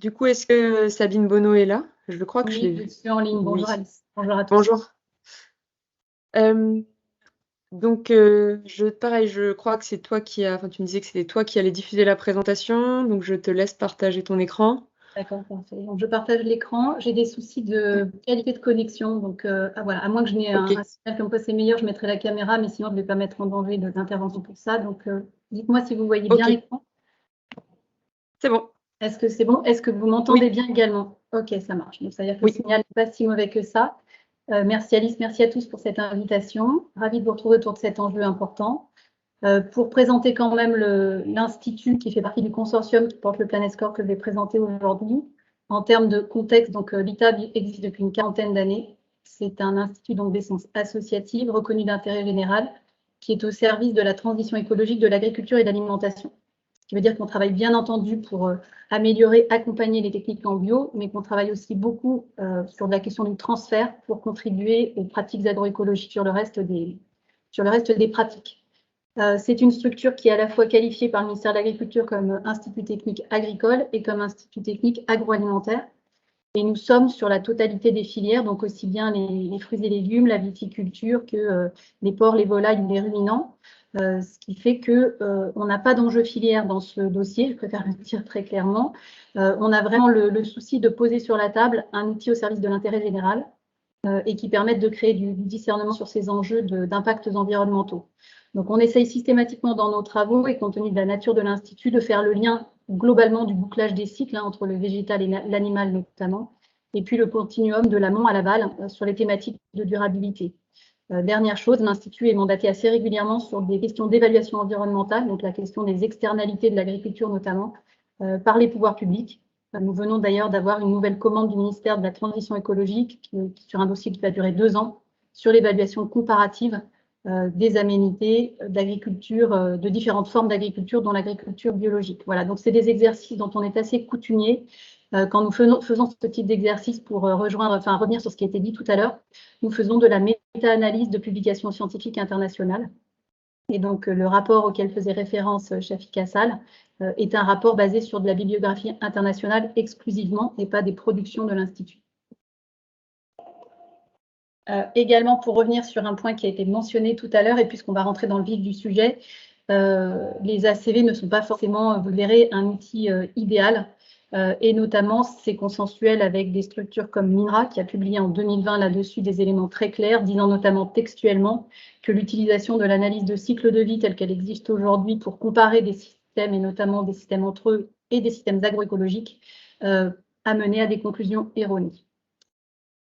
Du coup, est-ce que Sabine Bonneau est là? Je crois que je l'ai Oui, je vue. suis en ligne. Bonjour Oui. Alice. Bonjour à tous. Bonjour. Donc, pareil, je crois que c'est toi enfin, tu me disais que c'était toi qui allais diffuser la présentation, donc je te laisse partager ton écran. D'accord, parfait. Donc, je partage l'écran. J'ai des soucis de qualité de connexion. Donc, voilà, à moins que je n'ai Ok, un signal comme quoi c'est meilleur, je mettrai la caméra, mais sinon, je ne vais pas mettre en danger d'intervention pour ça. Donc, dites-moi si vous voyez bien ok, l'écran. c'est bon. Est-ce que c'est bon? Est-ce que vous m'entendez Oui, bien également? Ok, ça marche. Donc, ça veut dire que le oui, signal n'est pas si mauvais que ça. Merci Alice, merci à tous pour cette invitation. Ravie de vous retrouver autour de cet enjeu important. Pour présenter quand même l'Institut qui fait partie du consortium qui porte le Planet Score que je vais présenter aujourd'hui. En termes de contexte, donc l'ITAB existe depuis une quarantaine d'années. C'est un institut d'essence associative reconnu d'intérêt général qui est au service de la transition écologique de l'agriculture et de l'alimentation. Ce qui veut dire qu'on travaille bien entendu pour améliorer, accompagner les techniques en bio, mais qu'on travaille aussi beaucoup sur la question du transfert pour contribuer aux pratiques agroécologiques sur le reste des pratiques. C'est une structure qui est à la fois qualifiée par le ministère de l'Agriculture comme Institut technique agricole et comme Institut technique agroalimentaire. Et nous sommes sur la totalité des filières, donc aussi bien les fruits et légumes, la viticulture que les porcs, les volailles ou les ruminants. Ce qui fait qu'on n'a pas d'enjeu filière dans ce dossier, je préfère le dire très clairement. On a vraiment le souci de poser sur la table un outil au service de l'intérêt général et qui permettent de créer du discernement sur ces enjeux d'impacts environnementaux. Donc, on essaye systématiquement dans nos travaux, et compte tenu de la nature de l'Institut, de faire le lien globalement du bouclage des cycles entre le végétal et l'animal notamment, et puis le continuum de l'amont à l'aval sur les thématiques de durabilité. Dernière chose, l'Institut est mandaté assez régulièrement sur des questions d'évaluation environnementale, donc la question des externalités de l'agriculture notamment, par les pouvoirs publics. Nous venons d'ailleurs d'avoir une nouvelle commande du ministère de la Transition écologique sur un dossier qui va durer 2 ans sur l'évaluation comparative des aménités d'agriculture, de différentes formes d'agriculture, dont l'agriculture biologique. Voilà, donc c'est des exercices dont on est assez coutumier. Quand nous faisons ce type d'exercice pour revenir sur ce qui a été dit tout à l'heure, nous faisons de la méta-analyse de publications scientifiques internationales. Et donc, le rapport auquel faisait référence Shafik Hassal est un rapport basé sur de la bibliographie internationale exclusivement et pas des productions de l'Institut. Également, pour revenir sur un point qui a été mentionné tout à l'heure, et puisqu'on va rentrer dans le vif du sujet, les ACV ne sont pas forcément, vous le verrez, un outil idéal. Et notamment, c'est consensuel avec des structures comme l'INRA, qui a publié en 2020 là-dessus des éléments très clairs, disant notamment textuellement que l'utilisation de l'analyse de cycle de vie telle qu'elle existe aujourd'hui pour comparer des systèmes, et notamment des systèmes entre eux et des systèmes agroécologiques, a mené à des conclusions erronées.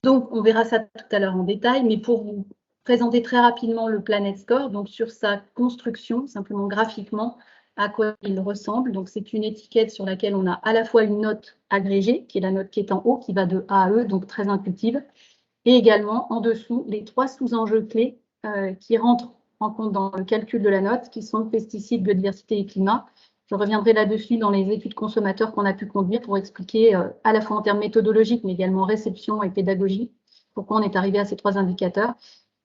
Donc, on verra ça tout à l'heure en détail, mais pour vous présenter très rapidement le Planet Score, donc sur sa construction, simplement graphiquement, à quoi il ressemble. Donc, c'est une étiquette sur laquelle on a à la fois une note agrégée, qui est la note qui est en haut, qui va de A à E, donc très intuitive, et également en dessous les 3 sous-enjeux clés qui rentrent en compte dans le calcul de la note, qui sont pesticides, biodiversité et climat. Je reviendrai là-dessus dans les études consommateurs qu'on a pu conduire pour expliquer à la fois en termes méthodologiques, mais également réception et pédagogie, pourquoi on est arrivé à ces 3 indicateurs.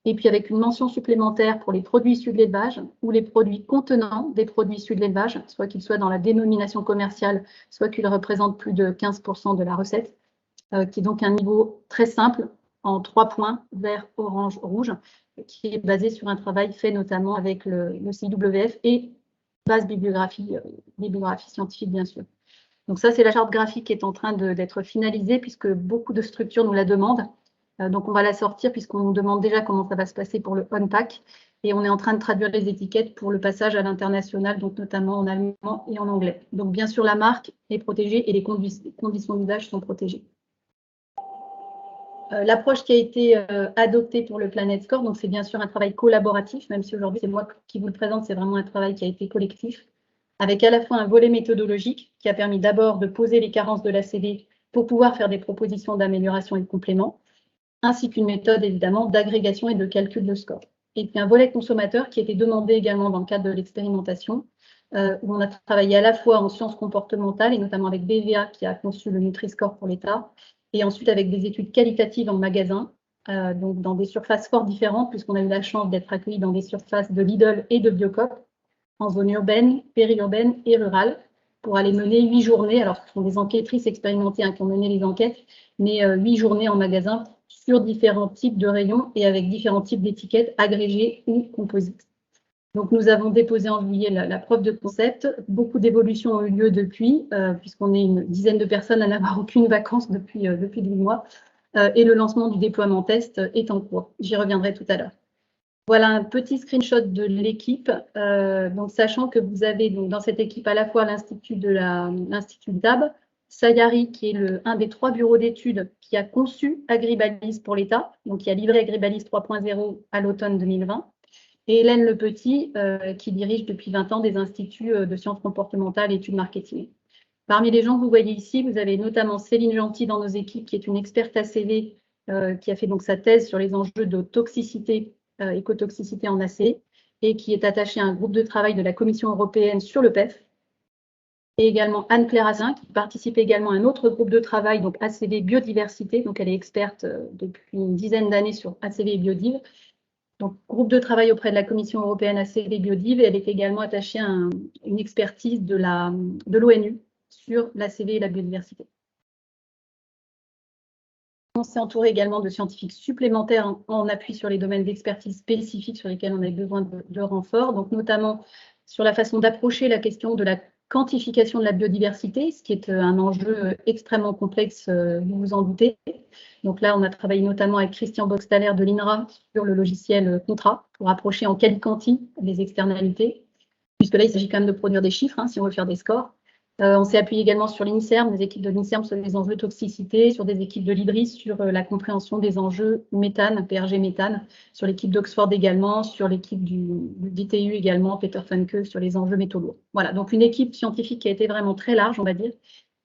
Et puis avec une mention supplémentaire pour les produits issus de l'élevage ou les produits contenant des produits issus de l'élevage, soit qu'ils soient dans la dénomination commerciale, soit qu'ils représentent plus de 15% de la recette, qui est donc un niveau très simple en 3 points, vert, orange, rouge, qui est basé sur un travail fait notamment avec le CIWF et base bibliographie scientifique, bien sûr. Donc ça, c'est la charte graphique qui est en train d'être finalisée puisque beaucoup de structures nous la demandent. Donc on va la sortir puisqu'on nous demande déjà comment ça va se passer pour le on-pack. Et on est en train de traduire les étiquettes pour le passage à l'international, donc notamment en allemand et en anglais. Donc bien sûr, la marque est protégée et les conditions d'usage sont protégées. L'approche qui a été adoptée pour le Planet Score, donc c'est bien sûr un travail collaboratif, même si aujourd'hui c'est moi qui vous le présente, c'est vraiment un travail qui a été collectif, avec à la fois un volet méthodologique qui a permis d'abord de poser les carences de l'ACV pour pouvoir faire des propositions d'amélioration et de complément, ainsi qu'une méthode évidemment d'agrégation et de calcul de score. Et puis un volet consommateur qui a été demandé également dans le cadre de l'expérimentation, où on a travaillé à la fois en sciences comportementales et notamment avec BVA qui a conçu le Nutri-Score pour l'État, et ensuite avec des études qualitatives en magasin, donc dans des surfaces fort différentes, puisqu'on a eu la chance d'être accueillis dans des surfaces de Lidl et de Biocoop, en zone urbaine, périurbaine et rurale, pour aller mener 8 journées. Alors, ce sont des enquêtrices expérimentées qui ont mené les enquêtes, mais 8 journées en magasin sur différents types de rayons et avec différents types d'étiquettes agrégées ou composites. Donc, nous avons déposé en juillet la preuve de concept. Beaucoup d'évolutions ont eu lieu depuis, puisqu'on est une dizaine de personnes à n'avoir aucune vacance depuis 12 mois. Et le lancement du déploiement test est en cours. J'y reviendrai tout à l'heure. Voilà un petit screenshot de l'équipe. Donc, sachant que vous avez donc, dans cette équipe à la fois l'Institut DAB, Sayari, qui est un des 3 bureaux d'études qui a conçu Agribalis pour l'État, donc qui a livré Agribalis 3.0 à l'automne 2020, et Hélène Lepetit, qui dirige depuis 20 ans des instituts de sciences comportementales et études marketing. Parmi les gens que vous voyez ici, vous avez notamment Céline Gentil dans nos équipes, qui est une experte ACV, qui a fait donc sa thèse sur les enjeux de toxicité, écotoxicité en ACV, et qui est attachée à un groupe de travail de la Commission européenne sur le PEF. Et également Anne-Claire Assin, qui participe également à un autre groupe de travail, donc ACV Biodiversité, donc elle est experte depuis une dizaine d'années sur ACV et Biodiv. Donc, groupe de travail auprès de la Commission européenne ACV Biodiv, et elle est également attachée à une expertise de l'ONU sur l'ACV et la biodiversité. On s'est entouré également de scientifiques supplémentaires en appui sur les domaines d'expertise spécifiques sur lesquels on avait besoin de renforts, donc notamment sur la façon d'approcher la question de la quantification de la biodiversité, ce qui est un enjeu extrêmement complexe, vous vous en doutez. Donc là, on a travaillé notamment avec Christian Boxtaller de l'INRA sur le logiciel Contra pour approcher en quali-quanti les externalités, puisque là, il s'agit quand même de produire des chiffres, si on veut faire des scores. On s'est appuyé également sur l'INSERM, des équipes de l'INSERM sur les enjeux de toxicité, sur des équipes de l'IDRIS sur la compréhension des enjeux méthane, PRG méthane, sur l'équipe d'Oxford également, sur l'équipe du DTU également, Peter Funke, sur les enjeux métaux lourds. Voilà, donc une équipe scientifique qui a été vraiment très large, on va dire,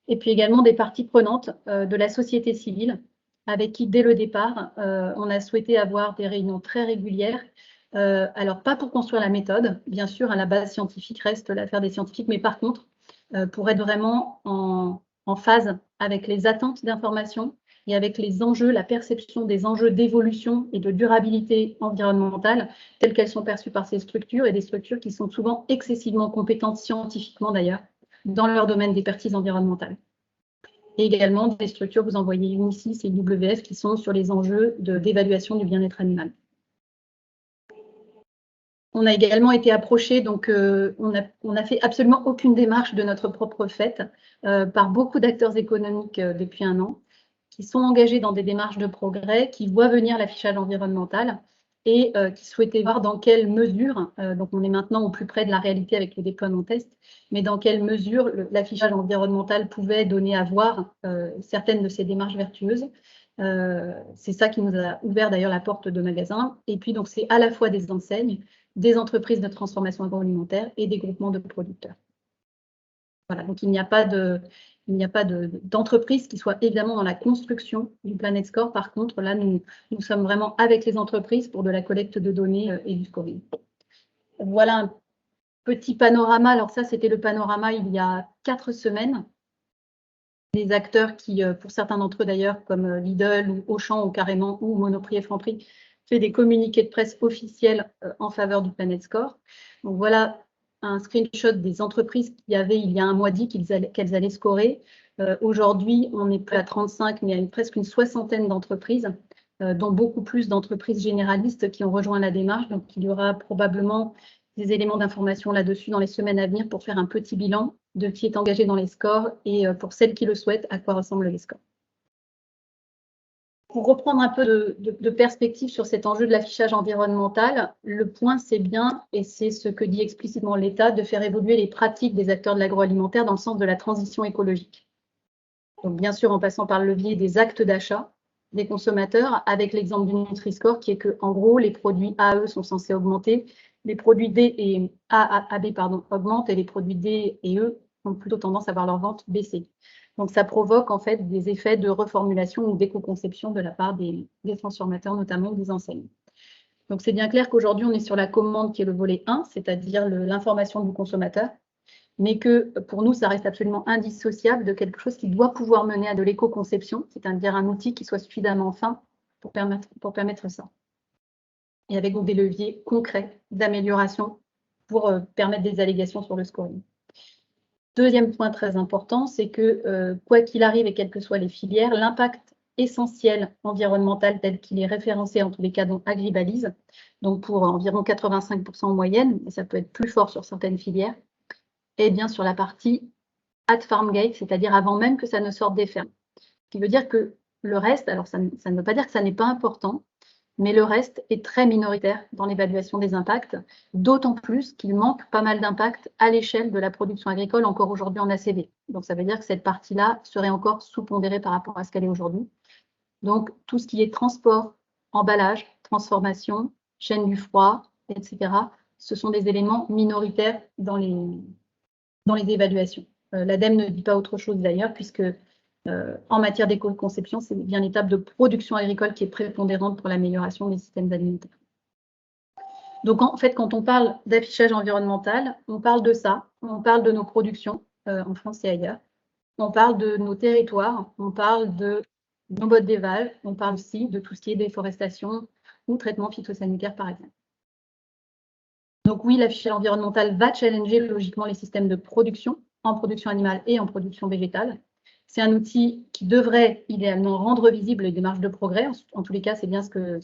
et puis également des parties prenantes de la société civile, avec qui, dès le départ, on a souhaité avoir des réunions très régulières. Alors, pas pour construire la méthode, bien sûr, à la base scientifique reste l'affaire des scientifiques, mais par contre, pour être vraiment en phase avec les attentes d'information et avec les enjeux, la perception des enjeux d'évolution et de durabilité environnementale telles qu'elles sont perçues par ces structures, et des structures qui sont souvent excessivement compétentes scientifiquement d'ailleurs dans leur domaine d'expertise environnementale. Et également des structures, vous en voyez une ici, c'est WF, qui sont sur les enjeux d'évaluation du bien-être animal. On a également été approché, donc on n'a fait absolument aucune démarche de notre propre fait par beaucoup d'acteurs économiques depuis 1 an, qui sont engagés dans des démarches de progrès, qui voient venir l'affichage environnemental et qui souhaitaient voir dans quelle mesure, donc on est maintenant au plus près de la réalité avec le déploiement test, mais dans quelle mesure l'affichage environnemental pouvait donner à voir certaines de ces démarches vertueuses. C'est ça qui nous a ouvert d'ailleurs la porte de magasin. Et puis donc c'est à la fois des enseignes, des entreprises de transformation agroalimentaire et des groupements de producteurs. Voilà, donc il n'y a pas d'entreprise qui soit évidemment dans la construction du Planet Score. Par contre, là, nous sommes vraiment avec les entreprises pour de la collecte de données et du scoring. Voilà un petit panorama. Alors ça, c'était le panorama il y a 4 semaines. Des acteurs qui, pour certains d'entre eux d'ailleurs, comme Lidl ou Auchan ou carrément, ou Monoprix et Franprix, fait des communiqués de presse officiels en faveur du Planet Score. Donc voilà un screenshot des entreprises qui avaient il y a un mois dit qu'elles allaient scorer. Aujourd'hui, on n'est plus à 35, mais il y a presque une soixantaine d'entreprises, dont beaucoup plus d'entreprises généralistes qui ont rejoint la démarche. Donc il y aura probablement des éléments d'information là-dessus dans les semaines à venir pour faire un petit bilan de qui est engagé dans les scores et pour celles qui le souhaitent, à quoi ressemblent les scores. Pour reprendre un peu de perspective sur cet enjeu de l'affichage environnemental, le point c'est bien, et c'est ce que dit explicitement l'État, de faire évoluer les pratiques des acteurs de l'agroalimentaire dans le sens de la transition écologique. Donc bien sûr en passant par le levier des actes d'achat des consommateurs, avec l'exemple du Nutri-Score qui est que en gros les produits AE sont censés augmenter, les produits D et AB augmentent et les produits D et E ont plutôt tendance à voir leur vente baisser. Donc ça provoque en fait des effets de reformulation ou d'éco-conception de la part des transformateurs, notamment des enseignes. Donc c'est bien clair qu'aujourd'hui on est sur la commande qui est le volet 1, c'est-à-dire l'information du consommateur, mais que pour nous ça reste absolument indissociable de quelque chose qui doit pouvoir mener à de l'éco-conception, c'est-à-dire un outil qui soit suffisamment fin pour permettre ça. Et avec donc des leviers concrets d'amélioration pour permettre des allégations sur le scoring. Deuxième point très important, c'est que quoi qu'il arrive et quelles que soient les filières, l'impact essentiel environnemental tel qu'il est référencé en tous les cas dans Agribalise, donc pour environ 85% en moyenne, et ça peut être plus fort sur certaines filières, est bien sur la partie at farm gate, c'est-à-dire avant même que ça ne sorte des fermes. Ce qui veut dire que le reste, alors ça ne veut pas dire que ça n'est pas important, mais le reste est très minoritaire dans l'évaluation des impacts, d'autant plus qu'il manque pas mal d'impacts à l'échelle de la production agricole encore aujourd'hui en ACV. Donc ça veut dire que cette partie-là serait encore sous-pondérée par rapport à ce qu'elle est aujourd'hui. Donc tout ce qui est transport, emballage, transformation, chaîne du froid, etc., ce sont des éléments minoritaires dans les évaluations. L'ADEME ne dit pas autre chose d'ailleurs, puisque en matière d'éco-conception, c'est bien l'étape de production agricole qui est prépondérante pour l'amélioration des systèmes alimentaires. Donc en fait, quand on parle d'affichage environnemental, on parle de ça, on parle de nos productions en France et ailleurs, on parle de nos territoires, on parle de nos modes d'élevage, on parle aussi de tout ce qui est déforestation ou traitement phytosanitaire par exemple. Donc oui, l'affichage environnemental va challenger logiquement les systèmes de production, en production animale et en production végétale. C'est un outil qui devrait idéalement rendre visible les démarches de progrès. En tous les cas, c'est bien ce que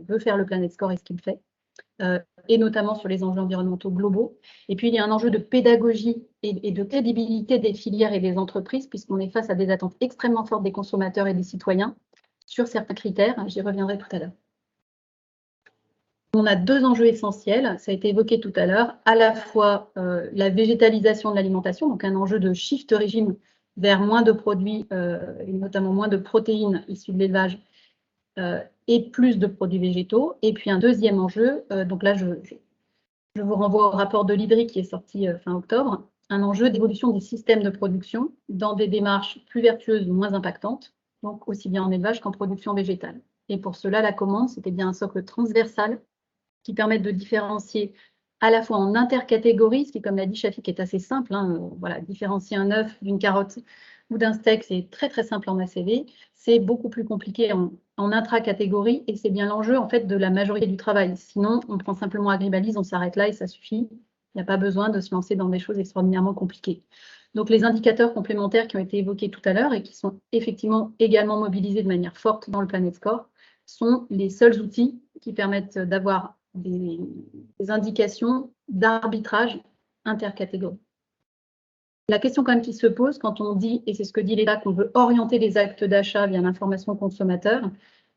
veut faire le Planet Score et ce qu'il fait, et notamment sur les enjeux environnementaux globaux. Et puis, il y a un enjeu de pédagogie et de crédibilité des filières et des entreprises, puisqu'on est face à des attentes extrêmement fortes des consommateurs et des citoyens sur certains critères. J'y reviendrai tout à l'heure. On a deux enjeux essentiels, ça a été évoqué tout à l'heure, à la fois la végétalisation de l'alimentation, donc un enjeu de shift régime vers moins de produits, et notamment moins de protéines issues de l'élevage, et plus de produits végétaux. Et puis un deuxième enjeu, donc là je vous renvoie au rapport de l'IDRI qui est sorti fin octobre, un enjeu d'évolution des systèmes de production dans des démarches plus vertueuses ou moins impactantes, donc aussi bien en élevage qu'en production végétale. Et pour cela, la commande, c'était bien un socle transversal qui permettent de différencier à la fois en intercatégories, ce qui, comme l'a dit Shafik, est assez simple. Voilà, différencier un œuf d'une carotte ou d'un steak, c'est très très simple en ACV. C'est beaucoup plus compliqué en intracatégorie et c'est bien l'enjeu en fait de la majorité du travail. Sinon, on prend simplement Agribalise, on s'arrête là et ça suffit. Il n'y a pas besoin de se lancer dans des choses extraordinairement compliquées. Donc les indicateurs complémentaires qui ont été évoqués tout à l'heure et qui sont effectivement également mobilisés de manière forte dans le Planet Score sont les seuls outils qui permettent d'avoir des indications d'arbitrage intercatégorie. La question quand même qui se pose quand on dit, et c'est ce que dit l'État, qu'on veut orienter les actes d'achat via l'information consommateur,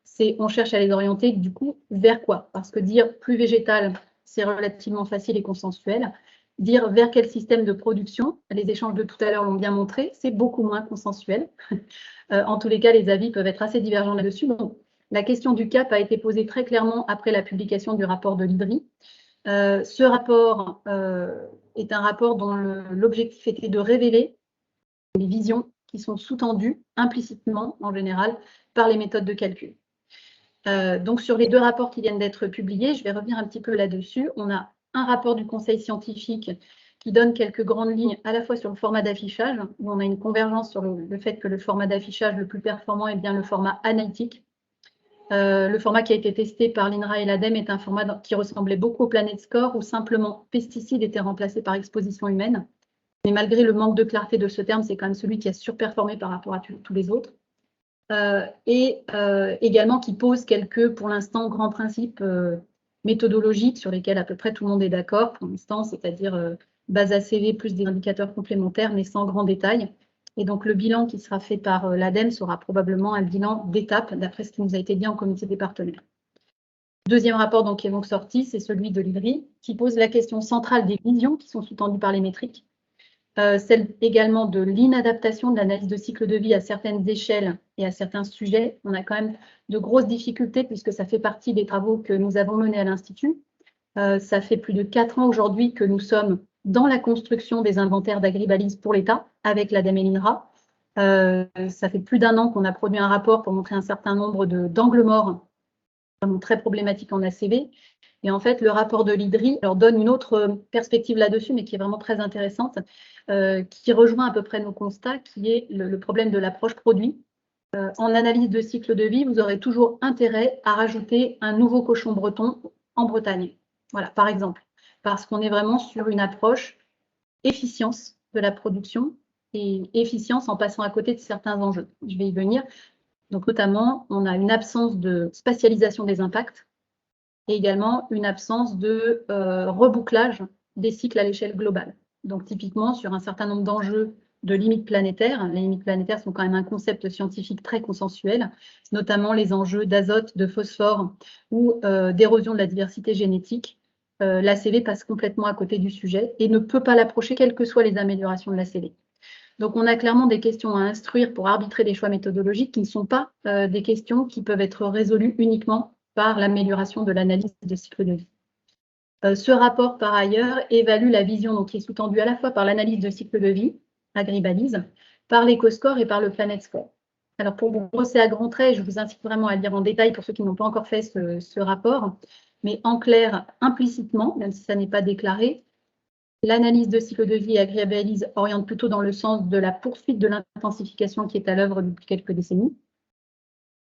c'est on cherche à les orienter du coup vers quoi? Parce que dire plus végétal, c'est relativement facile et consensuel. Dire vers quel système de production, les échanges de tout à l'heure l'ont bien montré, c'est beaucoup moins consensuel. En tous les cas, les avis peuvent être assez divergents là-dessus. Donc, la question du cap a été posée très clairement après la publication du rapport de l'IDRI. Ce rapport est un rapport dont l'objectif était de révéler les visions qui sont sous-tendues implicitement, en général, par les méthodes de calcul. Donc, sur les deux rapports qui viennent d'être publiés, je vais revenir un petit peu là-dessus. On a un rapport du Conseil scientifique qui donne quelques grandes lignes à la fois sur le format d'affichage, où on a une convergence sur le fait que le format d'affichage le plus performant est bien le format analytique. Le format qui a été testé par l'INRA et l'ADEME est un format qui ressemblait beaucoup au Planet Score, où simplement pesticides étaient remplacés par exposition humaine. Mais malgré le manque de clarté de ce terme, c'est quand même celui qui a surperformé par rapport à tous les autres. Et également qui pose quelques, pour l'instant, grands principes méthodologiques sur lesquels à peu près tout le monde est d'accord pour l'instant, c'est-à-dire base ACV plus des indicateurs complémentaires, mais sans grand détail. Et donc, le bilan qui sera fait par l'ADEME sera probablement un bilan d'étape, d'après ce qui nous a été dit en comité des partenaires. Deuxième rapport donc, qui est donc sorti, c'est celui de l'IDRI, qui pose la question centrale des visions qui sont sous-tendues par les métriques, celle également de l'inadaptation de l'analyse de cycle de vie à certaines échelles et à certains sujets. On a quand même de grosses difficultés puisque ça fait partie des travaux que nous avons menés à l'Institut. Ça fait plus de 4 ans aujourd'hui que nous sommes dans la construction des inventaires d'Agribalise pour l'État avec l'ADEME et l'INRA. Ça fait plus d'1 an qu'on a produit un rapport pour montrer un certain nombre d'angles morts vraiment très problématiques en ACV. Et en fait, le rapport de l'IDRI leur donne une autre perspective là-dessus, mais qui est vraiment très intéressante, qui rejoint à peu près nos constats, qui est le problème de l'approche produit. En analyse de cycle de vie, vous aurez toujours intérêt à rajouter un nouveau cochon breton en Bretagne. Voilà, par exemple, parce qu'on est vraiment sur une approche efficience de la production et efficience en passant à côté de certains enjeux. Je vais y venir. Donc notamment, on a une absence de spatialisation des impacts et également une absence de rebouclage des cycles à l'échelle globale. Donc typiquement, sur un certain nombre d'enjeux de limites planétaires, les limites planétaires sont quand même un concept scientifique très consensuel, notamment les enjeux d'azote, de phosphore ou d'érosion de la diversité génétique. L'ACV passe complètement à côté du sujet et ne peut pas l'approcher, quelles que soient les améliorations de l'ACV. Donc, on a clairement des questions à instruire pour arbitrer des choix méthodologiques qui ne sont pas des questions qui peuvent être résolues uniquement par l'amélioration de l'analyse de cycle de vie. Ce rapport, par ailleurs, évalue la vision donc, qui est sous-tendue à la fois par l'analyse de cycle de vie, Agribalise, par l'EcoScore et par le Planet Score. Alors, pour vous brosser à grands traits, je vous incite vraiment à le lire en détail pour ceux qui n'ont pas encore fait ce rapport, mais en clair, implicitement, même si ça n'est pas déclaré, l'analyse de cycle de vie et Agribalise oriente plutôt dans le sens de la poursuite de l'intensification qui est à l'œuvre depuis quelques décennies.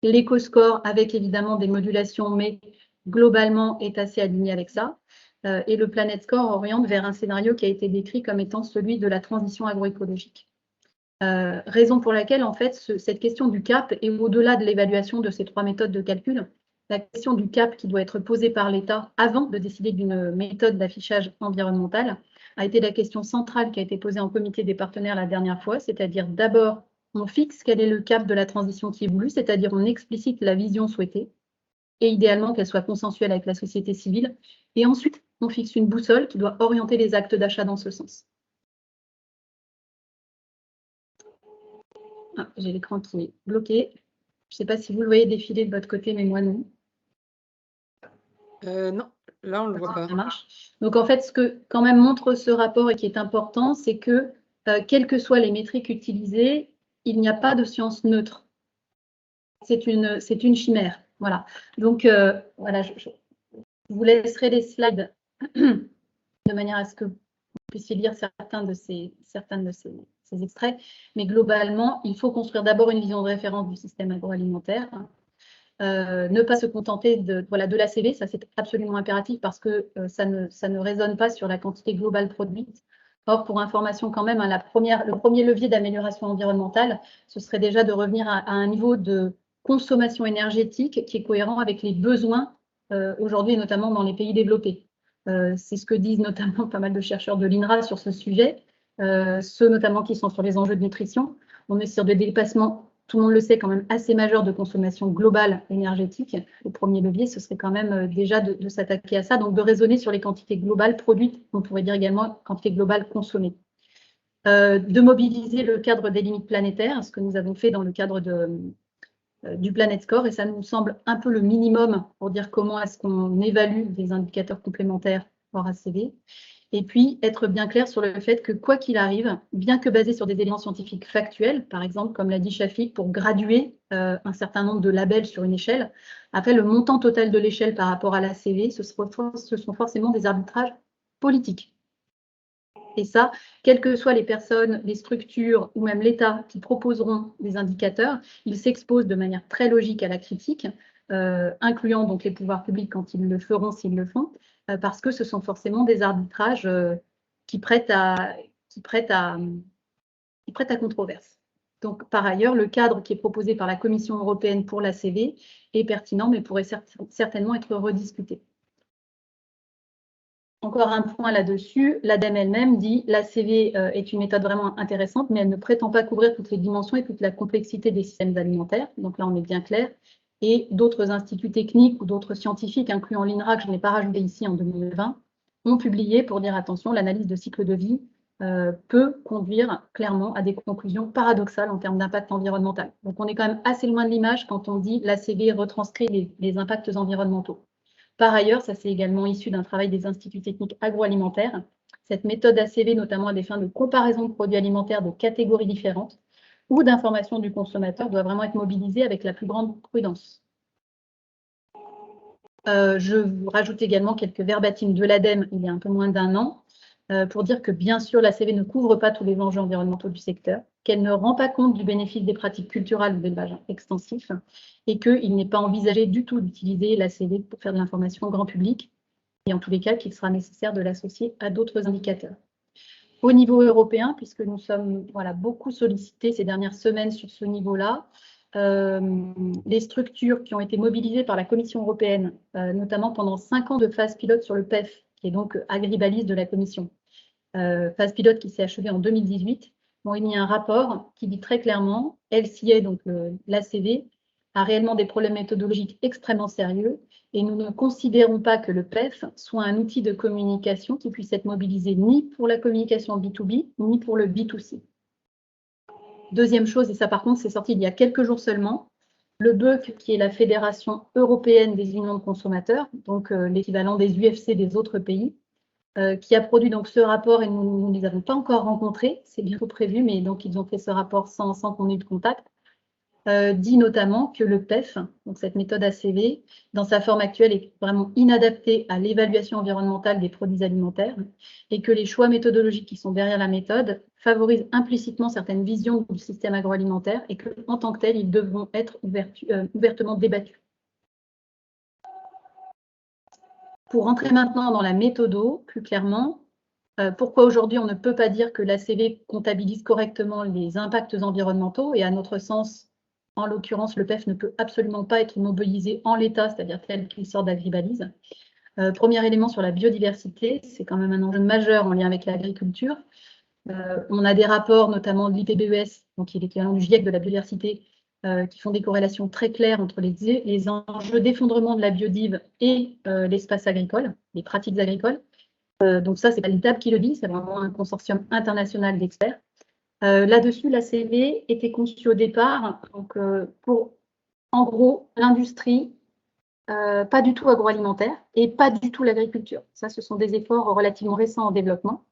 L'EcoScore, avec évidemment des modulations, mais globalement est assez aligné avec ça. Et le Planet Score oriente vers un scénario qui a été décrit comme étant celui de la transition agroécologique. Raison pour laquelle, en fait, cette question du cap est au-delà de l'évaluation de ces trois méthodes de calcul. La question du cap qui doit être posée par l'État avant de décider d'une méthode d'affichage environnemental a été la question centrale qui a été posée en comité des partenaires la dernière fois, c'est-à-dire d'abord, on fixe quel est le cap de la transition qui est voulu, c'est-à-dire on explicite la vision souhaitée, et idéalement qu'elle soit consensuelle avec la société civile, et ensuite, on fixe une boussole qui doit orienter les actes d'achat dans ce sens. Ah, j'ai l'écran qui est bloqué. Je ne sais pas si vous le voyez défiler de votre côté, mais moi non. Non, là, on ne le voit pas. Ça marche. Donc, en fait, ce que quand même montre ce rapport et qui est important, c'est que, quelles que soient les métriques utilisées, il n'y a pas de science neutre. C'est une chimère. Voilà. Donc, voilà, je vous laisserai les slides de manière à ce que vous puissiez lire certains de ces extraits. Mais globalement, il faut construire d'abord une vision de référence du système agroalimentaire. Ne pas se contenter de l'ACV, ça c'est absolument impératif parce que ça ne résonne pas sur la quantité globale produite. Or, pour information quand même, le premier levier d'amélioration environnementale, ce serait déjà de revenir à un niveau de consommation énergétique qui est cohérent avec les besoins aujourd'hui, notamment dans les pays développés. C'est ce que disent notamment pas mal de chercheurs de l'INRA sur ce sujet, ceux notamment qui sont sur les enjeux de nutrition. On est sur des dépassements, tout le monde le sait, quand même assez majeurs de consommation globale énergétique. Le premier levier, ce serait quand même déjà de s'attaquer à ça, donc de raisonner sur les quantités globales produites, on pourrait dire également quantité globale consommée. De mobiliser le cadre des limites planétaires, ce que nous avons fait dans le cadre du Planet Score, et ça nous semble un peu le minimum pour dire comment est-ce qu'on évalue des indicateurs complémentaires hors ACV. Et puis, être bien clair sur le fait que, quoi qu'il arrive, bien que basé sur des éléments scientifiques factuels, par exemple, comme l'a dit Shafik, pour graduer un certain nombre de labels sur une échelle, après, le montant total de l'échelle par rapport à l'ACV, ce sont forcément des arbitrages politiques. Et ça, quelles que soient les personnes, les structures ou même l'État qui proposeront des indicateurs, ils s'exposent de manière très logique à la critique, incluant donc les pouvoirs publics quand ils le feront, s'ils le font, parce que ce sont forcément des arbitrages qui prêtent à controverse. Donc, par ailleurs, le cadre qui est proposé par la Commission européenne pour l'ACV est pertinent, mais pourrait certainement être rediscuté. Encore un point là-dessus, l'ADEME elle-même dit l'ACV est une méthode vraiment intéressante, mais elle ne prétend pas couvrir toutes les dimensions et toute la complexité des systèmes alimentaires. Donc là, on est bien clair. Et d'autres instituts techniques ou d'autres scientifiques, incluant l'INRA, que je n'ai pas rajouté ici en 2020, ont publié pour dire attention, l'analyse de cycle de vie peut conduire clairement à des conclusions paradoxales en termes d'impact environnemental. Donc on est quand même assez loin de l'image quand on dit l'ACV retranscrit les impacts environnementaux. Par ailleurs, ça c'est également issu d'un travail des instituts techniques agroalimentaires. Cette méthode ACV, notamment à des fins de comparaison de produits alimentaires de catégories différentes ou d'information du consommateur, doit vraiment être mobilisée avec la plus grande prudence. Je vous rajoute également quelques verbatims de l'ADEME il y a un peu moins d'un an pour dire que bien sûr l'ACV ne couvre pas tous les enjeux environnementaux du secteur, qu'elle ne rend pas compte du bénéfice des pratiques culturales ou d'élevage extensif et qu'il n'est pas envisagé du tout d'utiliser l'ACV pour faire de l'information au grand public et en tous les cas qu'il sera nécessaire de l'associer à d'autres indicateurs. au niveau européen, puisque nous sommes beaucoup sollicités ces dernières semaines sur ce niveau-là. Les structures qui ont été mobilisées par la Commission européenne, notamment pendant 5 ans de phase pilote sur le PEF, qui est donc agribalise de la Commission, phase pilote qui s'est achevée en 2018, ont émis un rapport qui dit très clairement, LCA, donc l'ACV, a réellement des problèmes méthodologiques extrêmement sérieux et nous ne considérons pas que le PEF soit un outil de communication qui puisse être mobilisé ni pour la communication B2B, ni pour le B2C. Deuxième chose, et ça par contre c'est sorti il y a quelques jours seulement, le BEUC, qui est la Fédération européenne des unions de consommateurs, donc l'équivalent des UFC des autres pays, qui a produit donc ce rapport et nous ne les avons pas encore rencontrés, c'est bientôt prévu, mais donc ils ont fait ce rapport sans qu'on ait eu de contact, dit notamment que le PEF, donc cette méthode ACV, dans sa forme actuelle est vraiment inadaptée à l'évaluation environnementale des produits alimentaires et que les choix méthodologiques qui sont derrière la méthode favorisent implicitement certaines visions du système agroalimentaire et qu'en tant que tels, ils devront être ouvertement débattus. Pour rentrer maintenant dans la méthodo, plus clairement, pourquoi aujourd'hui on ne peut pas dire que l'ACV comptabilise correctement les impacts environnementaux et à notre sens, en l'occurrence, le PEF ne peut absolument pas être mobilisé en l'état, c'est-à-dire tel qu'il sort d'agribalise. Premier élément sur la biodiversité, c'est quand même un enjeu majeur en lien avec l'agriculture. On a des rapports, notamment de l'IPBES, donc qui est l'équivalent du GIEC de la biodiversité, qui font des corrélations très claires entre les enjeux d'effondrement de la biodive et l'espace agricole, les pratiques agricoles. Donc ça, c'est pas l'ITAB qui le dit, c'est vraiment un consortium international d'experts. Là-dessus, l'ACV était conçue au départ donc, pour, en gros, l'industrie, pas du tout agroalimentaire et pas du tout l'agriculture. Ça, ce sont des efforts relativement récents en développement.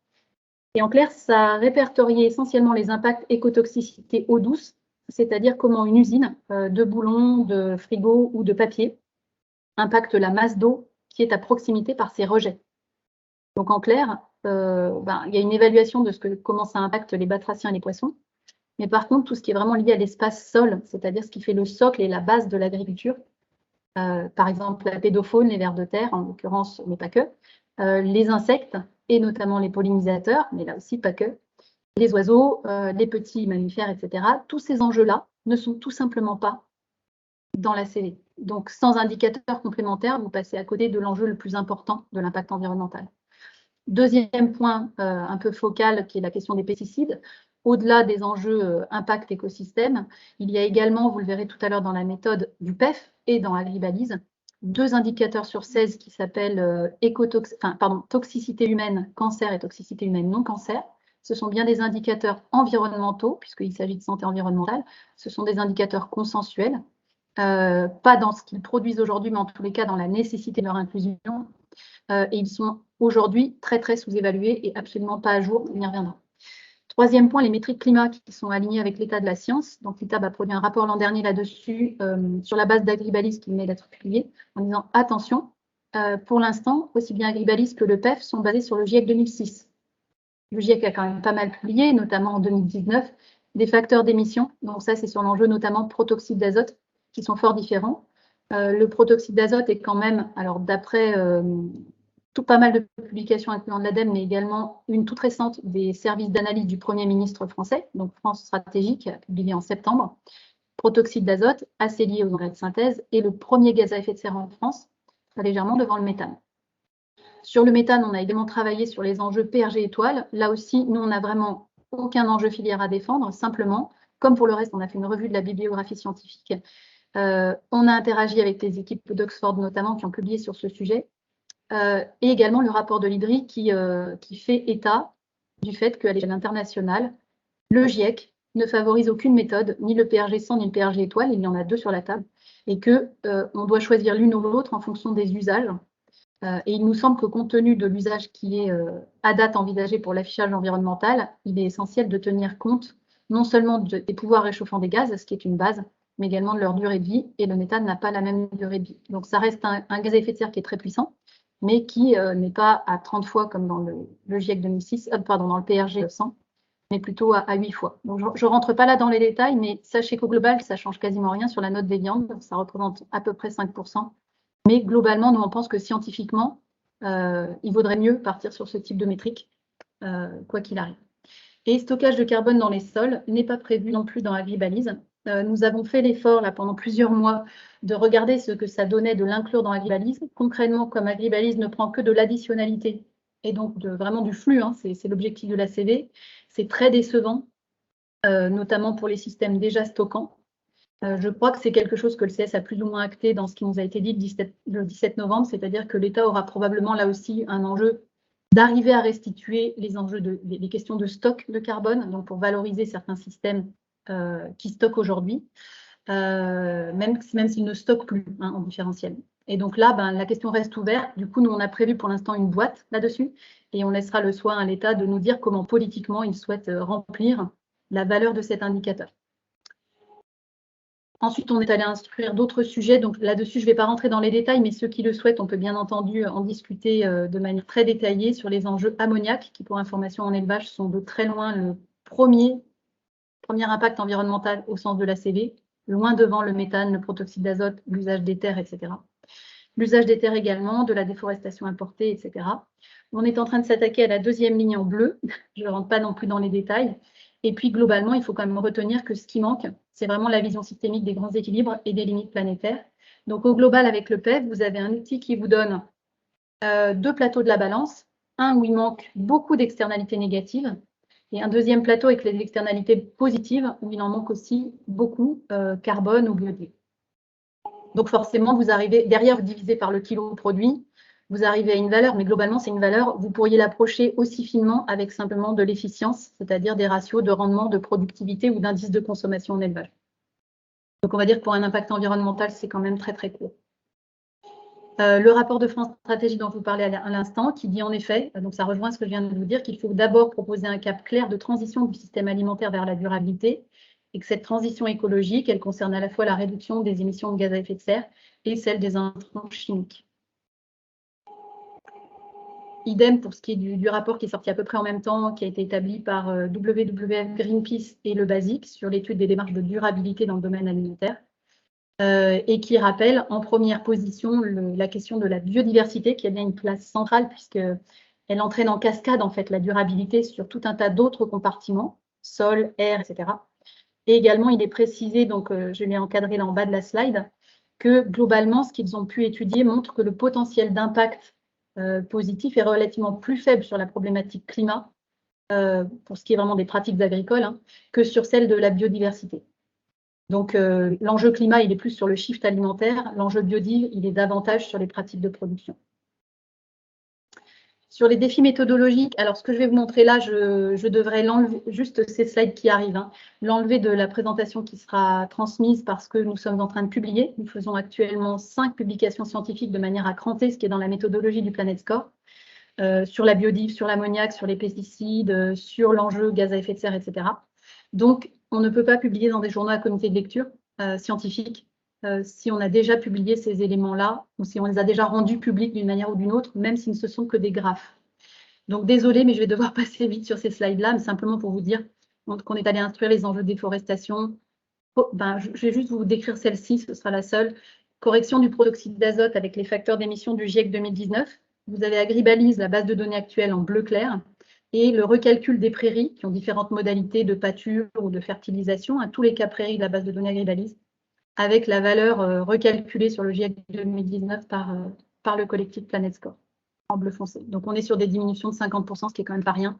Et en clair, ça répertoriait essentiellement les impacts écotoxicité eau douce, c'est-à-dire comment une usine de boulons, de frigo ou de papier impacte la masse d'eau qui est à proximité par ses rejets. Donc en clair, il y a une évaluation de comment ça impacte les batraciens et les poissons. Mais par contre, tout ce qui est vraiment lié à l'espace sol, c'est-à-dire ce qui fait le socle et la base de l'agriculture, par exemple la pédofaune, les vers de terre, en l'occurrence, mais pas que, les insectes, et notamment les pollinisateurs, mais là aussi pas que, les oiseaux, les petits mammifères, etc. Tous ces enjeux-là ne sont tout simplement pas dans l'ACV. Donc sans indicateur complémentaire, vous passez à côté de l'enjeu le plus important de l'impact environnemental. Deuxième point un peu focal, qui est la question des pesticides. Au-delà des enjeux impact écosystème, il y a également, vous le verrez tout à l'heure dans la méthode du PEF et dans Agribalise, 2 indicateurs sur 16 qui s'appellent toxicité humaine, cancer et toxicité humaine non cancer. Ce sont bien des indicateurs environnementaux, puisqu'il s'agit de santé environnementale. Ce sont des indicateurs consensuels, pas dans ce qu'ils produisent aujourd'hui, mais en tous les cas dans la nécessité de leur inclusion. Et ils sont aujourd'hui très, très sous-évalués et absolument pas à jour, on y reviendra. Troisième point, les métriques climat qui sont alignées avec l'état de la science. Donc, l'ITAB a produit un rapport l'an dernier là-dessus, sur la base d'Agribalise qui venait d'être publié, en disant attention, pour l'instant, aussi bien Agribalise que le PEF sont basés sur le GIEC 2006. Le GIEC a quand même pas mal publié, notamment en 2019, des facteurs d'émission. Donc ça, c'est sur l'enjeu notamment protoxyde d'azote, qui sont fort différents. Le protoxyde d'azote est quand même, alors d'après pas mal de publications incluant de l'ADEME, mais également une toute récente des services d'analyse du Premier ministre français, donc France Stratégique, publié en septembre. Protoxyde d'azote, assez lié aux engrais de synthèse, et le premier gaz à effet de serre en France, légèrement devant le méthane. Sur le méthane, on a également travaillé sur les enjeux PRG étoile. Là aussi, nous, on n'a vraiment aucun enjeu filière à défendre. Simplement, comme pour le reste, on a fait une revue de la bibliographie scientifique. On a interagi avec les équipes d'Oxford notamment qui ont publié sur ce sujet. Et également le rapport de l'IDRI qui fait état du fait qu'à l'échelle internationale, le GIEC ne favorise aucune méthode, ni le PRG 100 ni le PRG étoile, il y en a 2 sur la table, et qu'on doit choisir l'une ou l'autre en fonction des usages. Et il nous semble que compte tenu de l'usage qui est à date envisagé pour l'affichage environnemental, il est essentiel de tenir compte non seulement des pouvoirs réchauffants des gaz, ce qui est une base, mais également de leur durée de vie, et le méthane n'a pas la même durée de vie. Donc ça reste un gaz à effet de serre qui est très puissant, mais qui n'est pas à 30 fois comme dans le GIEC 2006, dans le PRG 100, mais plutôt à 8 fois. Donc je ne rentre pas là dans les détails, mais sachez qu'au global, ça ne change quasiment rien sur la note des viandes, ça représente à peu près 5%. Mais globalement, nous, on pense que scientifiquement, il vaudrait mieux partir sur ce type de métrique quoi qu'il arrive. Et stockage de carbone dans les sols n'est pas prévu non plus dans Agribalise. Nous avons fait l'effort là pendant plusieurs mois de regarder ce que ça donnait de l'inclure dans Agribalise. Concrètement, comme Agribalise ne prend que de l'additionnalité et donc vraiment du flux, hein, c'est l'objectif de la CV, c'est très décevant, notamment pour les systèmes déjà stockants. Je crois que c'est quelque chose que le CS a plus ou moins acté dans ce qui nous a été dit le 17 novembre, c'est-à-dire que l'État aura probablement là aussi un enjeu d'arriver à restituer les questions de stock de carbone, donc pour valoriser certains systèmes qui stockent aujourd'hui, même s'ils ne stockent plus, hein, en différentiel. Et donc là, la question reste ouverte. Du coup, nous, on a prévu pour l'instant une boîte là-dessus et on laissera le soin à l'État de nous dire comment politiquement il souhaite remplir la valeur de cet indicateur. Ensuite, on est allé instruire d'autres sujets. Donc là-dessus, je ne vais pas rentrer dans les détails, mais ceux qui le souhaitent, on peut bien entendu en discuter de manière très détaillée sur les enjeux ammoniaques, qui, pour information en élevage, sont de très loin le premier impact environnemental au sens de la CV, loin devant le méthane, le protoxyde d'azote, l'usage des terres, etc. L'usage des terres également, de la déforestation importée, etc. On est en train de s'attaquer à la deuxième ligne en bleu. Je ne rentre pas non plus dans les détails. Et puis, globalement, il faut quand même retenir que ce qui manque, c'est vraiment la vision systémique des grands équilibres et des limites planétaires. Donc, au global, avec le PEF, vous avez un outil qui vous donne deux plateaux de la balance. Un où il manque beaucoup d'externalités négatives et un deuxième plateau avec les externalités positives où il en manque aussi beaucoup, carbone ou biodiversité. Donc, forcément, vous arrivez, derrière, vous divisez par le kilo produit, vous arrivez à une valeur, mais globalement, c'est une valeur, vous pourriez l'approcher aussi finement avec simplement de l'efficience, c'est-à-dire des ratios de rendement, de productivité ou d'indice de consommation en élevage. Donc, on va dire que pour un impact environnemental, c'est quand même très, très court. Le rapport de France Stratégie dont je vous parlais à l'instant, qui dit en effet, donc ça rejoint ce que je viens de vous dire, qu'il faut d'abord proposer un cap clair de transition du système alimentaire vers la durabilité, et que cette transition écologique, elle concerne à la fois la réduction des émissions de gaz à effet de serre et celle des intrants chimiques. Idem pour ce qui est du rapport qui est sorti à peu près en même temps, qui a été établi par WWF, Greenpeace et le BASIC sur l'étude des démarches de durabilité dans le domaine alimentaire, et qui rappelle en première position la question de la biodiversité, qui a bien une place centrale puisqu'elle entraîne en cascade en fait la durabilité sur tout un tas d'autres compartiments, sol, air, etc. Et également, il est précisé, donc je l'ai encadré là en bas de la slide, que globalement, ce qu'ils ont pu étudier montre que le potentiel d'impact positif est relativement plus faible sur la problématique climat, pour ce qui est vraiment des pratiques agricoles, hein, que sur celle de la biodiversité. Donc, l'enjeu climat, il est plus sur le shift alimentaire. L'enjeu biodiv, il est davantage sur les pratiques de production. Sur les défis méthodologiques, alors ce que je vais vous montrer là, je devrais l'enlever, juste ces slides qui arrivent, hein, l'enlever de la présentation qui sera transmise parce que nous sommes en train de publier. Nous faisons actuellement 5 publications scientifiques de manière à cranter ce qui est dans la méthodologie du Planet Score, sur la biodiv, sur l'ammoniac, sur les pesticides, sur l'enjeu gaz à effet de serre, etc. Donc, on ne peut pas publier dans des journaux à comité de lecture scientifique si on a déjà publié ces éléments-là ou si on les a déjà rendus publics d'une manière ou d'une autre, même si ce ne sont que des graphes. Donc, désolé, mais je vais devoir passer vite sur ces slides-là, mais simplement pour vous dire qu'on est allé instruire les enjeux de déforestation. Je vais juste vous décrire celle-ci, ce sera la seule. Correction du protoxyde d'azote avec les facteurs d'émission du GIEC 2019. Vous avez Agribalise, la base de données actuelle en bleu clair, et le recalcul des prairies, qui ont différentes modalités de pâture ou de fertilisation, à tous les cas prairies de la base de données Agribalise, avec la valeur recalculée sur le GIEC 2019 par le collectif Planet Score, en bleu foncé. Donc, on est sur des diminutions de 50%, ce qui est quand même pas rien.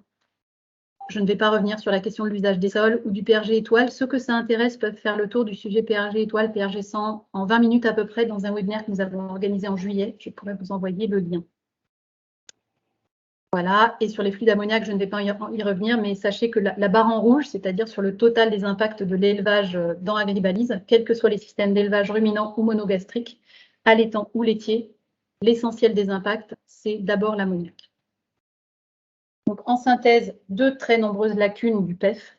Je ne vais pas revenir sur la question de l'usage des sols ou du PRG étoile. Ceux que ça intéresse peuvent faire le tour du sujet PRG étoile, PRG 100 en 20 minutes à peu près dans un webinaire que nous avons organisé en juillet. Je pourrais vous envoyer le lien. Voilà, et sur les flux d'ammoniac, je ne vais pas y revenir, mais sachez que la barre en rouge, c'est-à-dire sur le total des impacts de l'élevage dans Agribalise, quels que soient les systèmes d'élevage ruminant ou monogastrique, allaitant ou laitier, l'essentiel des impacts, c'est d'abord l'ammoniac. Donc, en synthèse, de très nombreuses lacunes du PEF,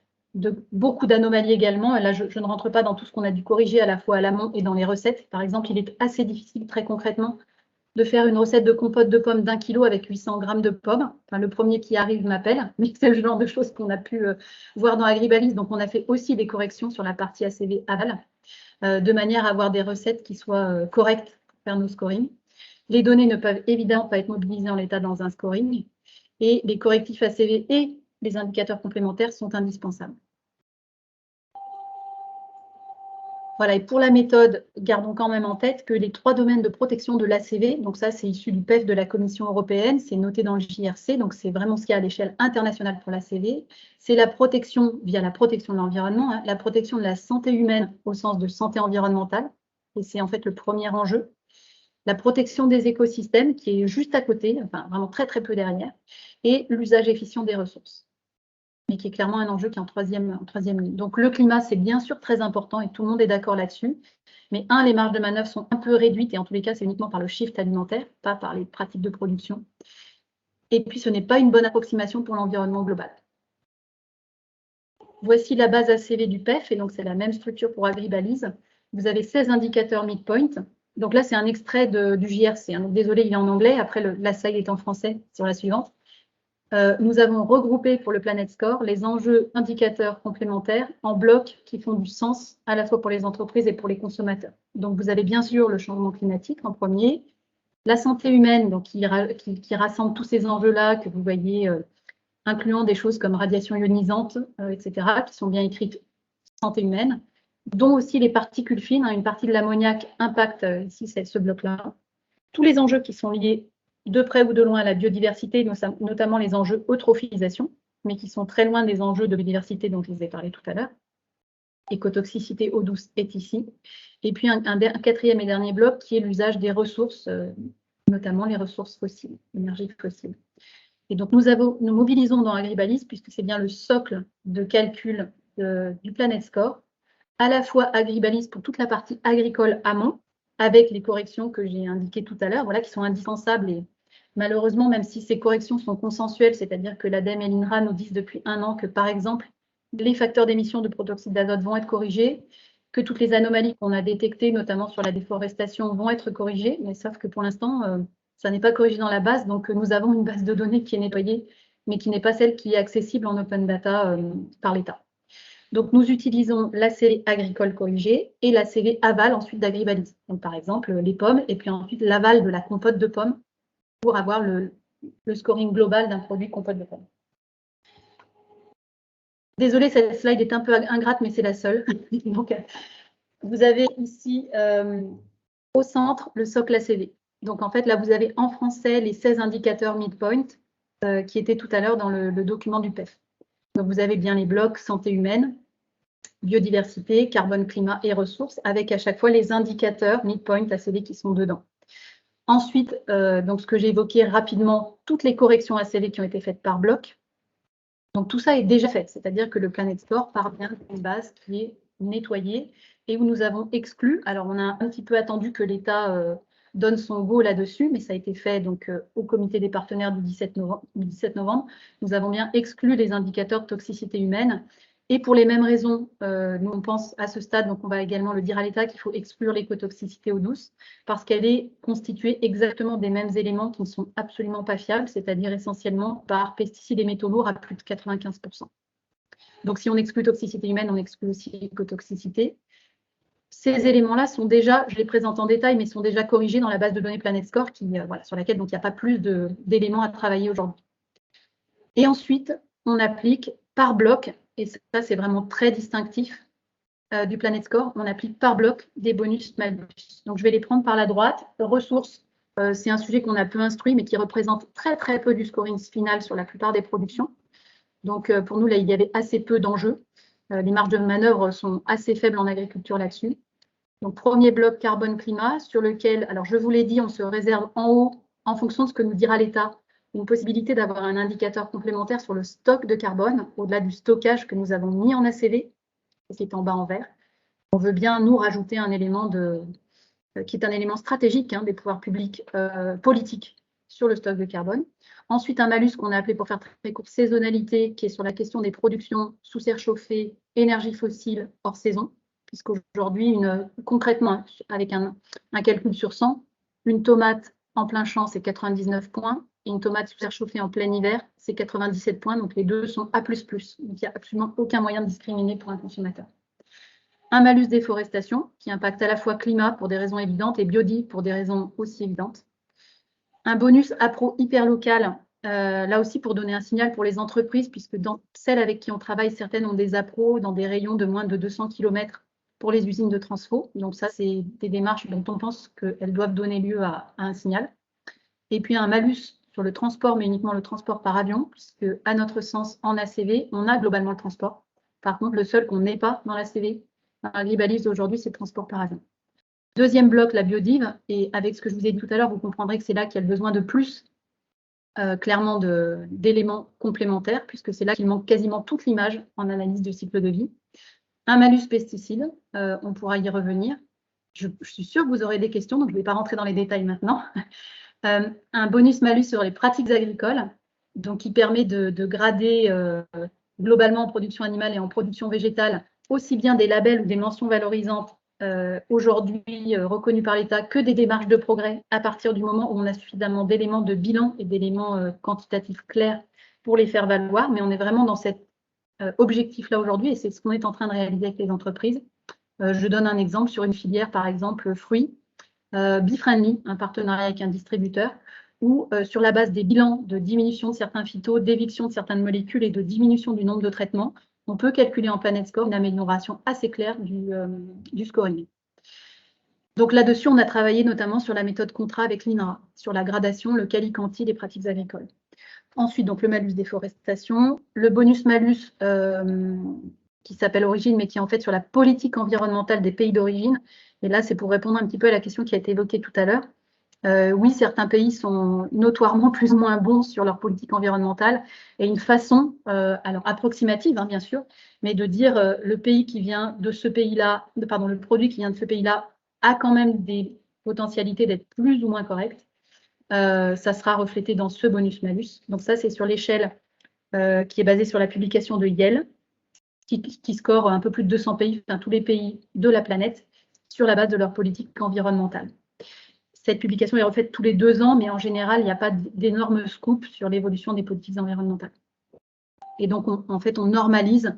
beaucoup d'anomalies également. Et là, je ne rentre pas dans tout ce qu'on a dû corriger à la fois à l'amont et dans les recettes. Par exemple, il est assez difficile, très concrètement, de faire une recette de compote de pommes d'1 kilo avec 800 grammes de pommes. Enfin, le premier qui arrive m'appelle, mais c'est le genre de choses qu'on a pu voir dans Agribalise. Donc, on a fait aussi des corrections sur la partie ACV aval, de manière à avoir des recettes qui soient correctes pour faire nos scorings. Les données ne peuvent évidemment pas être mobilisées en l'état dans un scoring. Et les correctifs ACV et les indicateurs complémentaires sont indispensables. Voilà, et pour la méthode, gardons quand même en tête que les 3 domaines de protection de l'ACV, donc ça c'est issu du PEF de la Commission européenne, c'est noté dans le JRC, donc c'est vraiment ce qu'il y a à l'échelle internationale pour l'ACV, c'est la protection via la protection de l'environnement, hein, la protection de la santé humaine au sens de santé environnementale, et c'est en fait le premier enjeu, la protection des écosystèmes qui est juste à côté, enfin vraiment très très peu derrière, et l'usage efficient des ressources, mais qui est clairement un enjeu qui est en troisième ligne. Donc le climat, c'est bien sûr très important et tout le monde est d'accord là-dessus. Mais les marges de manœuvre sont un peu réduites et en tous les cas, c'est uniquement par le shift alimentaire, pas par les pratiques de production. Et puis, ce n'est pas une bonne approximation pour l'environnement global. Voici la base ACV du PEF, et donc c'est la même structure pour Agribalise. Vous avez 16 indicateurs midpoint. Donc là, c'est un extrait du JRC. Hein. Donc désolé, il est en anglais. Après, la slide est en français sur la suivante. Nous avons regroupé pour le Planet Score les enjeux indicateurs complémentaires en blocs qui font du sens à la fois pour les entreprises et pour les consommateurs. Donc, vous avez bien sûr le changement climatique en premier, la santé humaine, donc qui rassemble tous ces enjeux-là que vous voyez, incluant des choses comme radiation ionisante, etc., qui sont bien écrites santé humaine, dont aussi les particules fines. Hein, une partie de l'ammoniac impacte ici ce bloc-là. Tous les enjeux qui sont liés de près ou de loin à la biodiversité, notamment les enjeux eutrophisation, mais qui sont très loin des enjeux de biodiversité dont je vous ai parlé tout à l'heure. Écotoxicité, eau douce est ici. Et puis un quatrième et dernier bloc qui est l'usage des ressources, notamment les ressources fossiles, l'énergie fossile. Et donc nous mobilisons dans Agribalise, puisque c'est bien le socle de calcul du Planet Score, à la fois Agribalise pour toute la partie agricole amont, avec les corrections que j'ai indiquées tout à l'heure, voilà, qui sont indispensables. Et malheureusement, même si ces corrections sont consensuelles, c'est-à-dire que l'ADEME et l'INRA nous disent depuis 1 an que, par exemple, les facteurs d'émission de protoxyde d'azote vont être corrigés, que toutes les anomalies qu'on a détectées, notamment sur la déforestation, vont être corrigées, mais sauf que pour l'instant, ça n'est pas corrigé dans la base. Donc, nous avons une base de données qui est nettoyée, mais qui n'est pas celle qui est accessible en open data par l'État. Donc, nous utilisons la série agricole corrigée et la série aval ensuite d'Agribalise. Donc, par exemple, les pommes et puis ensuite l'aval de la compote de pommes pour avoir le scoring global d'un produit compote de pommes. Désolée, cette slide est un peu ingrate, mais c'est la seule. Donc, vous avez ici au centre le socle ACV. Donc, en fait, là, vous avez en français les 16 indicateurs midpoint qui étaient tout à l'heure dans le document du PEF. Donc, vous avez bien les blocs santé humaine, biodiversité, carbone, climat et ressources, avec à chaque fois les indicateurs midpoint ACV qui sont dedans. Ensuite, donc ce que j'ai évoqué rapidement, toutes les corrections ACV qui ont été faites par bloc. Donc tout ça est déjà fait, c'est-à-dire que le Planet Score part bien d'une base qui est nettoyée et où nous avons exclu. Alors on a un petit peu attendu que l'État donne son go là-dessus, mais ça a été fait donc au comité des partenaires du 17 novembre. Nous avons bien exclu les indicateurs de toxicité humaine. Et pour les mêmes raisons, nous on pense à ce stade, donc on va également le dire à l'État qu'il faut exclure l'écotoxicité eau douce parce qu'elle est constituée exactement des mêmes éléments qui ne sont absolument pas fiables, c'est-à-dire essentiellement par pesticides et métaux lourds à plus de 95%. Donc si on exclut toxicité humaine, on exclut aussi l'écotoxicité. Ces éléments-là sont déjà, je les présente en détail, mais sont déjà corrigés dans la base de données Planet Score voilà, sur laquelle donc, il n'y a pas plus d'éléments à travailler aujourd'hui. Et ensuite, on applique par bloc, et ça c'est vraiment très distinctif du Planet Score, on applique par bloc des bonus-malus. Donc je vais les prendre par la droite. Ressources, c'est un sujet qu'on a peu instruit, mais qui représente très très peu du scoring final sur la plupart des productions. Donc pour nous, là, il y avait assez peu d'enjeux. Les marges de manœuvre sont assez faibles en agriculture là-dessus. Donc premier bloc carbone-climat, sur lequel, alors je vous l'ai dit, on se réserve en haut, en fonction de ce que nous dira l'État, une possibilité d'avoir un indicateur complémentaire sur le stock de carbone, au-delà du stockage que nous avons mis en ACV, qui est en bas en vert. On veut bien, nous, rajouter un élément qui est un élément stratégique des pouvoirs publics politiques sur le stock de carbone. Ensuite, un malus qu'on a appelé, pour faire très court, saisonnalité, qui est sur la question des productions sous serre chauffée, énergie fossile hors saison, puisqu'aujourd'hui, concrètement, avec un calcul sur 100, une tomate en plein champ, c'est 99 points, et une tomate sous serre chauffée en plein hiver, c'est 97 points, donc les deux sont A++. Donc il n'y a absolument aucun moyen de discriminer pour un consommateur. Un malus déforestation qui impacte à la fois climat pour des raisons évidentes et biodi pour des raisons aussi évidentes. Un bonus appro hyper local Là aussi, pour donner un signal pour les entreprises, puisque dans celles avec qui on travaille, certaines ont des appros dans des rayons de moins de 200 km pour les usines de transfo. Donc ça, c'est des démarches dont on pense qu'elles doivent donner lieu à un signal. Et puis un malus sur le transport, mais uniquement le transport par avion, puisque à notre sens, en ACV, on a globalement le transport. Par contre, le seul qu'on n'ait pas dans l'ACV, dans la Gribalise aujourd'hui, c'est le transport par avion. Deuxième bloc, la biodive. Et avec ce que je vous ai dit tout à l'heure, vous comprendrez que c'est là qu'il y a le besoin de plus clairement d'éléments complémentaires, puisque c'est là qu'il manque quasiment toute l'image en analyse de cycle de vie. Un malus pesticide, on pourra y revenir. Je suis sûre que vous aurez des questions, donc je ne vais pas rentrer dans les détails maintenant. Un bonus-malus sur les pratiques agricoles, donc qui permet de grader globalement en production animale et en production végétale aussi bien des labels ou des mentions valorisantes aujourd'hui reconnus par l'État que des démarches de progrès à partir du moment où on a suffisamment d'éléments de bilan et d'éléments quantitatifs clairs pour les faire valoir. Mais on est vraiment dans cet objectif-là aujourd'hui et c'est ce qu'on est en train de réaliser avec les entreprises. Je donne un exemple sur une filière, par exemple, fruits, Befriendly, un partenariat avec un distributeur, où sur la base des bilans de diminution de certains phytos, d'éviction de certaines molécules et de diminution du nombre de traitements, on peut calculer en Planet Score une amélioration assez claire du scoring. Donc là-dessus, on a travaillé notamment sur la méthode contrat avec l'INRA, sur la gradation, le quali-quanti des pratiques agricoles. Ensuite, donc le malus déforestation, le bonus-malus qui s'appelle Origine, mais qui est en fait sur la politique environnementale des pays d'origine. Et là, c'est pour répondre un petit peu à la question qui a été évoquée tout à l'heure. Oui, certains pays sont notoirement plus ou moins bons sur leur politique environnementale et une façon, alors approximative bien sûr, mais de dire le pays qui vient de ce pays-là, pardon, le produit qui vient de ce pays-là a quand même des potentialités d'être plus ou moins correct. Ça sera reflété dans ce bonus-malus. Donc ça, c'est sur l'échelle qui est basée sur la publication de Yale, qui score un peu plus de 200 pays, enfin tous les pays de la planète, sur la base de leur politique environnementale. Cette publication est refaite tous les 2 ans, mais en général, il n'y a pas d'énormes scoops sur l'évolution des politiques environnementales. Et donc, en fait, on normalise,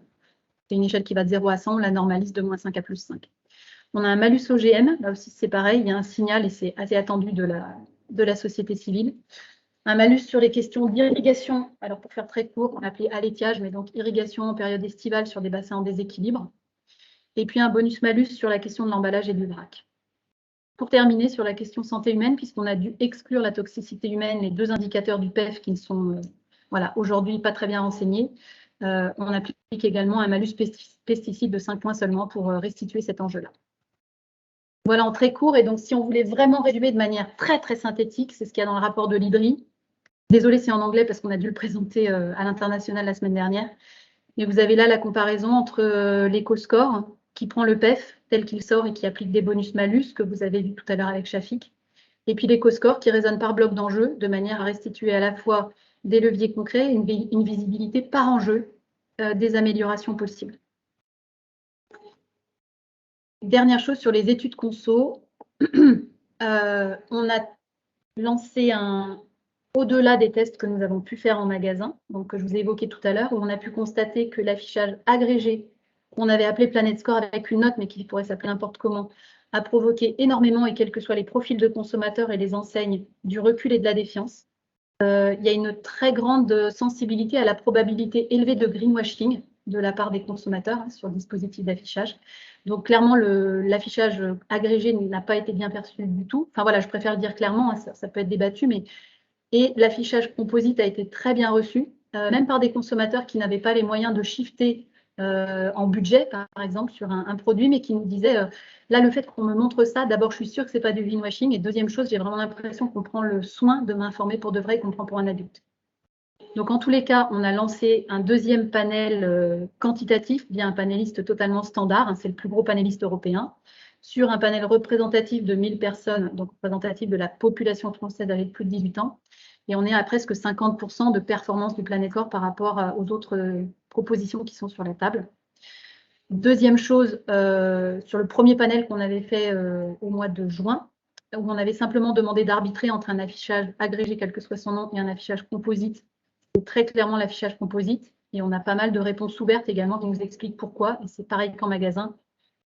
c'est une échelle qui va de 0 à 100, on la normalise de -5 à +5. On a un malus OGM, là aussi c'est pareil, il y a un signal et c'est assez attendu de la société civile. Un malus sur les questions d'irrigation, alors pour faire très court, on l'appelait allaitiage, mais donc irrigation en période estivale sur des bassins en déséquilibre. Et puis un bonus-malus sur la question de l'emballage et du vrac. Pour terminer, sur la question santé humaine, puisqu'on a dû exclure la toxicité humaine, les 2 indicateurs du PEF qui ne sont aujourd'hui pas très bien renseignés, on applique également un malus pesticide de 5 points seulement pour restituer cet enjeu-là. Voilà en très court, et donc si on voulait vraiment résumer de manière très très synthétique, c'est ce qu'il y a dans le rapport de l'IDRI. Désolée, c'est en anglais parce qu'on a dû le présenter à l'international la semaine dernière. Mais vous avez là la comparaison entre l'éco-score qui prend le PEF tel qu'il sort et qui applique des bonus-malus que vous avez vu tout à l'heure avec Shafik, et puis l'éco-score qui raisonne par bloc d'enjeux de manière à restituer à la fois des leviers concrets et une visibilité par enjeu des améliorations possibles. Dernière chose sur les études conso, on a lancé au-delà des tests que nous avons pu faire en magasin, donc que je vous ai évoqué tout à l'heure, où on a pu constater que l'affichage agrégé, qu'on avait appelé Planet Score avec une note, mais qui pourrait s'appeler n'importe comment, a provoqué énormément, et quels que soient les profils de consommateurs et les enseignes, du recul et de la défiance. Il y a une très grande sensibilité à la probabilité élevée de greenwashing de la part des consommateurs sur le dispositif d'affichage. Donc clairement, l'affichage agrégé n'a pas été bien perçu du tout. Enfin voilà, je préfère le dire clairement, ça peut être débattu, mais et l'affichage composite a été très bien reçu, même par des consommateurs qui n'avaient pas les moyens de shifter en budget, par exemple, sur un produit, mais qui nous disaient, là, le fait qu'on me montre ça, d'abord, je suis sûre que ce n'est pas du greenwashing, et deuxième chose, j'ai vraiment l'impression qu'on prend le soin de m'informer pour de vrai, qu'on prend pour un adulte. Donc, en tous les cas, on a lancé un deuxième panel quantitatif via un panéliste totalement standard, c'est le plus gros panéliste européen, sur un panel représentatif de 1000 personnes, donc représentatif de la population française avec plus de 18 ans. Et on est à presque 50% de performance du Planet Score par rapport aux autres propositions qui sont sur la table. Deuxième chose, sur le premier panel qu'on avait fait au mois de juin, où on avait simplement demandé d'arbitrer entre un affichage agrégé, quel que soit son nom, et un affichage composite. C'est très clairement l'affichage composite. Et on a pas mal de réponses ouvertes également qui nous expliquent pourquoi. Et c'est pareil qu'en magasin.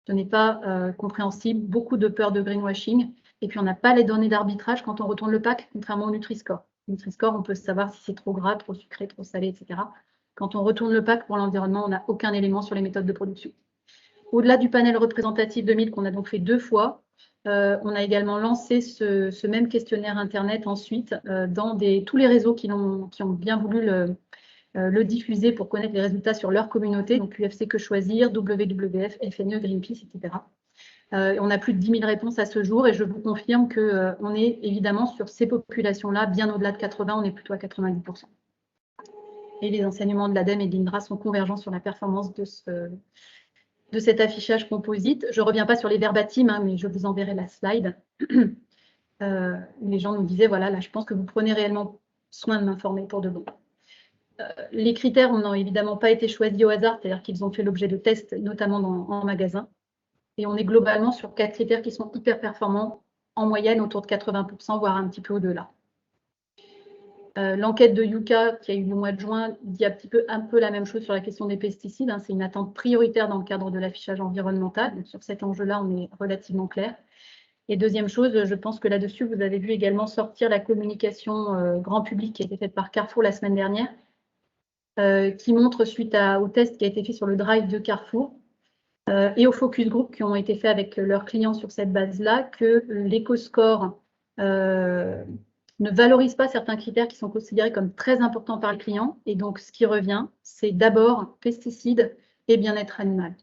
Ce n'est pas compréhensible, beaucoup de peur de greenwashing. Et puis, on n'a pas les données d'arbitrage quand on retourne le pack, contrairement au Nutri-Score. Nutri-Score, on peut savoir si c'est trop gras, trop sucré, trop salé, etc. Quand on retourne le pack pour l'environnement, on n'a aucun élément sur les méthodes de production. Au-delà du panel représentatif 2000 qu'on a donc fait 2 fois, on a également lancé ce même questionnaire Internet ensuite dans tous les réseaux qui ont bien voulu le diffuser pour connaître les résultats sur leur communauté, donc UFC Que Choisir, WWF, FNE, Greenpeace, etc. On a plus de 10 000 réponses à ce jour et je vous confirme qu'on est évidemment sur ces populations-là, bien au-delà de 80, on est plutôt à 90%. Et les enseignements de l'ADEME et de l'INDRA sont convergents sur la performance de cet affichage composite. Je ne reviens pas sur les verbatims, hein, mais je vous enverrai la slide. Les gens nous disaient, voilà, là, je pense que vous prenez réellement soin de m'informer pour de bon. Les critères n'ont évidemment pas été choisis au hasard, c'est-à-dire qu'ils ont fait l'objet de tests, notamment en magasin. Et on est globalement sur 4 critères qui sont hyper performants, en moyenne autour de 80%, voire un petit peu au-delà. L'enquête de Yuka, qui a eu le mois de juin, dit un peu la même chose sur la question des pesticides. Hein. C'est une attente prioritaire dans le cadre de l'affichage environnemental. Donc, sur cet enjeu-là, on est relativement clair. Et deuxième chose, je pense que là-dessus, vous avez vu également sortir la communication grand public qui a été faite par Carrefour la semaine dernière, qui montre, suite au test qui a été fait sur le drive de Carrefour, et aux focus group qui ont été faits avec leurs clients sur cette base-là, que l'éco-score ne valorise pas certains critères qui sont considérés comme très importants par le client. Et donc, ce qui revient, c'est d'abord pesticides et bien-être animal.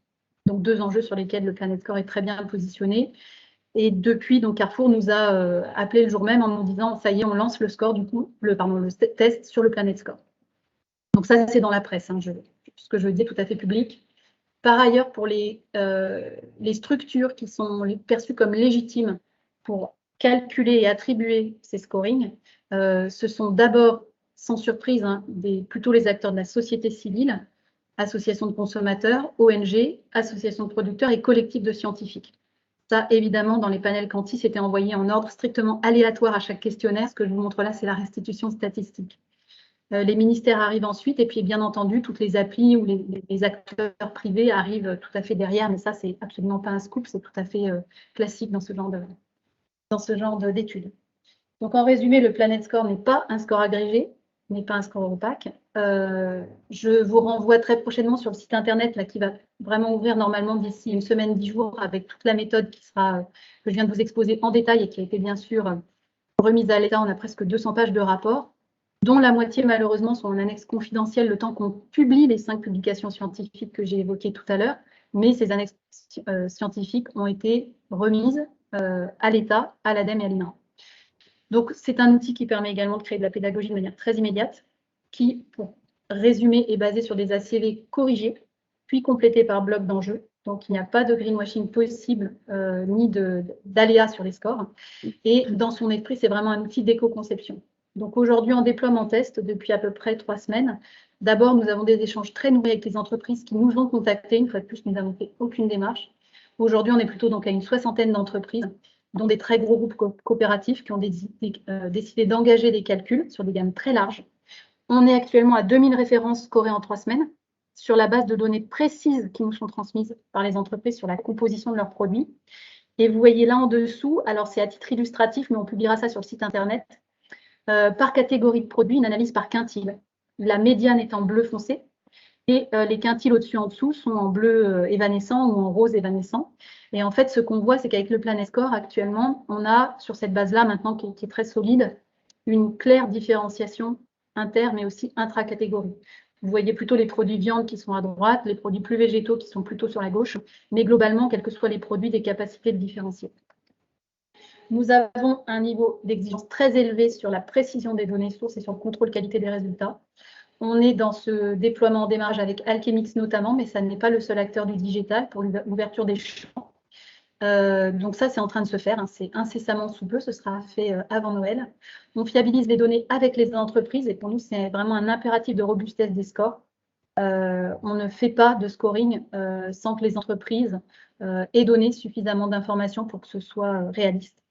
Donc, 2 enjeux sur lesquels le Planet Score est très bien positionné. Et depuis, donc, Carrefour nous a appelé le jour même en nous disant, ça y est, on lance le score, du coup, le test sur le Planet Score. Donc, ça, c'est dans la presse, hein, ce que je dis tout à fait public. Par ailleurs, pour les structures qui sont perçues comme légitimes pour calculer et attribuer ces scorings, ce sont d'abord, sans surprise, hein, plutôt les acteurs de la société civile, associations de consommateurs, ONG, associations de producteurs et collectifs de scientifiques. Ça, évidemment, dans les panels quanti, c'était envoyé en ordre strictement aléatoire à chaque questionnaire. Ce que je vous montre là, c'est la restitution statistique. Les ministères arrivent ensuite, et puis bien entendu, toutes les applis ou les acteurs privés arrivent tout à fait derrière, mais ça, c'est absolument pas un scoop, c'est tout à fait classique dans ce genre d'études. Donc, en résumé, le Planet Score n'est pas un score agrégé, n'est pas un score opaque. Je vous renvoie très prochainement sur le site internet là, qui va vraiment ouvrir normalement d'ici une semaine, 10 jours, avec toute la méthode que je viens de vous exposer en détail et qui a été bien sûr remise à l'état. On a presque 200 pages de rapport, dont la moitié malheureusement sont en annexe confidentielle le temps qu'on publie les 5 publications scientifiques que j'ai évoquées tout à l'heure, mais ces annexes scientifiques ont été remises à l'État, à l'ADEME et à l'INRA. Donc c'est un outil qui permet également de créer de la pédagogie de manière très immédiate, qui, pour résumer, est basé sur des ACV corrigés, puis complétés par bloc d'enjeux. Donc il n'y a pas de greenwashing possible, ni d'aléas sur les scores. Et dans son esprit, c'est vraiment un outil d'éco-conception. Donc aujourd'hui, en déploiement test depuis à peu près 3 semaines. D'abord, nous avons des échanges très nourris avec les entreprises qui nous ont contactés. Une fois de plus, nous n'avons fait aucune démarche. Aujourd'hui, on est plutôt donc à une 60aine d'entreprises, dont des très gros groupes coopératifs qui ont décidé d'engager des calculs sur des gammes très larges. On est actuellement à 2000 références scorées en 3 semaines sur la base de données précises qui nous sont transmises par les entreprises sur la composition de leurs produits. Et vous voyez là en dessous, alors c'est à titre illustratif, mais on publiera ça sur le site internet, par catégorie de produits, une analyse par quintile. La médiane est en bleu foncé et les quintiles au-dessus en dessous sont en bleu évanescent ou en rose évanescent. Et en fait, ce qu'on voit, c'est qu'avec le Planet Score, actuellement, on a sur cette base-là, maintenant qui est très solide, une claire différenciation inter, mais aussi intra-catégorie. Vous voyez plutôt les produits viande qui sont à droite, les produits plus végétaux qui sont plutôt sur la gauche, mais globalement, quels que soient les produits, des capacités de différencier. Nous avons un niveau d'exigence très élevé sur la précision des données sources et sur le contrôle qualité des résultats. On est dans ce déploiement en démarrage avec Alchemix notamment, mais ça n'est pas le seul acteur du digital pour l'ouverture des champs. Donc ça, c'est en train de se faire, hein, c'est incessamment sous peu, ce sera fait avant Noël. On fiabilise les données avec les entreprises et pour nous, c'est vraiment un impératif de robustesse des scores. On ne fait pas de scoring sans que les entreprises aient donné suffisamment d'informations pour que ce soit réaliste.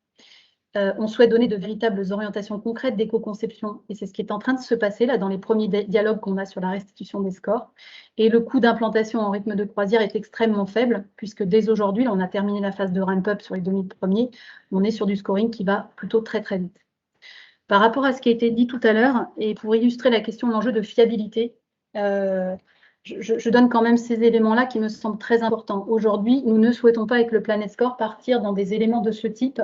On souhaite donner de véritables orientations concrètes d'éco-conception et c'est ce qui est en train de se passer là dans les premiers dialogues qu'on a sur la restitution des scores. Et le coût d'implantation en rythme de croisière est extrêmement faible puisque dès aujourd'hui, on a terminé la phase de ramp-up sur les 2000 premiers, on est sur du scoring qui va plutôt très très vite. Par rapport à ce qui a été dit tout à l'heure, et pour illustrer la question de l'enjeu de fiabilité, je donne quand même ces éléments-là qui me semblent très importants. Aujourd'hui, nous ne souhaitons pas, avec le Planet Score, partir dans des éléments de ce type,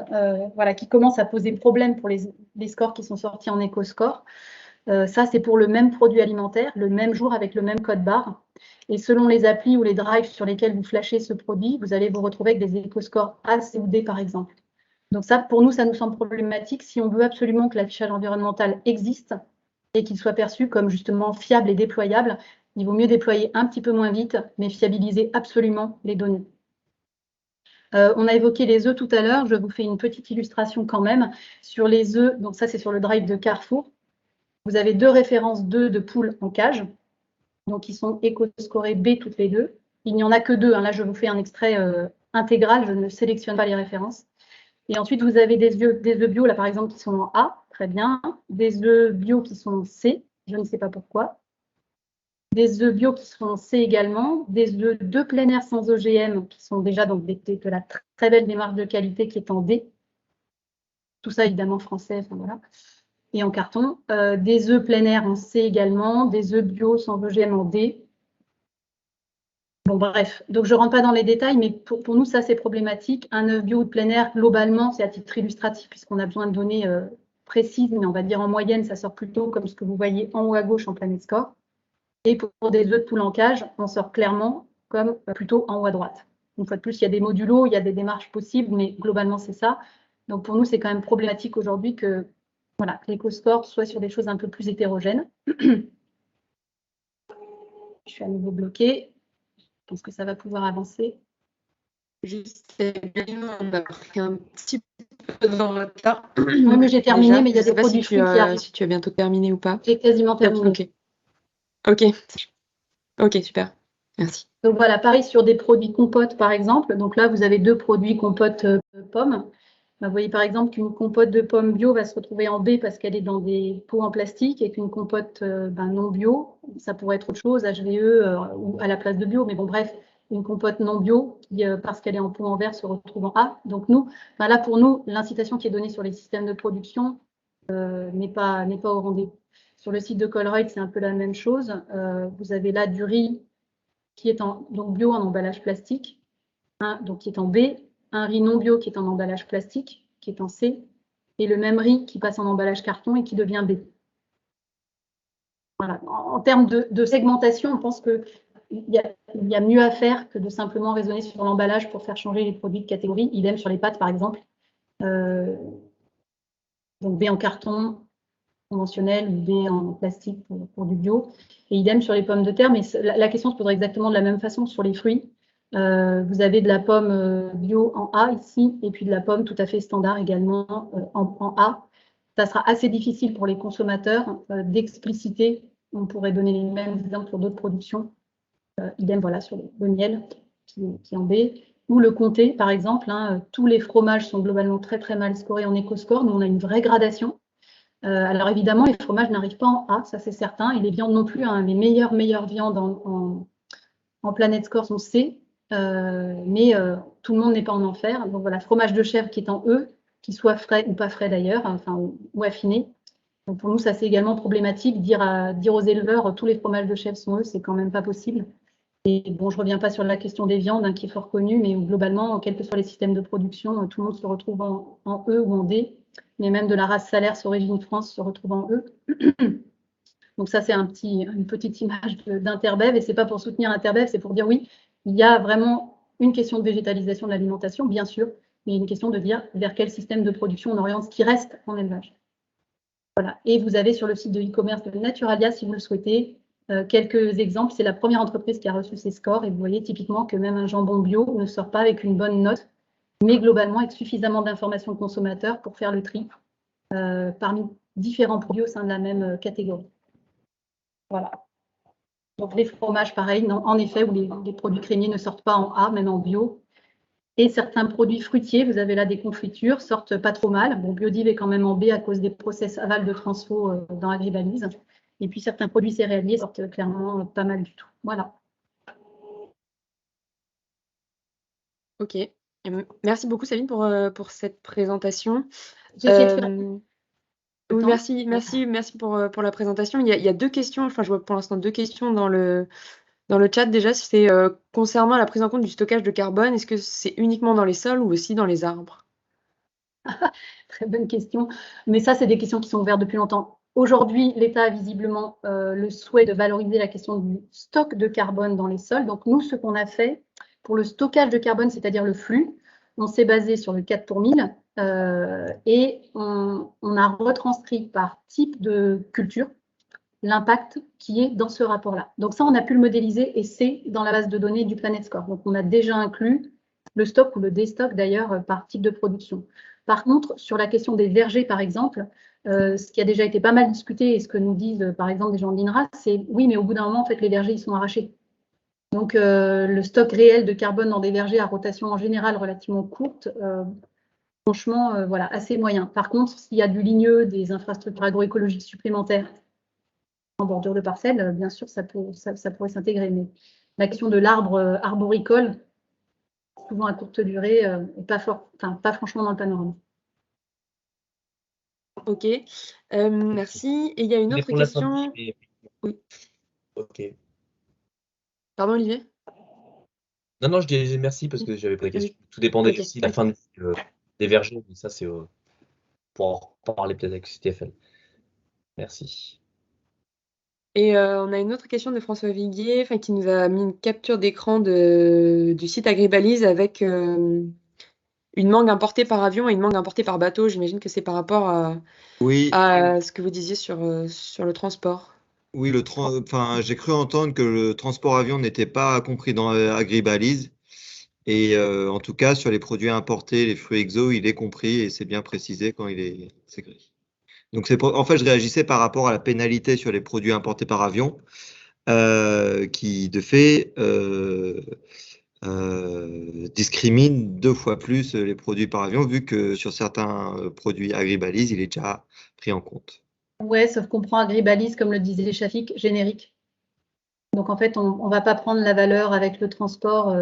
qui commencent à poser problème pour les scores qui sont sortis en éco-score. Ça, c'est pour le même produit alimentaire, le même jour avec le même code barre. Et selon les applis ou les drives sur lesquels vous flashez ce produit, vous allez vous retrouver avec des éco-scores A, C ou D, par exemple. Donc ça, pour nous, ça nous semble problématique si on veut absolument que l'affichage environnemental existe et qu'il soit perçu comme justement fiable et déployable. Il vaut mieux déployer un petit peu moins vite, mais fiabiliser absolument les données. On a évoqué les œufs tout à l'heure. Je vous fais une petite illustration quand même sur les œufs. Donc ça, c'est sur le drive de Carrefour. Vous avez 2 références d'œufs de poules en cage, donc ils sont éco-scorés B toutes les deux. Il n'y en a que 2. Là, je vous fais un extrait intégral. Je ne sélectionne pas les références. Et ensuite, vous avez des œufs bio, là, par exemple, qui sont en A, très bien. Des œufs bio qui sont en C, je ne sais pas pourquoi. Des œufs bio qui sont en C également. Des œufs de plein air sans OGM, qui sont déjà donc de la très belle démarche de qualité qui est en D. Tout ça, évidemment, français, enfin, voilà. Et en carton. Des œufs plein air en C également. Des œufs bio sans OGM en D. Bon, bref, donc je ne rentre pas dans les détails, mais pour nous, ça, c'est problématique. Un œuf bio de plein air, globalement, c'est à titre illustratif, puisqu'on a besoin de données précises, mais on va dire en moyenne, ça sort plutôt comme ce que vous voyez en haut à gauche en Planet Score. Et pour des œufs de poule en cage, on sort clairement comme plutôt en haut à droite. Une fois de plus, il y a des modulos, il y a des démarches possibles, mais globalement, c'est ça. Donc pour nous, c'est quand même problématique aujourd'hui que l'éco-score soit sur des choses un peu plus hétérogènes. Je suis à nouveau bloquée. Je pense que ça va pouvoir avancer. Juste, on a pris un petit peu dans le retard. Oui, mais j'ai terminé, mais il y a des produits fruits qui arrivent. Si tu as bientôt terminé ou pas. J'ai quasiment terminé. Ok, super. Merci. Donc voilà, pareil sur des produits compotes, par exemple. Donc là, vous avez 2 produits compotes pommes. Vous voyez par exemple qu'une compote de pommes bio va se retrouver en B parce qu'elle est dans des pots en plastique et qu'une compote non bio, ça pourrait être autre chose, HVE ou à la place de bio. Mais bon, bref, une compote non bio qui, parce qu'elle est en pot en verre, se retrouve en A. Donc nous, là pour nous, l'incitation qui est donnée sur les systèmes de production n'est pas au rendez-vous. Sur le site de Colruyt, c'est un peu la même chose. Vous avez là du riz qui est donc bio en emballage plastique, donc qui est en B, un riz non bio qui est en emballage plastique, qui est en C, et le même riz qui passe en emballage carton et qui devient B. Voilà. En termes de segmentation, on pense qu'il y a mieux à faire que de simplement raisonner sur l'emballage pour faire changer les produits de catégorie. Idem sur les pâtes, par exemple. Donc B en carton conventionnel ou B en plastique pour du bio. Et idem sur les pommes de terre, mais la question se poserait exactement de la même façon sur les fruits. Vous avez de la pomme bio en A ici, et puis de la pomme tout à fait standard également en A. Ça sera assez difficile pour les consommateurs d'expliciter. On pourrait donner les mêmes exemples pour d'autres productions. Idem voilà, sur le miel qui est en B. Ou le comté, par exemple. Tous les fromages sont globalement très très mal scorés en éco-score. Nous, on a une vraie gradation. Alors évidemment, les fromages n'arrivent pas en A, ça c'est certain, et les viandes non plus. Les meilleures viandes en Planet Score sont C, mais tout le monde n'est pas en enfer. Donc voilà, fromage de chèvre qui est en E, qui soit frais ou pas frais d'ailleurs, ou affiné. Donc pour nous, ça c'est également problématique. Dire aux éleveurs tous les fromages de chèvre sont E, c'est quand même pas possible. Et bon, je ne reviens pas sur la question des viandes, qui est fort connue, mais globalement, quels que soient les systèmes de production, tout le monde se retrouve en E ou en D. Mais même de la race Salaire Origine France se retrouve en E. Donc ça, c'est une petite image d'Interbev, et ce n'est pas pour soutenir Interbev, c'est pour dire oui, il y a vraiment une question de végétalisation de l'alimentation, bien sûr, mais une question de dire vers quel système de production on oriente ce qui reste en élevage. Voilà. Et vous avez sur le site de e-commerce de Naturalia, si vous le souhaitez, quelques exemples. C'est la première entreprise qui a reçu ces scores, et vous voyez typiquement que même un jambon bio ne sort pas avec une bonne note, mais globalement avec suffisamment d'informations consommateurs pour faire le tri parmi différents produits au sein de la même catégorie. Voilà. Donc les fromages, pareil, non, en effet, où les produits crémiers ne sortent pas en A, même en bio. Et certains produits fruitiers, vous avez là des confitures, sortent pas trop mal. Bon, Biodive est quand même en B à cause des process aval de transfo dans Agribalise. Et puis certains produits céréaliers sortent clairement pas mal du tout. Voilà. Ok. Merci beaucoup, Sabine, pour cette présentation. J'ai essayé de faire Oui, temps. merci pour la présentation. Il y a deux questions, enfin je vois pour l'instant deux questions dans le chat déjà. C'est concernant la prise en compte du stockage de carbone, est-ce que c'est uniquement dans les sols ou aussi dans les arbres? Très bonne question. Mais ça, c'est des questions qui sont ouvertes depuis longtemps. Aujourd'hui, l'État a visiblement le souhait de valoriser la question du stock de carbone dans les sols. Donc, nous, ce qu'on a fait pour le stockage de carbone, c'est-à-dire le flux, on s'est basé sur le 4 pour 1000 et on a retranscrit par type de culture l'impact qui est dans ce rapport-là. Donc ça, on a pu le modéliser et c'est dans la base de données du Planet Score. Donc on a déjà inclus le stock ou le déstock d'ailleurs par type de production. Par contre, sur la question des vergers, par exemple, ce qui a déjà été pas mal discuté et ce que nous disent par exemple des gens de l'INRA, c'est oui, mais au bout d'un moment, en fait, les vergers, ils sont arrachés. Donc le stock réel de carbone dans des vergers à rotation en général relativement courte, franchement, voilà, assez moyen. Par contre, s'il y a du ligneux, des infrastructures agroécologiques supplémentaires, en bordure de parcelles, bien sûr, ça pourrait s'intégrer. Mais la question de l'arbre arboricole, souvent à courte durée, n'est pas franchement dans le panorama. Ok, merci. Et il y a une autre Répondre la fin question. mais... Oui. Ok. Pardon, Olivier? Non, je disais merci parce que j'avais pas de question. Tout dépendait Ok. aussi de la fin des vergers, mais ça, c'est pour en parler peut-être avec Stéphane. Merci. Et on a une autre question de François Viguier, qui nous a mis une capture d'écran du site Agribalise avec une mangue importée par avion et une mangue importée par bateau. J'imagine que c'est par rapport à ce que vous disiez sur le transport. Oui, j'ai cru entendre que le transport avion n'était pas compris dans Agribalise. Et en tout cas, sur les produits importés, les fruits exo, il est compris et c'est bien précisé quand c'est écrit. Donc, en fait, je réagissais par rapport à la pénalité sur les produits importés par avion, qui, de fait, discrimine 2 fois plus les produits par avion, vu que sur certains produits Agribalise, il est déjà pris en compte. Ouais, sauf qu'on prend Agribalise, comme le disait Shafik, générique. Donc en fait, on ne va pas prendre la valeur avec le transport.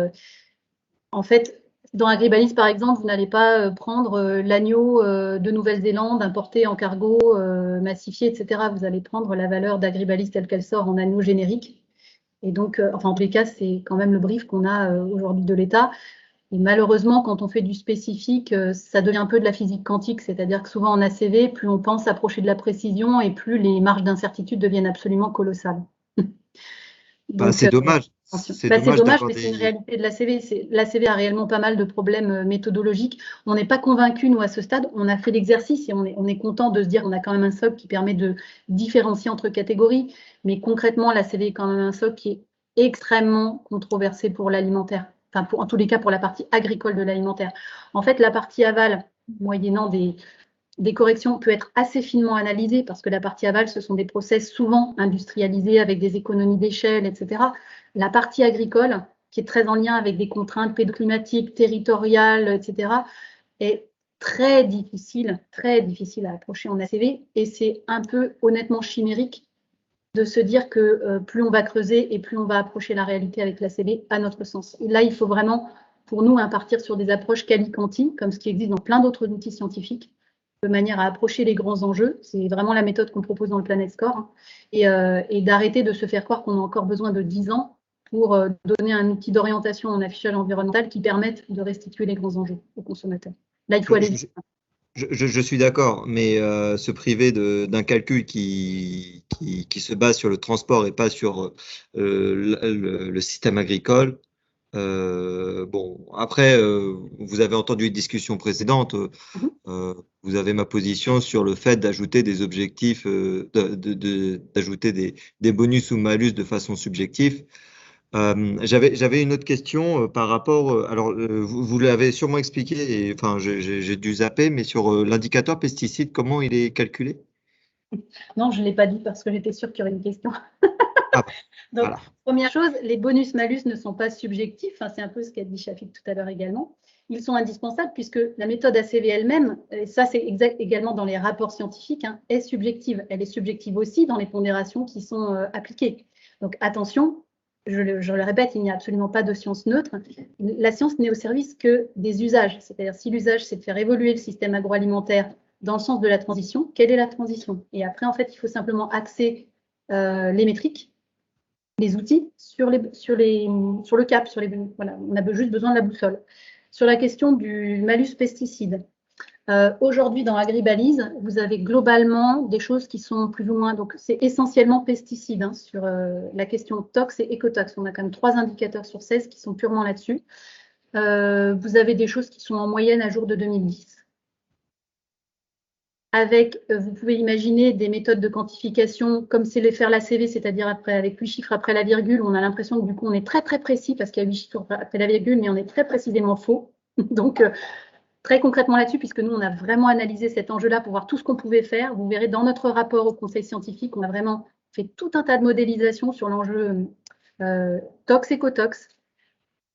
En fait, dans Agribalise, par exemple, vous n'allez pas prendre l'agneau de Nouvelle-Zélande importé en cargo, massifié, etc. Vous allez prendre la valeur d'Agribalise telle qu'elle sort en agneau générique. Et donc, en tous les cas, c'est quand même le brief qu'on a aujourd'hui de l'État. Et malheureusement, quand on fait du spécifique, ça devient un peu de la physique quantique, c'est-à-dire que souvent en ACV, plus on pense approcher de la précision et plus les marges d'incertitude deviennent absolument colossales. Donc, c'est dommage. C'est dommage, mais c'est une réalité de l'ACV. L'ACV a réellement pas mal de problèmes méthodologiques. On n'est pas convaincu, nous, à ce stade. On a fait l'exercice et on est content de se dire qu'on a quand même un socle qui permet de différencier entre catégories. Mais concrètement, l'ACV est quand même un socle qui est extrêmement controversé pour l'alimentaire. Enfin, en tous les cas, pour la partie agricole de l'alimentaire. En fait, la partie aval, moyennant des corrections, peut être assez finement analysée parce que la partie aval, ce sont des process souvent industrialisés avec des économies d'échelle, etc. La partie agricole, qui est très en lien avec des contraintes pédoclimatiques, territoriales, etc., est très difficile à approcher en ACV et c'est un peu honnêtement chimérique de se dire que plus on va creuser et plus on va approcher la réalité avec l'ACV, à notre sens. Et là, il faut vraiment, pour nous, partir sur des approches quali-quanti, comme ce qui existe dans plein d'autres outils scientifiques, de manière à approcher les grands enjeux. C'est vraiment la méthode qu'on propose dans le Planet Score, et d'arrêter de se faire croire qu'on a encore besoin de 10 ans pour donner un outil d'orientation en affichage environnemental qui permette de restituer les grands enjeux aux consommateurs. Là, il faut aller vite. Je suis d'accord, mais se priver d'un calcul qui se base sur le transport et pas sur le système agricole. Bon, après, vous avez entendu une discussion précédente. Vous avez ma position sur le fait d'ajouter des objectifs, d'ajouter des bonus ou malus de façon subjective. J'avais une autre question par rapport. Alors, vous l'avez sûrement expliqué, et, enfin, j'ai dû zapper, mais sur l'indicateur pesticide, comment il est calculé? Non, je ne l'ai pas dit parce que j'étais sûre qu'il y aurait une question. Ah, Donc, voilà. première chose, les bonus-malus ne sont pas subjectifs. Enfin, c'est un peu ce qu'a dit Shafik tout à l'heure également. Ils sont indispensables puisque la méthode ACV elle-même, et ça c'est exact également dans les rapports scientifiques, est subjective. Elle est subjective aussi dans les pondérations qui sont appliquées. Donc attention, je le répète, il n'y a absolument pas de science neutre. La science n'est au service que des usages. C'est-à-dire si l'usage c'est de faire évoluer le système agroalimentaire dans le sens de la transition. Quelle est la transition? Et après, en fait, il faut simplement axer les métriques, les outils sur le cap. Voilà, on a juste besoin de la boussole. Sur la question du malus pesticide, aujourd'hui, dans Agribalise, vous avez globalement des choses qui sont plus ou moins, donc c'est essentiellement pesticides hein, sur la question tox et écotox. On a quand même 3 indicateurs sur 16 qui sont purement là-dessus. Vous avez des choses qui sont en moyenne à jour de 2010. Avec, vous pouvez imaginer des méthodes de quantification comme c'est les faire la CV, c'est-à-dire avec 8 chiffres après la virgule. On a l'impression que du coup, on est très très précis parce qu'il y a 8 chiffres après la virgule, mais on est très précisément faux. Donc, très concrètement là-dessus, puisque nous, on a vraiment analysé cet enjeu-là pour voir tout ce qu'on pouvait faire. Vous verrez dans notre rapport au conseil scientifique, on a vraiment fait tout un tas de modélisation sur l'enjeu tox-écotox.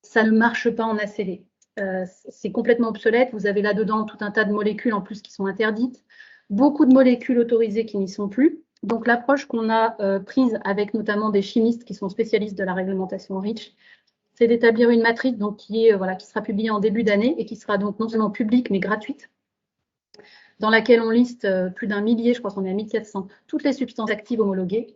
Ça ne marche pas en ACV. C'est complètement obsolète. Vous avez là-dedans tout un tas de molécules en plus qui sont interdites, beaucoup de molécules autorisées qui n'y sont plus. Donc l'approche qu'on a prise avec notamment des chimistes qui sont spécialistes de la réglementation REACH, c'est d'établir une matrice donc, qui sera publiée en début d'année et qui sera donc non seulement publique mais gratuite, dans laquelle on liste plus d'un millier, je crois qu'on est à 1400, toutes les substances actives homologuées,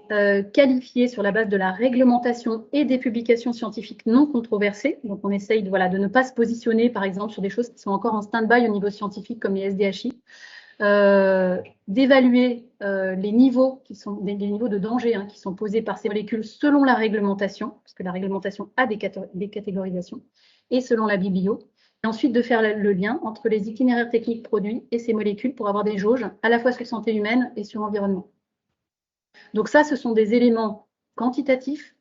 qualifiées sur la base de la réglementation et des publications scientifiques non controversées. Donc on essaye de ne pas se positionner par exemple sur des choses qui sont encore en stand-by au niveau scientifique comme les SDHI, d'évaluer les niveaux qui sont des niveaux de danger qui sont posés par ces molécules selon la réglementation, parce que la réglementation a des catégorisations, et selon la biblio, et ensuite de faire le lien entre les itinéraires techniques produits et ces molécules pour avoir des jauges à la fois sur santé humaine et sur l'environnement. Donc ça, ce sont des éléments quantitatifs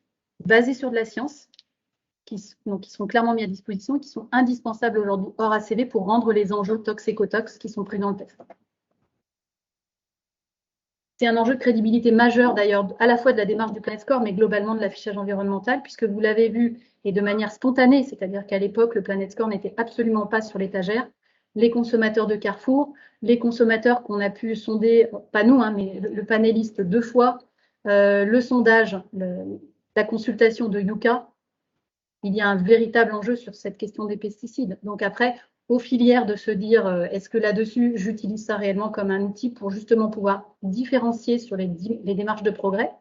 basés sur de la science qui sont clairement mis à disposition et qui sont indispensables aujourd'hui hors ACV pour rendre les enjeux tox-écotox qui sont pris dans le test. C'est un enjeu de crédibilité majeur d'ailleurs, à la fois de la démarche du Planet Score, mais globalement de l'affichage environnemental, puisque vous l'avez vu, et de manière spontanée, c'est-à-dire qu'à l'époque, le Planet Score n'était absolument pas sur l'étagère. Les consommateurs de Carrefour, les consommateurs qu'on a pu sonder, pas nous, mais le panéliste 2 fois, le sondage, la consultation de Yuka, il y a un véritable enjeu sur cette question des pesticides. Donc après, aux filières de se dire, est-ce que là-dessus, j'utilise ça réellement comme un outil pour justement pouvoir différencier sur les démarches de progrès,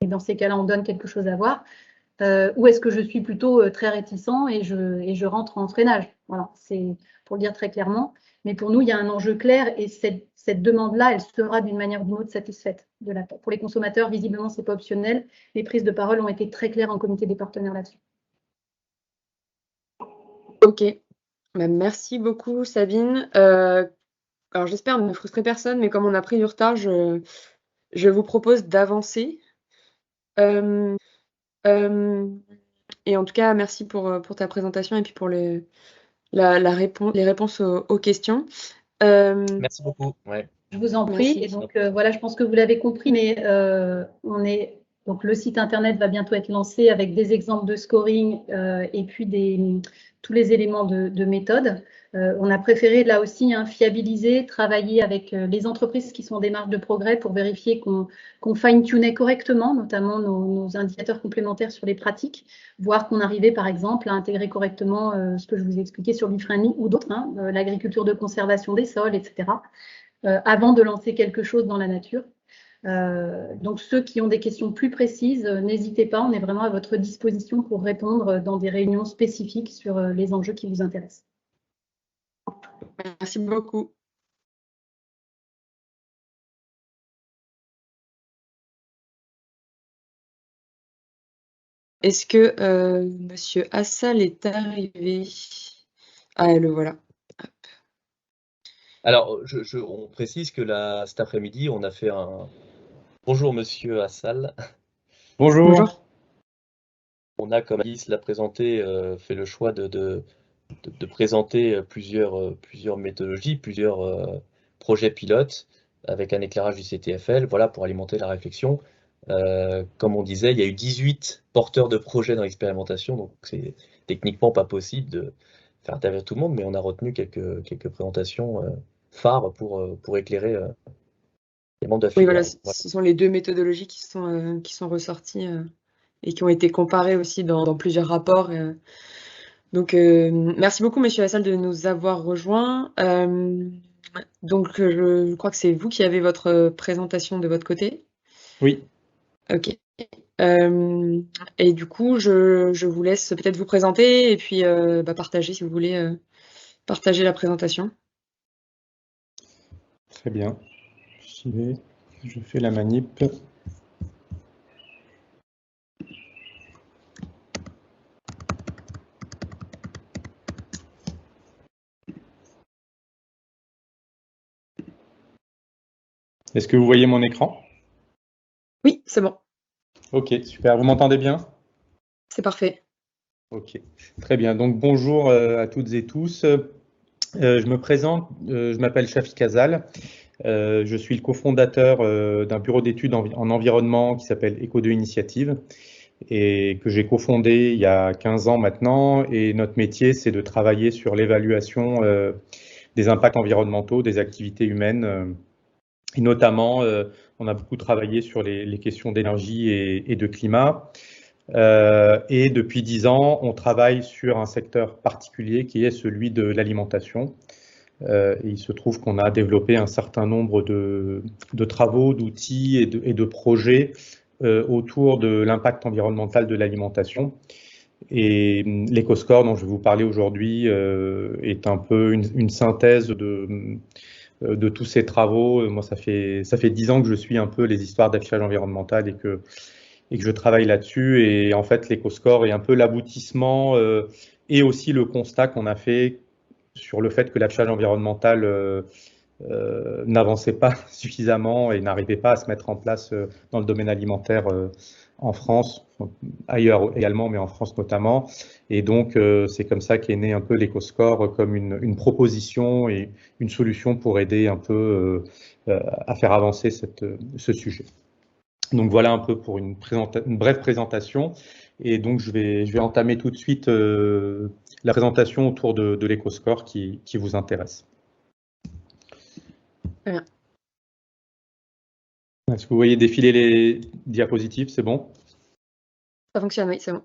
et dans ces cas-là, on donne quelque chose à voir, ou est-ce que je suis plutôt très réticent et je rentre en freinage? Voilà, c'est pour le dire très clairement. Mais pour nous, il y a un enjeu clair et cette demande-là, elle sera d'une manière ou d'une autre satisfaite. Pour les consommateurs, visiblement, ce n'est pas optionnel. Les prises de parole ont été très claires en comité des partenaires là-dessus. Ok. Merci beaucoup, Sabine. Alors, j'espère ne frustrer personne, mais comme on a pris du retard, je vous propose d'avancer. Et en tout cas, merci pour ta présentation et puis pour les réponses aux questions. Merci beaucoup. Ouais. Je vous en prie. Et donc, je pense que vous l'avez compris, mais donc le site internet va bientôt être lancé avec des exemples de scoring et puis tous les éléments de méthode. On a préféré là aussi fiabiliser, travailler avec les entreprises qui sont en démarche de progrès pour vérifier qu'on fine-tunait correctement, notamment nos indicateurs complémentaires sur les pratiques, voir qu'on arrivait par exemple à intégrer correctement ce que je vous ai expliqué sur l'e-friendly ou d'autres, l'agriculture de conservation des sols, etc. Avant de lancer quelque chose dans la nature. Donc ceux qui ont des questions plus précises, n'hésitez pas, on est vraiment à votre disposition pour répondre dans des réunions spécifiques sur les enjeux qui vous intéressent. Merci beaucoup. Est-ce que Monsieur Assal est arrivé? Ah, le voilà. Hop. Alors, on précise que cet après-midi, on a fait un... Bonjour Monsieur Assal. Bonjour. Bonjour. On a, comme Alice l'a présenté, fait le choix de présenter plusieurs méthodologies, plusieurs projets pilotes avec un éclairage du CTFL, voilà, pour alimenter la réflexion. Comme on disait, il y a eu 18 porteurs de projets dans l'expérimentation, donc c'est techniquement pas possible de faire intervenir tout le monde, mais on a retenu quelques présentations phares pour éclairer les membres de la Oui, filière. voilà, ce sont les 2 méthodologies qui sont ressorties et qui ont été comparées aussi dans plusieurs rapports. Donc, merci beaucoup, Monsieur Assal, de nous avoir rejoints. Donc, je crois que c'est vous qui avez votre présentation de votre côté. Oui. Ok. Et du coup, je vous laisse peut-être vous présenter et puis partager si vous voulez partager la présentation. Très bien. J'y vais. Je fais la manip. Est-ce que vous voyez mon écran? Oui, c'est bon. Ok, super. Vous m'entendez bien? C'est parfait. Ok, très bien. Donc bonjour à toutes et tous. Je me présente, je m'appelle Shafiq Azal. Je suis le cofondateur d'un bureau d'études en environnement qui s'appelle Eco2 Initiative et que j'ai cofondé il y a 15 ans maintenant. Et notre métier, c'est de travailler sur l'évaluation des impacts environnementaux, des activités humaines. Et notamment, on a beaucoup travaillé sur les questions d'énergie et de climat. Et depuis 10 ans, on travaille sur un secteur particulier qui est celui de l'alimentation. Et il se trouve qu'on a développé un certain nombre de travaux, d'outils et de projets autour de l'impact environnemental de l'alimentation. Et l'EcoScore dont je vais vous parler aujourd'hui est un peu une synthèse de tous ces travaux. Moi, ça fait 10 ans que je suis un peu les histoires d'affichage environnemental et que je travaille là-dessus. Et en fait, l'EcoScore est un peu l'aboutissement et aussi le constat qu'on a fait sur le fait que l'affichage environnemental n'avançait pas suffisamment et n'arrivait pas à se mettre en place dans le domaine alimentaire en France, ailleurs également, mais en France notamment. Et donc, c'est comme ça qu'est né un peu l'EcoScore comme une proposition et une solution pour aider un peu à faire avancer ce sujet. Donc voilà un peu pour une brève présentation. Et donc je vais entamer tout de suite la présentation autour de l'EcoScore qui vous intéresse. Très bien. Est-ce que vous voyez défiler les diapositives? C'est bon? Ça fonctionne, oui, c'est bon.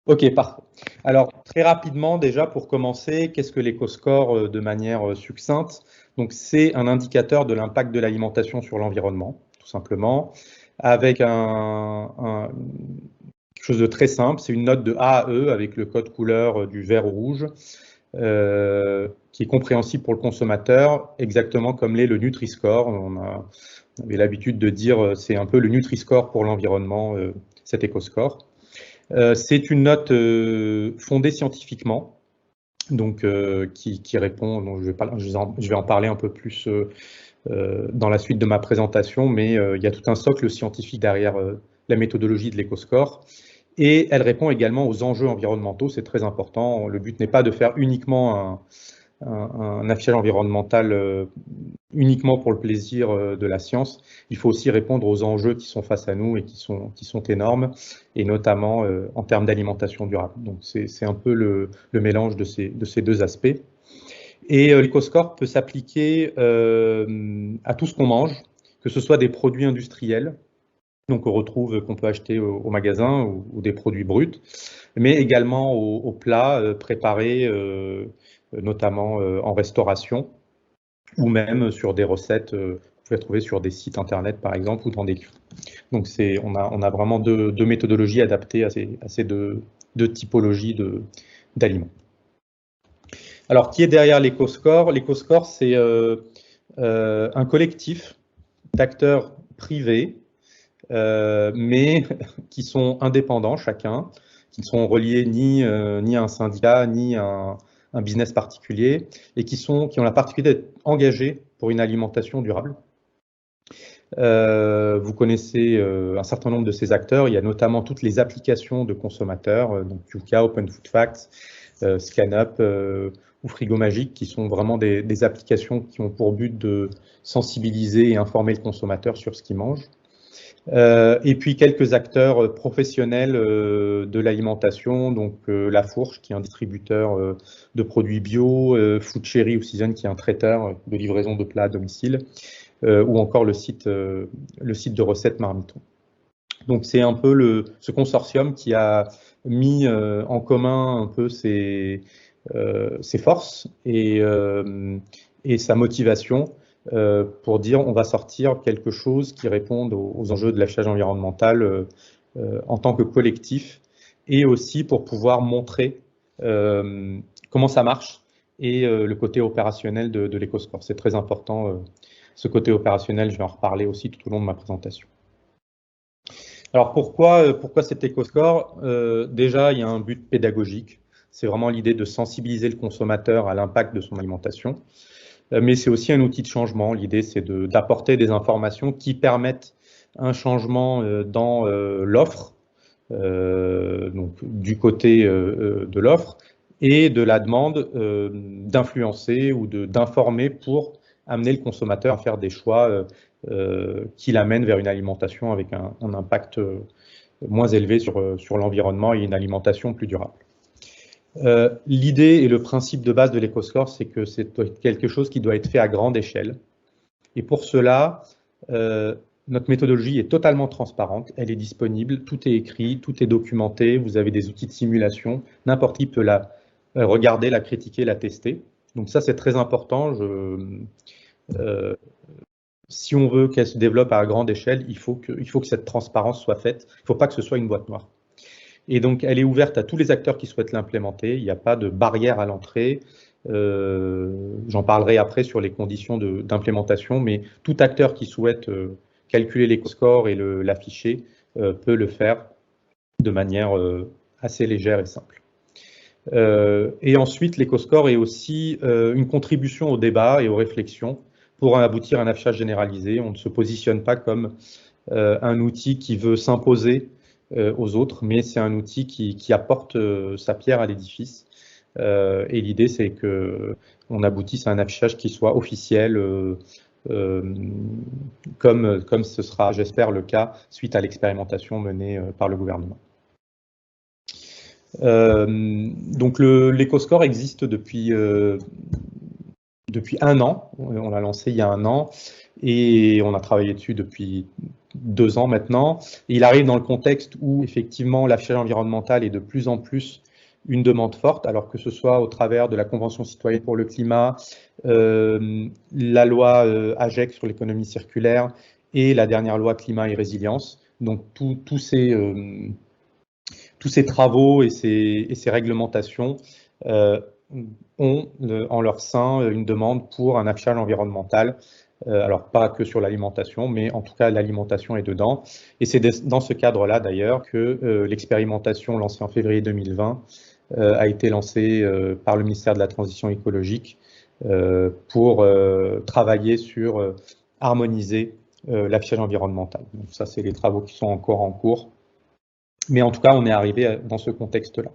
Ok, parfait. Alors, très rapidement, déjà, pour commencer, qu'est-ce que l'EcoScore de manière succincte? Donc, c'est un indicateur de l'impact de l'alimentation sur l'environnement, tout simplement, avec quelque chose de très simple. C'est une note de A à E avec le code couleur du vert au rouge, qui est compréhensible pour le consommateur, exactement comme l'est le Nutri-Score. On avait l'habitude de dire c'est un peu le Nutri-Score pour l'environnement, cet EcoScore. C'est une note fondée scientifiquement, donc qui répond, donc je vais en parler un peu plus dans la suite de ma présentation, mais il y a tout un socle scientifique derrière la méthodologie de l'EcoScore. Et elle répond également aux enjeux environnementaux, c'est très important. Le but n'est pas de faire uniquement un affichage environnemental uniquement pour le plaisir de la science. Il faut aussi répondre aux enjeux qui sont face à nous et qui sont énormes, et notamment en termes d'alimentation durable. Donc c'est un peu le mélange de ces deux aspects. Et l'EcoScore peut s'appliquer à tout ce qu'on mange, que ce soit des produits industriels, donc qu'on peut acheter au magasin ou des produits bruts, mais également aux plats préparés, notamment en restauration, ou même sur des recettes que vous pouvez trouver sur des sites internet par exemple, ou dans des livres. Donc on a vraiment deux méthodologies adaptées à ces deux typologies d'aliments. Alors, qui est derrière l'EcoScore? L'EcoScore, c'est un collectif d'acteurs privés, mais qui sont indépendants chacun, qui ne sont reliés ni à un syndicat, ni à un business particulier, et qui ont la particularité d'être engagés pour une alimentation durable. Vous connaissez un certain nombre de ces acteurs. Il y a notamment toutes les applications de consommateurs, donc Yuka, Open Food Facts, ScanUp ou Frigo Magique, qui sont vraiment des applications qui ont pour but de sensibiliser et informer le consommateur sur ce qu'il mange. Et puis quelques acteurs professionnels de l'alimentation, donc La Fourche, qui est un distributeur de produits bio, Food Cherry ou Season, qui est un traiteur de livraison de plats à domicile, ou encore le site de recettes Marmiton. Donc c'est un peu ce consortium qui a mis en commun un peu ses forces et et sa motivation pour dire on va sortir quelque chose qui réponde aux enjeux de l'affichage environnemental en tant que collectif, et aussi pour pouvoir montrer comment ça marche et le côté opérationnel de l'EcoScore. C'est très important, ce côté opérationnel, je vais en reparler aussi tout au long de ma présentation. Alors pourquoi cet EcoScore? Déjà, il y a un but pédagogique. C'est vraiment l'idée de sensibiliser le consommateur à l'impact de son alimentation. Mais c'est aussi un outil de changement. L'idée, c'est d'apporter des informations qui permettent un changement dans l'offre, donc du côté de l'offre, et de la demande d'influencer ou d'informer pour amener le consommateur à faire des choix qui l'amènent vers une alimentation avec un impact moins élevé sur l'environnement et une alimentation plus durable. L'idée et le principe de base de l'EcoScore, c'est que c'est quelque chose qui doit être fait à grande échelle. Et pour cela, notre méthodologie est totalement transparente, elle est disponible, tout est écrit, tout est documenté, vous avez des outils de simulation, n'importe qui peut la regarder, la critiquer, la tester. Donc ça, c'est très important. Si on veut qu'elle se développe à grande échelle, il faut que cette transparence soit faite. Il ne faut pas que ce soit une boîte noire. Et donc, elle est ouverte à tous les acteurs qui souhaitent l'implémenter. Il n'y a pas de barrière à l'entrée. J'en parlerai après sur les conditions d'implémentation, mais tout acteur qui souhaite calculer l'EcoScore et l'afficher peut le faire de manière assez légère et simple. Et ensuite, l'EcoScore est aussi une contribution au débat et aux réflexions pour aboutir à un affichage généralisé. On ne se positionne pas comme un outil qui veut s'imposer aux autres, mais c'est un outil qui apporte sa pierre à l'édifice. Et l'idée, c'est qu'on aboutisse à un affichage qui soit officiel, comme ce sera, j'espère, le cas suite à l'expérimentation menée par le gouvernement. Donc l'EcoScore existe depuis 1 an. On l'a lancé il y a 1 an et on a travaillé dessus depuis 2 ans maintenant. Et il arrive dans le contexte où effectivement l'affichage environnemental est de plus en plus une demande forte, alors que ce soit au travers de la Convention citoyenne pour le climat, la loi AGEC sur l'économie circulaire et la dernière loi climat et résilience. Donc tous ces travaux et ces réglementations ont en leur sein une demande pour un affichage environnemental. Alors pas que sur l'alimentation, mais en tout cas l'alimentation est dedans. Et c'est dans ce cadre-là d'ailleurs que l'expérimentation lancée en février 2020 a été lancée par le ministère de la Transition écologique pour travailler sur harmoniser l'affichage environnemental. Donc ça, c'est les travaux qui sont encore en cours. Mais en tout cas, on est arrivé dans ce contexte-là.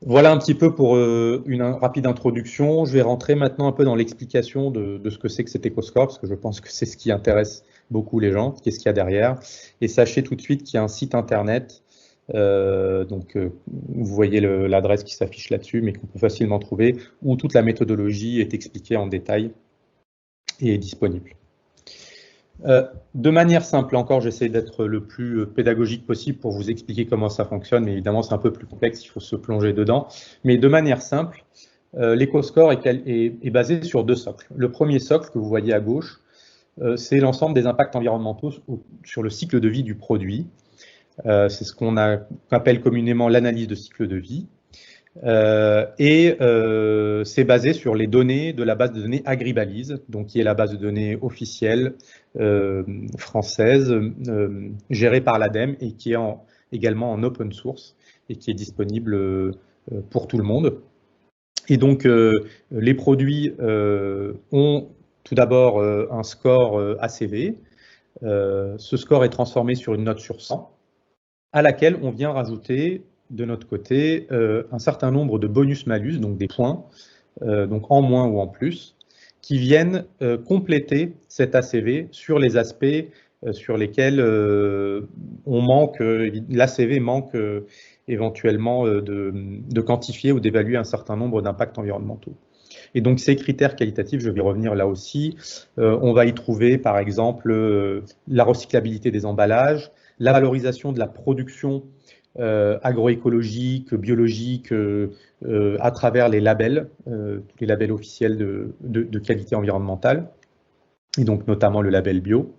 Voilà un petit peu pour une rapide introduction. Je vais rentrer maintenant un peu dans l'explication de ce que c'est que cet EcoScore, parce que je pense que c'est ce qui intéresse beaucoup les gens, qu'est-ce qu'il y a derrière. Et sachez tout de suite qu'il y a un site internet, vous voyez l'adresse qui s'affiche là-dessus, mais qu'on peut facilement trouver, où toute la méthodologie est expliquée en détail et est disponible. De manière simple, encore, j'essaie d'être le plus pédagogique possible pour vous expliquer comment ça fonctionne, mais évidemment c'est un peu plus complexe, il faut se plonger dedans. Mais de manière simple, l'EcoScore est basé sur 2 socles. Le premier socle que vous voyez à gauche, c'est l'ensemble des impacts environnementaux sur le cycle de vie du produit. C'est ce qu'on appelle communément l'analyse de cycle de vie. C'est basé sur les données de la base de données Agribalise, donc qui est la base de données officielle française, gérée par l'ADEME et qui est également en open source et qui est disponible pour tout le monde. Et donc les produits ont tout d'abord un score ACV. Ce score est transformé sur une note sur 100 à laquelle on vient rajouter de notre côté un certain nombre de bonus-malus, donc des points, donc en moins ou en plus, qui viennent compléter cet ACV sur les aspects sur lesquels l'ACV manque éventuellement de quantifier ou d'évaluer un certain nombre d'impacts environnementaux. Et donc ces critères qualitatifs, je vais y revenir là aussi, on va y trouver par exemple la recyclabilité des emballages, la valorisation de la production agroécologiques, biologiques, à travers les labels officiels de qualité environnementale, et donc notamment le label bio.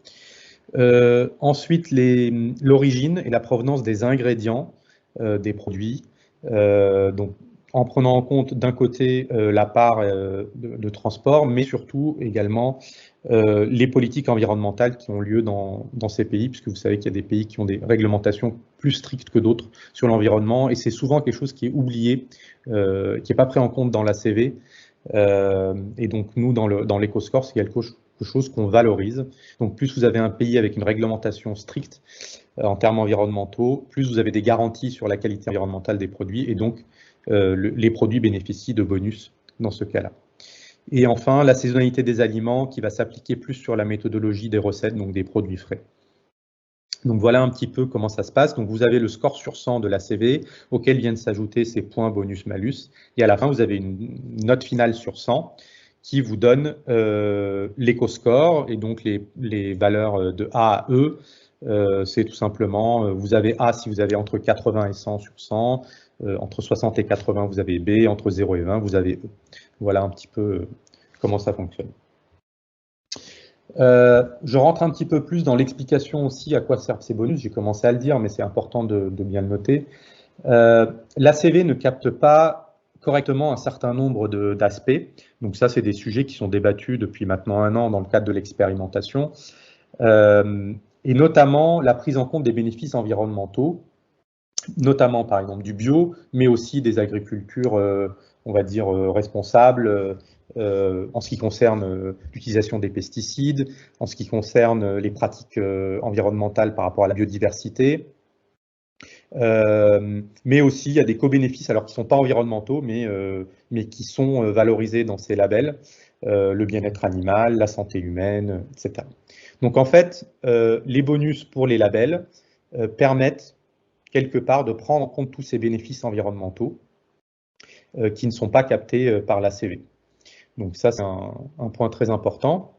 Ensuite, l'origine et la provenance des ingrédients des produits, donc en prenant en compte d'un côté la part de transport, mais surtout également les politiques environnementales qui ont lieu dans ces pays, puisque vous savez qu'il y a des pays qui ont des réglementations plus strictes que d'autres sur l'environnement, et c'est souvent quelque chose qui est oublié, qui n'est pas pris en compte dans l'ACV. Et donc nous, dans l'EcoScore, c'est quelque chose qu'on valorise. Donc plus vous avez un pays avec une réglementation stricte en termes environnementaux, plus vous avez des garanties sur la qualité environnementale des produits, et donc les produits bénéficient de bonus dans ce cas-là. Et enfin, la saisonnalité des aliments qui va s'appliquer plus sur la méthodologie des recettes, donc des produits frais. Donc voilà un petit peu comment ça se passe. Donc vous avez le score sur 100 de l'ACV, auquel viennent s'ajouter ces points bonus-malus. Et à la fin, vous avez une note finale sur 100 qui vous donne l'éco-score, et donc les valeurs de A à E. C'est tout simplement, vous avez A si vous avez entre 80 et 100 sur 100, entre 60 et 80 vous avez B, entre 0 et 20 vous avez E. Voilà un petit peu comment ça fonctionne. Je rentre un petit peu plus dans l'explication aussi à quoi servent ces bonus. J'ai commencé à le dire, mais c'est important de bien le noter. L'ACV ne capte pas correctement un certain nombre d'aspects. Donc ça, c'est des sujets qui sont débattus depuis maintenant 1 an dans le cadre de l'expérimentation. Et notamment la prise en compte des bénéfices environnementaux, notamment par exemple du bio, mais aussi des agricultures, on va dire, responsables, en ce qui concerne l'utilisation des pesticides, en ce qui concerne les pratiques environnementales par rapport à la biodiversité. Mais aussi il y a des co-bénéfices, alors qui ne sont pas environnementaux, mais qui sont valorisés dans ces labels, le bien-être animal, la santé humaine, etc. Donc en fait, les bonus pour les labels permettent quelque part de prendre en compte tous ces bénéfices environnementaux qui ne sont pas captés par l'ACV. Donc ça, c'est un point très important.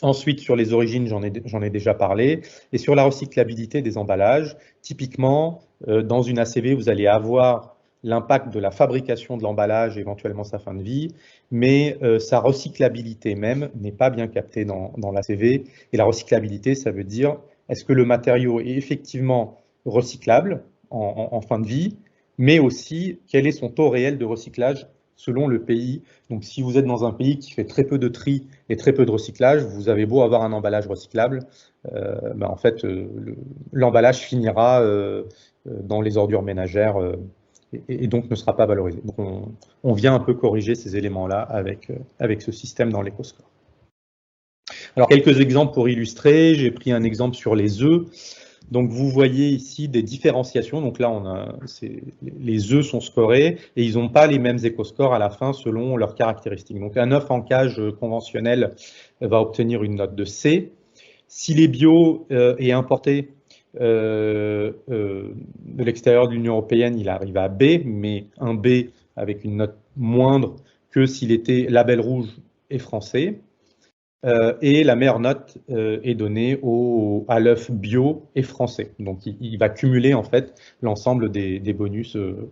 Ensuite, sur les origines, j'en ai déjà parlé. Et sur la recyclabilité des emballages, typiquement, dans une ACV, vous allez avoir l'impact de la fabrication de l'emballage, éventuellement sa fin de vie, mais sa recyclabilité même n'est pas bien captée dans l'ACV. Et la recyclabilité, ça veut dire, est-ce que le matériau est effectivement recyclable en fin de vie, mais aussi quel est son taux réel de recyclage selon le pays. Donc si vous êtes dans un pays qui fait très peu de tri et très peu de recyclage, vous avez beau avoir un emballage recyclable, en fait l'emballage finira dans les ordures ménagères et donc ne sera pas valorisé. Donc on vient un peu corriger ces éléments-là avec ce système dans l'EcoScore. Alors quelques exemples pour illustrer, j'ai pris un exemple sur les œufs. Donc vous voyez ici des différenciations. Donc là, les œufs sont scorés et ils n'ont pas les mêmes éco-scores à la fin selon leurs caractéristiques. Donc un œuf en cage conventionnel va obtenir une note de C. S'il est bio et importé de l'extérieur de l'Union européenne, il arrive à B, mais un B avec une note moindre que s'il était label rouge et français. Et la meilleure note est donnée à l'œuf bio et français. Donc il va cumuler en fait l'ensemble des bonus de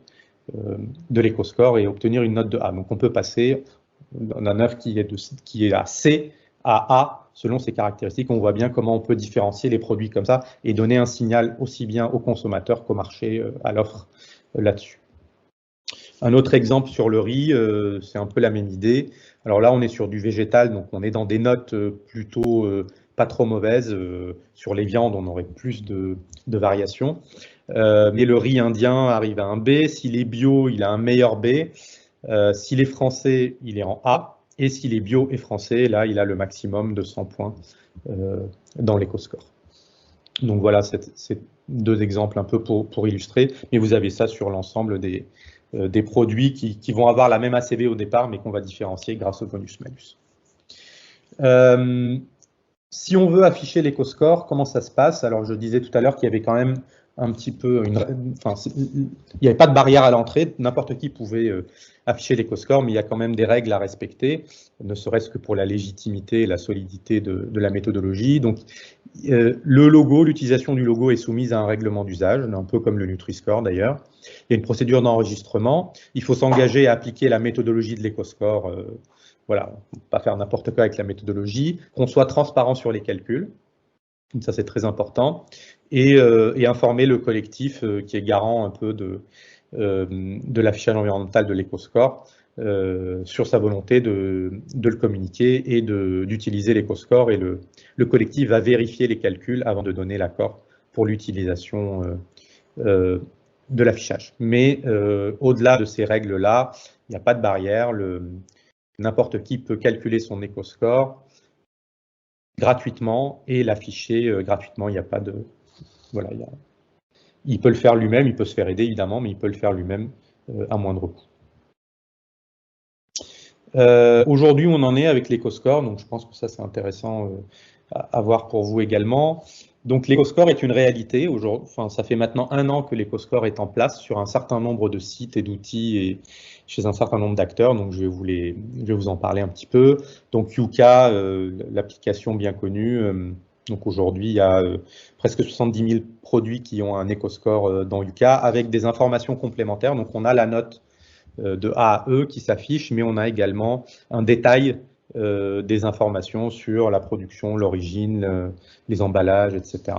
l'EcoScore et obtenir une note de A. Donc on peut passer d'un œuf qui est à C à A selon ses caractéristiques. On voit bien comment on peut différencier les produits comme ça et donner un signal aussi bien aux consommateurs qu'au marché, à l'offre là-dessus. Un autre exemple sur le riz, c'est un peu la même idée. Alors là, on est sur du végétal, donc on est dans des notes plutôt pas trop mauvaises. Sur les viandes, on aurait plus de variations. Mais le riz indien arrive à un B. S'il est bio, il a un meilleur B. S'il est français, il est en A. Et s'il est bio et français, là, il a le maximum de 100 points dans l'EcoScore. Donc voilà, c'est 2 exemples un peu pour illustrer. Mais vous avez ça sur l'ensemble des produits qui vont avoir la même ACV au départ, mais qu'on va différencier grâce au bonus-malus. Si on veut afficher l'EcoScore, comment ça se passe? Alors, je disais tout à l'heure qu'il y avait quand même un petit peu, enfin, il n'y avait pas de barrière à l'entrée, n'importe qui pouvait afficher l'éco-score, mais il y a quand même des règles à respecter, ne serait-ce que pour la légitimité et la solidité de la méthodologie. Donc, l'utilisation du logo est soumise à un règlement d'usage, un peu comme le Nutri-Score d'ailleurs. Il y a une procédure d'enregistrement. Il faut s'engager à appliquer la méthodologie de l'éco-score. Voilà, pas faire n'importe quoi avec la méthodologie, qu'on soit transparent sur les calculs. Ça, c'est très important. Et informer le collectif qui est garant un peu de l'affichage environnemental de l'éco-score sur sa volonté de le communiquer et d'utiliser l'éco-score. Et le collectif va vérifier les calculs avant de donner l'accord pour l'utilisation de l'affichage. Mais au-delà de ces règles-là, il n'y a pas de barrière. N'importe qui peut calculer son éco-score gratuitement et l'afficher gratuitement. Il n'y a pas de... Voilà, il peut le faire lui-même, il peut se faire aider évidemment, mais il peut le faire lui-même à moindre coût. Aujourd'hui, on en est avec l'éco-score, donc je pense que ça c'est intéressant à voir pour vous également. Donc l'éco-score est une réalité. Enfin, ça fait maintenant 1 an que l'éco-score est en place sur un certain nombre de sites et d'outils et chez un certain nombre d'acteurs. Donc je vais vous en parler un petit peu. Donc Yuka, l'application bien connue. Donc aujourd'hui, il y a presque 70 000 produits qui ont un éco-score dans Yuka avec des informations complémentaires. Donc on a la note de A à E qui s'affiche, mais on a également un détail des informations sur la production, l'origine, les emballages, etc.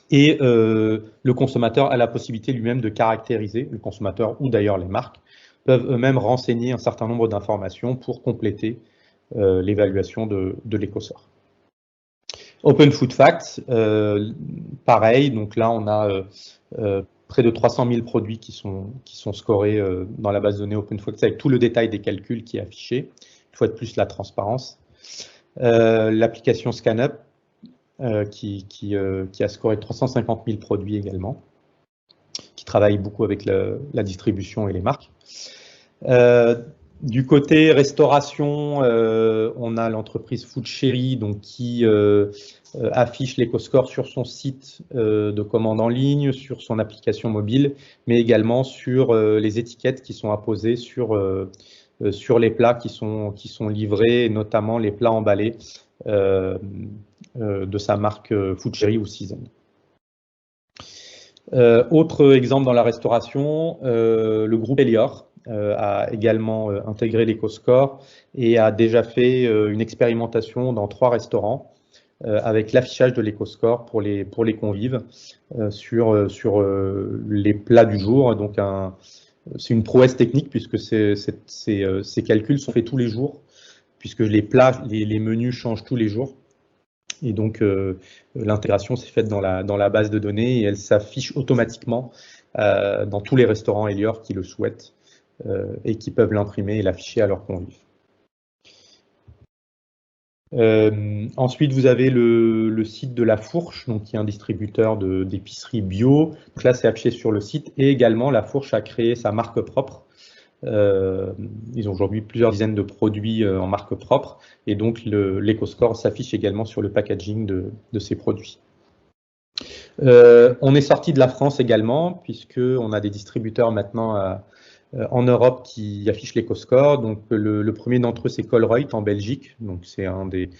Et le consommateur a la possibilité lui-même de caractériser, le consommateur ou d'ailleurs les marques, peuvent eux-mêmes renseigner un certain nombre d'informations pour compléter l'évaluation de l'éco-score. Open Food Facts, pareil, donc là on a près de 300 000 produits qui sont scorés dans la base de données Open Food Facts avec tout le détail des calculs qui est affiché. Il faut être plus la transparence. L'application ScanUp qui a scoré 350 000 produits également, qui travaille beaucoup avec la distribution et les marques. Du côté restauration, on a l'entreprise Food Cherry donc, qui affiche l'éco-score sur son site de commande en ligne, sur son application mobile, mais également sur les étiquettes qui sont apposées sur les plats qui sont livrés, notamment les plats emballés de sa marque Food Cherry ou Season. Autre exemple dans la restauration, le groupe Elior a également intégré l'éco-score et a déjà fait une expérimentation dans 3 restaurants avec l'affichage de l'éco-score pour les convives sur les plats du jour. Donc c'est une prouesse technique puisque ces calculs sont faits tous les jours, puisque les plats, les menus changent tous les jours. Et donc l'intégration s'est faite dans la base de données et elle s'affiche automatiquement dans tous les restaurants Elior qui le souhaitent et qui peuvent l'imprimer et l'afficher à leurs convives. Ensuite, vous avez le site de La Fourche, donc qui est un distributeur d'épicerie bio. Donc là, c'est affiché sur le site. Et également, La Fourche a créé sa marque propre. Ils ont aujourd'hui plusieurs dizaines de produits en marque propre. Et donc, l'éco-score s'affiche également sur le packaging de ces produits. On est sorti de la France également, puisqu'on a des distributeurs maintenant en Europe qui affichent l'éco-score. Donc le premier d'entre eux, c'est Colruyt en Belgique. Donc c'est un des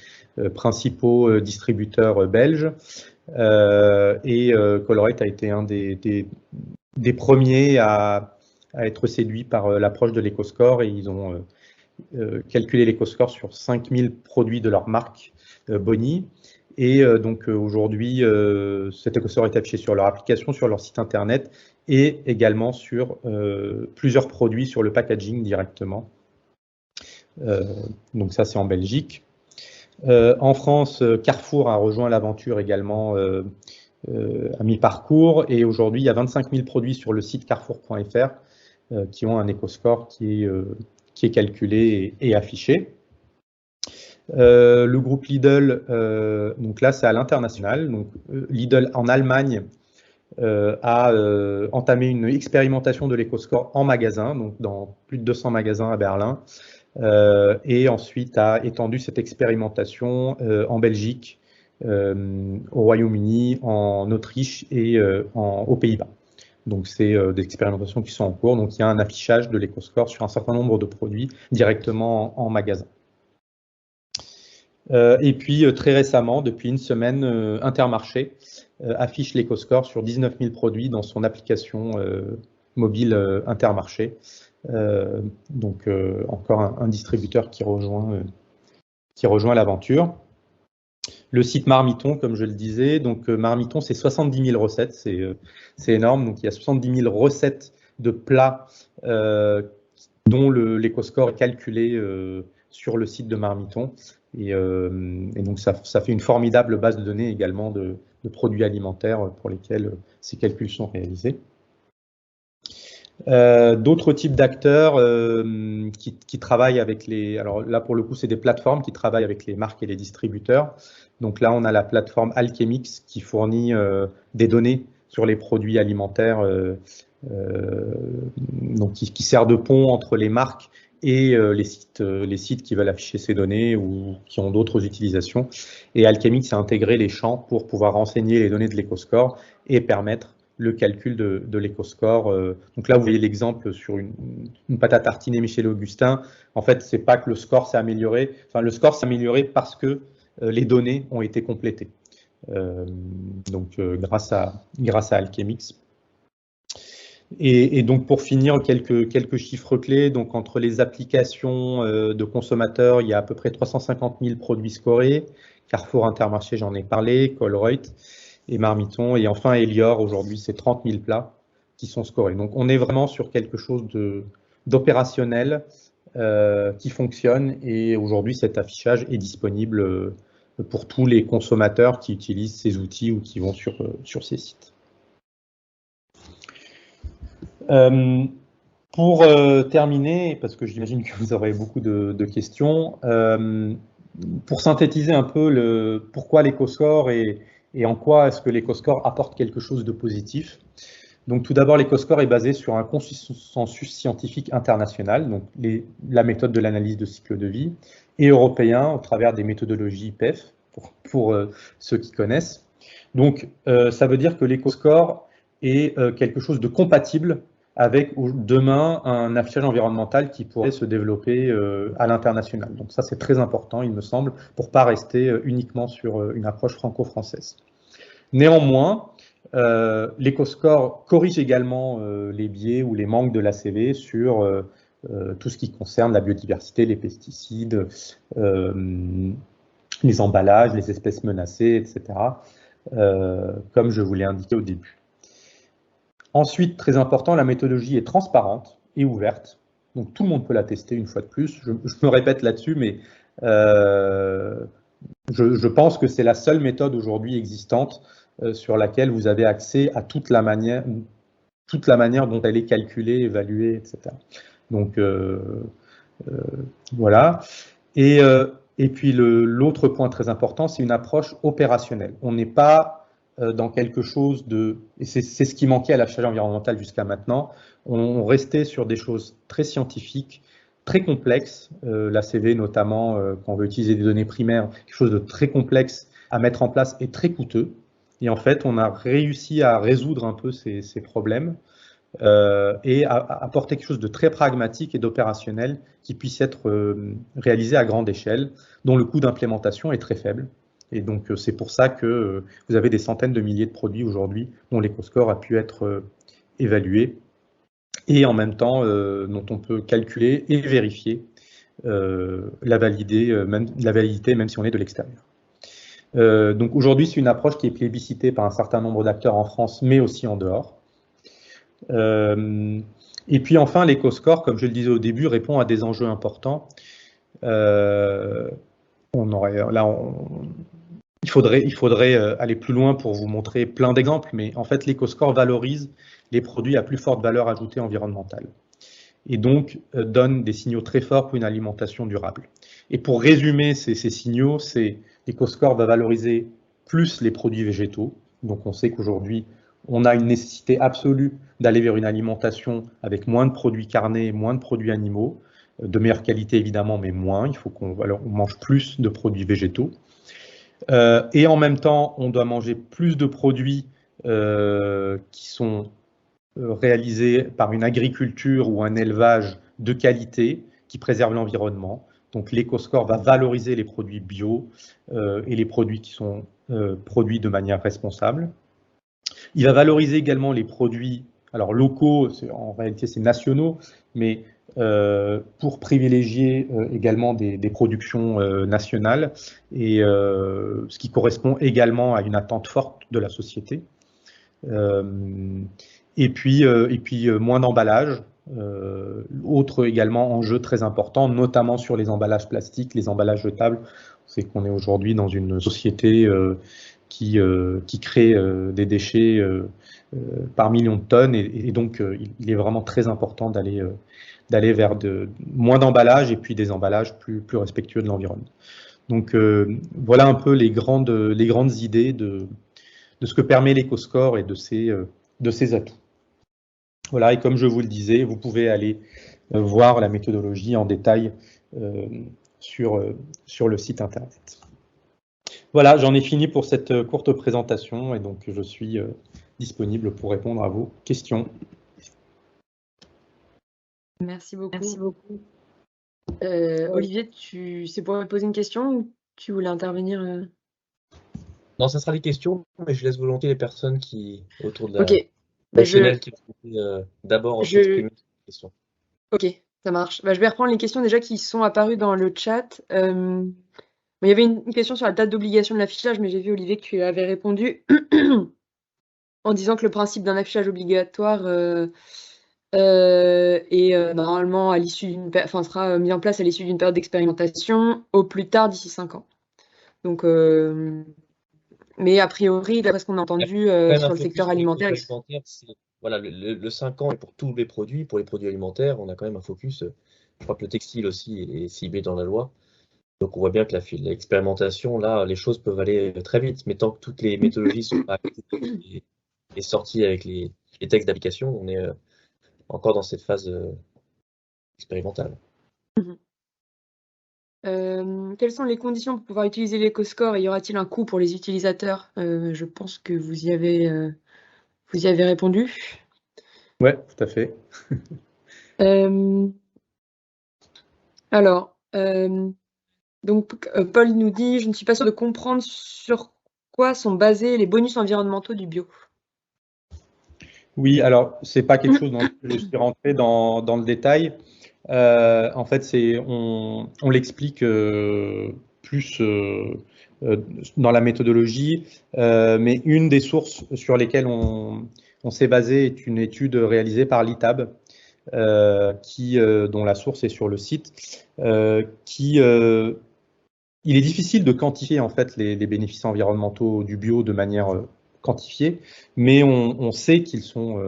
principaux distributeurs belges. Et Colruyt a été un des premiers à être séduit par l'approche de l'éco-score et ils ont calculé l'éco-score sur 5000 produits de leur marque Bonnie. Et donc aujourd'hui, cet éco-score est affiché sur leur application, sur leur site internet et également sur plusieurs produits sur le packaging directement. Donc ça, c'est en Belgique. En France, Carrefour a rejoint l'aventure également à mi-parcours et aujourd'hui, il y a 25 000 produits sur le site carrefour.fr qui ont un éco-score qui est calculé et affiché. Le groupe Lidl, donc là c'est à l'international. Donc Lidl en Allemagne a entamé une expérimentation de l'éco-score en magasin, donc dans plus de 200 magasins à Berlin, et ensuite a étendu cette expérimentation en Belgique au Royaume-Uni, en Autriche et aux Pays-Bas. Donc c'est des expérimentations qui sont en cours. Donc il y a un affichage de l'EcoScore sur un certain nombre de produits directement en magasin. Et puis très récemment, depuis une semaine, Intermarché affiche l'EcoScore sur 19 000 produits dans son application mobile Intermarché. Donc encore un distributeur qui rejoint l'aventure. Le site Marmiton, comme je le disais, donc Marmiton, c'est 70 000 recettes, c'est énorme. Donc il y a 70 000 recettes de plats dont l'EcoScore est calculé sur le site de Marmiton. Et donc ça fait une formidable base de données également de produits alimentaires pour lesquels ces calculs sont réalisés. D'autres types d'acteurs qui travaillent avec les... Alors là, pour le coup, c'est des plateformes qui travaillent avec les marques et les distributeurs. Donc là, on a la plateforme Alchemix qui fournit des données sur les produits alimentaires, donc qui sert de pont entre les marques et les sites qui veulent afficher ces données ou qui ont d'autres utilisations. Et Alchemix a intégré les champs pour pouvoir renseigner les données de l'EcoScore et permettre le calcul de l'EcoScore. Donc là, vous voyez l'exemple sur une pâte à tartiner Michel Augustin. En fait, c'est pas que le score s'est amélioré. Enfin, le score s'est amélioré parce que les données ont été complétées. Donc, grâce à Alchemix. Et donc, pour finir, quelques chiffres clés. Donc, entre les applications de consommateurs, il y a à peu près 350 000 produits scorés. Carrefour, Intermarché, j'en ai parlé. Colruyt et Marmiton, et enfin Elior, aujourd'hui c'est 30 000 plats qui sont scorés. Donc on est vraiment sur quelque chose d'opérationnel qui fonctionne, et aujourd'hui cet affichage est disponible pour tous les consommateurs qui utilisent ces outils ou qui vont sur ces sites. Pour terminer, parce que j'imagine que vous aurez beaucoup de questions, pour synthétiser un peu pourquoi l'EcoScore et en quoi est-ce que l'EcoScore apporte quelque chose de positif. Donc tout d'abord, l'EcoScore est basé sur un consensus scientifique international, donc la méthode de l'analyse de cycle de vie, et européen au travers des méthodologies PEF, pour ceux qui connaissent. Donc ça veut dire que l'EcoScore est quelque chose de compatible avec demain un affichage environnemental qui pourrait se développer à l'international. Donc ça, c'est très important, il me semble, pour ne pas rester uniquement sur une approche franco-française. Néanmoins, l'EcoScore corrige également les biais ou les manques de l'ACV sur tout ce qui concerne la biodiversité, les pesticides, les emballages, les espèces menacées, etc., comme je vous l'ai indiqué au début. Ensuite, très important, la méthodologie est transparente et ouverte. Donc tout le monde peut la tester une fois de plus. Je me répète là-dessus, mais je pense que c'est la seule méthode aujourd'hui existante sur laquelle vous avez accès à toute la manière dont elle est calculée, évaluée, etc. Donc voilà. Et puis l'autre point très important, c'est une approche opérationnelle. On n'est pas dans quelque chose et c'est ce qui manquait à l'affichage environnemental jusqu'à maintenant. On restait sur des choses très scientifiques, très complexes, l'ACV notamment, quand on veut utiliser des données primaires, quelque chose de très complexe à mettre en place et très coûteux. Et en fait, on a réussi à résoudre un peu ces problèmes et à apporter quelque chose de très pragmatique et d'opérationnel qui puisse être réalisé à grande échelle, dont le coût d'implémentation est très faible. Et donc, c'est pour ça que vous avez des centaines de milliers de produits aujourd'hui dont l'EcoScore a pu être évalué et en même temps dont on peut calculer et vérifier la validité, même si on est de l'extérieur. Donc aujourd'hui, c'est une approche qui est plébiscitée par un certain nombre d'acteurs en France, mais aussi en dehors. Et puis enfin, l'EcoScore, comme je le disais au début, répond à des enjeux importants. Il faudrait aller plus loin pour vous montrer plein d'exemples, mais en fait, l'EcoScore valorise les produits à plus forte valeur ajoutée environnementale et donc donne des signaux très forts pour une alimentation durable. Et pour résumer ces signaux, l'EcoScore va valoriser plus les produits végétaux. Donc on sait qu'aujourd'hui, on a une nécessité absolue d'aller vers une alimentation avec moins de produits carnés, moins de produits animaux, de meilleure qualité évidemment, mais moins. Il faut qu'on mange plus de produits végétaux. Et en même temps, on doit manger plus de produits qui sont réalisés par une agriculture ou un élevage de qualité qui préserve l'environnement. Donc l'EcoScore va valoriser les produits bio et les produits qui sont produits de manière responsable. Il va valoriser également les produits, alors locaux, en réalité c'est nationaux, mais pour privilégier également des productions nationales, et ce qui correspond également à une attente forte de la société. Et puis moins d'emballage. Autre également enjeu très important, notamment sur les emballages plastiques, les emballages jetables. C'est qu'on est aujourd'hui dans une société qui crée des déchets par millions de tonnes, et donc il est vraiment très important d'aller vers moins d'emballages et puis des emballages plus respectueux de l'environnement. Donc voilà un peu les grandes idées de ce que permet l'EcoScore et de ses atouts. Voilà, et comme je vous le disais, vous pouvez aller voir la méthodologie en détail sur le site internet. Voilà, j'en ai fini pour cette courte présentation, et donc je suis disponible pour répondre à vos questions. Merci beaucoup. Olivier, c'est pour poser une question ou tu voulais intervenir Non, ça sera les questions, mais je laisse volontiers les personnes qui, autour de la Ok. professionnelle, qui vont d'abord s'exprimer sur les questions. Ok, ça marche. Je vais reprendre les questions déjà qui sont apparues dans le chat. Il y avait une question sur la date d'obligation de l'affichage, mais j'ai vu, Olivier, que tu avais répondu en disant que le principe d'un affichage obligatoire est normalement à l'issue sera mis en place à l'issue d'une période d'expérimentation, au plus tard d'ici 5 ans. Donc, mais a priori, d'après ce qu'on a entendu sur le secteur alimentaire, voilà, le 5 ans est pour tous les produits. Pour les produits alimentaires, on a quand même un focus. Je crois que le textile aussi est ciblé dans la loi. Donc on voit bien que l'expérimentation, là, les choses peuvent aller très vite. Mais tant que toutes les méthodologies sont pas actées et sorties avec les textes d'application, on est encore dans cette phase expérimentale. Quelles sont les conditions pour pouvoir utiliser l'EcoScore et y aura-t-il un coût pour les utilisateurs? Je pense que vous y avez répondu. Ouais, tout à fait. Alors, donc Paul nous dit: je ne suis pas sûr de comprendre sur quoi sont basés les bonus environnementaux du bio. Oui, alors c'est pas quelque chose dans lequel je suis rentré dans le détail. En fait, on l'explique plus dans la méthodologie, mais une des sources sur lesquelles on s'est basé est une étude réalisée par l'ITAB, dont la source est sur le site, il est difficile de quantifier en fait les bénéfices environnementaux du bio de manière quantifiée, mais on sait qu'ils sont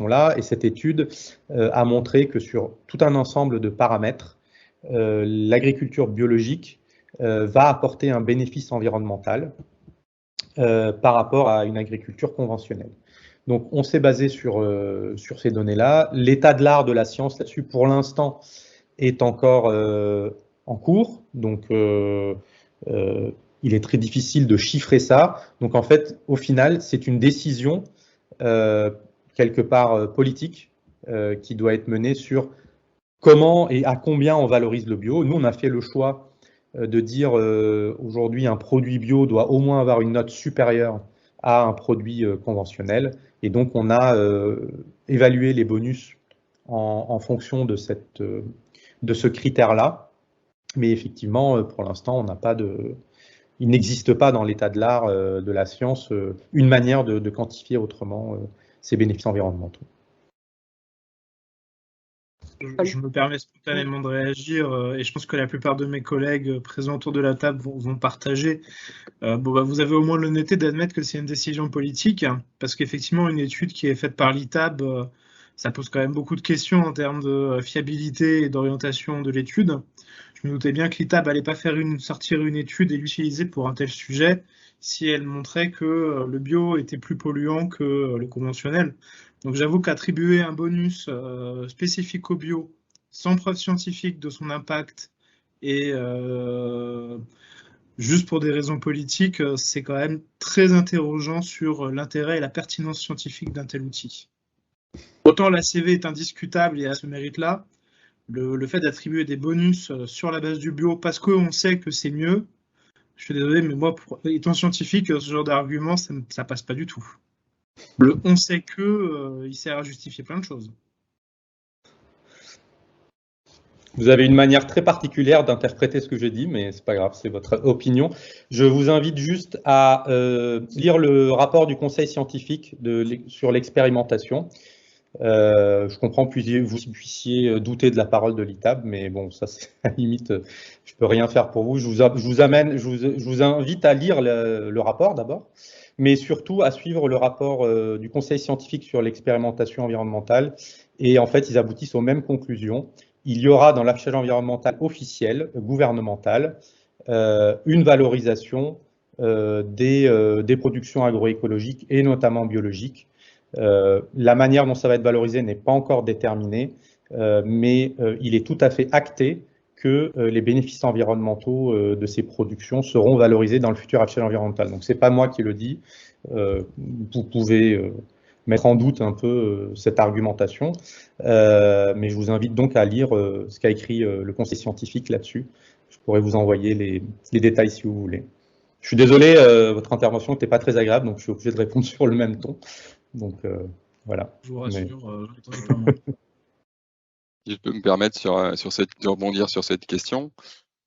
là, et cette étude a montré que sur tout un ensemble de paramètres, l'agriculture biologique va apporter un bénéfice environnemental par rapport à une agriculture conventionnelle. Donc on s'est basé sur ces données-là. L'état de l'art de la science là-dessus, pour l'instant, est encore en cours, donc il est très difficile de chiffrer ça. Donc en fait, au final, c'est une décision quelque part politique qui doit être menée sur comment et à combien on valorise le bio. Nous, on a fait le choix de dire aujourd'hui un produit bio doit au moins avoir une note supérieure à un produit conventionnel, et donc on a évalué les bonus en fonction de ce critère-là. Mais effectivement, pour l'instant, il n'existe pas dans l'état de l'art de la science une manière de quantifier autrement ces bénéfices environnementaux. Je me permets spontanément de réagir, et je pense que la plupart de mes collègues présents autour de la table vont partager. Vous avez au moins l'honnêteté d'admettre que c'est une décision politique, parce qu'effectivement, une étude qui est faite par l'ITAB, ça pose quand même beaucoup de questions en termes de fiabilité et d'orientation de l'étude. Je me doutais bien que l'ITAB n'allait pas sortir une étude et l'utiliser pour un tel sujet si elle montrait que le bio était plus polluant que le conventionnel. Donc j'avoue qu'attribuer un bonus spécifique au bio, sans preuve scientifique de son impact, et juste pour des raisons politiques, c'est quand même très interrogeant sur l'intérêt et la pertinence scientifique d'un tel outil. Autant l'ACV est indiscutable et a ce mérite-là, le fait d'attribuer des bonus sur la base du bio parce qu'on sait que c'est mieux, je suis désolé, mais moi, étant scientifique, ce genre d'argument, ça passe pas du tout. On sait que il sert à justifier plein de choses. Vous avez une manière très particulière d'interpréter ce que j'ai dit, mais c'est pas grave, c'est votre opinion. Je vous invite juste à lire le rapport du conseil scientifique sur l'expérimentation. Je comprends que vous puissiez douter de la parole de l'ITAB, mais bon, ça, c'est à la limite, je peux rien faire pour vous. Je vous invite à lire le rapport d'abord, mais surtout à suivre le rapport du conseil scientifique sur l'expérimentation environnementale. Et en fait, ils aboutissent aux mêmes conclusions. Il y aura dans l'affichage environnemental officiel, gouvernemental, une valorisation des productions agroécologiques et notamment biologiques. La manière dont ça va être valorisé n'est pas encore déterminée, mais il est tout à fait acté que les bénéfices environnementaux de ces productions seront valorisés dans le futur affichage environnemental. Donc c'est pas moi qui le dis, vous pouvez mettre en doute un peu cette argumentation, mais je vous invite donc à lire ce qu'a écrit le conseil scientifique là-dessus. Je pourrais vous envoyer les détails si vous voulez. Je suis désolé, votre intervention n'était pas très agréable, donc je suis obligé de répondre sur le même ton. Donc voilà. Je vous rassure, je n'entendais pas moi. Si je peux me permettre de rebondir sur cette question,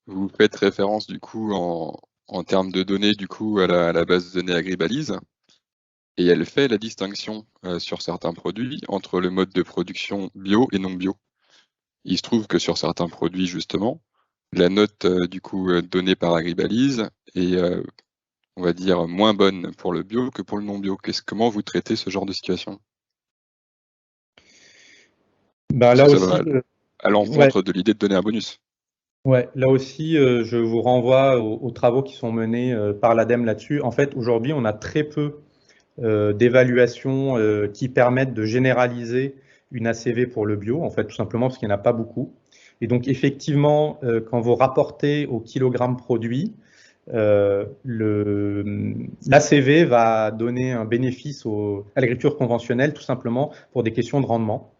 vous faites référence du coup en termes de données du coup à la base de données Agribalise, et elle fait la distinction sur certains produits entre le mode de production bio et non bio. Il se trouve que sur certains produits justement, la note du coup donnée par Agribalise est on va dire moins bonne pour le bio que pour le non bio. Comment vous traitez ce genre de situation? Ben, là aussi, à l'encontre de l'idée de donner un bonus. Ouais, là aussi, je vous renvoie aux travaux qui sont menés par l'ADEME là-dessus. En fait, aujourd'hui, on a très peu d'évaluations qui permettent de généraliser une ACV pour le bio, en fait, tout simplement parce qu'il n'y en a pas beaucoup. Et donc, effectivement, quand vous rapportez au kilogramme produit, l'ACV va donner un bénéfice à l'agriculture conventionnelle, tout simplement pour des questions de rendement.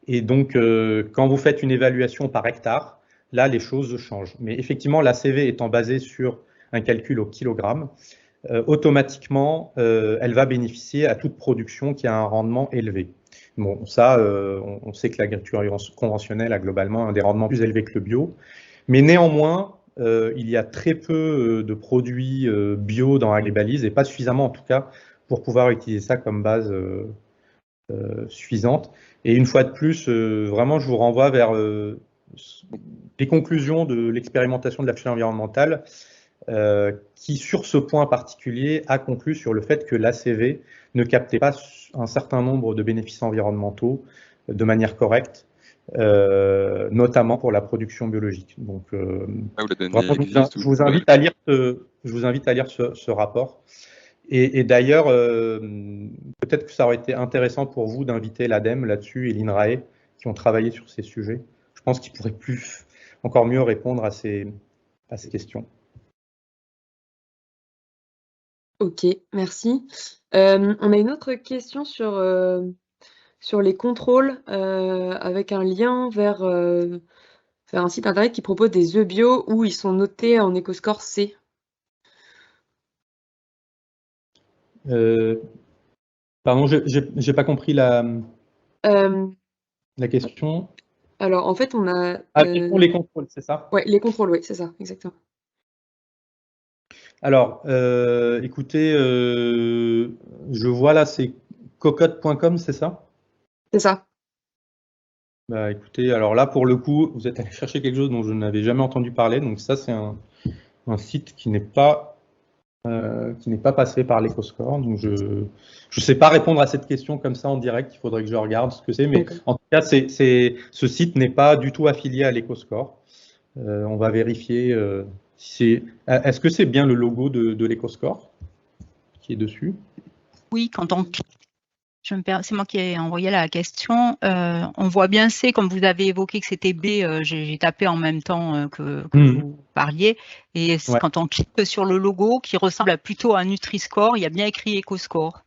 Et donc, quand vous faites une évaluation par hectare, là, les choses changent. Mais effectivement, l'ACV étant basée sur un calcul au kilogramme, automatiquement, elle va bénéficier à toute production qui a un rendement élevé. Bon, ça, on sait que l'agriculture conventionnelle a globalement un des rendements plus élevés que le bio. Mais néanmoins, il y a très peu de produits bio dans Agribalise, et pas suffisamment en tout cas, pour pouvoir utiliser ça comme base suffisante. Et une fois de plus, vraiment, je vous renvoie vers les conclusions de l'expérimentation de l'affichage environnemental qui, sur ce point particulier, a conclu sur le fait que l'ACV ne captait pas un certain nombre de bénéfices environnementaux de manière correcte, notamment pour la production biologique. Donc, vraiment, je vous invite à lire ce rapport. Et d'ailleurs, peut-être que ça aurait été intéressant pour vous d'inviter l'ADEME là-dessus et l'INRAE qui ont travaillé sur ces sujets. Je pense qu'ils pourraient encore mieux répondre à ces questions. Ok, merci. On a une autre question sur les contrôles avec un lien vers un site internet qui propose des œufs bio où ils sont notés en Ecoscore C. Pardon, j'ai pas compris la question. Alors, en fait, on a... les contrôles, c'est ça? Ouais, les contrôles, oui, c'est ça, exactement. Alors, écoutez, je vois là, c'est cocotte.com, c'est ça? C'est ça. Bah, écoutez, alors là, pour le coup, vous êtes allé chercher quelque chose dont je n'avais jamais entendu parler. Donc ça, c'est un site qui n'est pas passé par l'Ecoscore. Donc je ne sais pas répondre à cette question comme ça en direct. Il faudrait que je regarde ce que c'est. Mais en tout cas, ce site n'est pas du tout affilié à l'Ecoscore. On va vérifier si c'est. Est-ce que c'est bien le logo de l'Ecoscore qui est dessus? Oui, quand on C'est moi qui ai envoyé la question. On voit bien C, comme vous avez évoqué que c'était B, j'ai tapé en même temps que vous parliez. Et quand on clique sur le logo, qui ressemble plutôt à un Nutri-Score, il y a bien écrit EcoScore.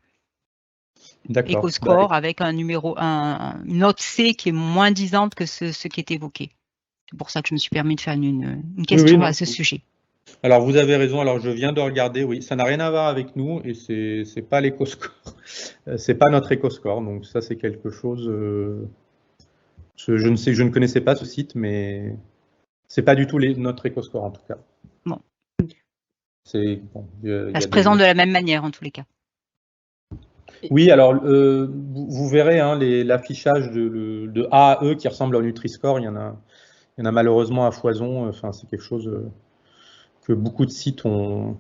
D'accord. EcoScore avec un numéro, une note C qui est moins disante que ce qui est évoqué. C'est pour ça que je me suis permis de faire une question à ce sujet. Alors, vous avez raison. Alors, je viens de regarder. Oui, ça n'a rien à voir avec nous et c'est pas l'EcoScore. C'est pas notre EcoScore. Donc, ça, c'est quelque chose. Je ne connaissais pas ce site, mais c'est pas du tout notre EcoScore en tout cas. Bon. Ça se présente de la même manière en tous les cas. Oui, alors vous verrez hein, l'affichage de A à E qui ressemble au Nutri-Score. Il y en a malheureusement à foison. Enfin, c'est quelque chose que beaucoup de sites ont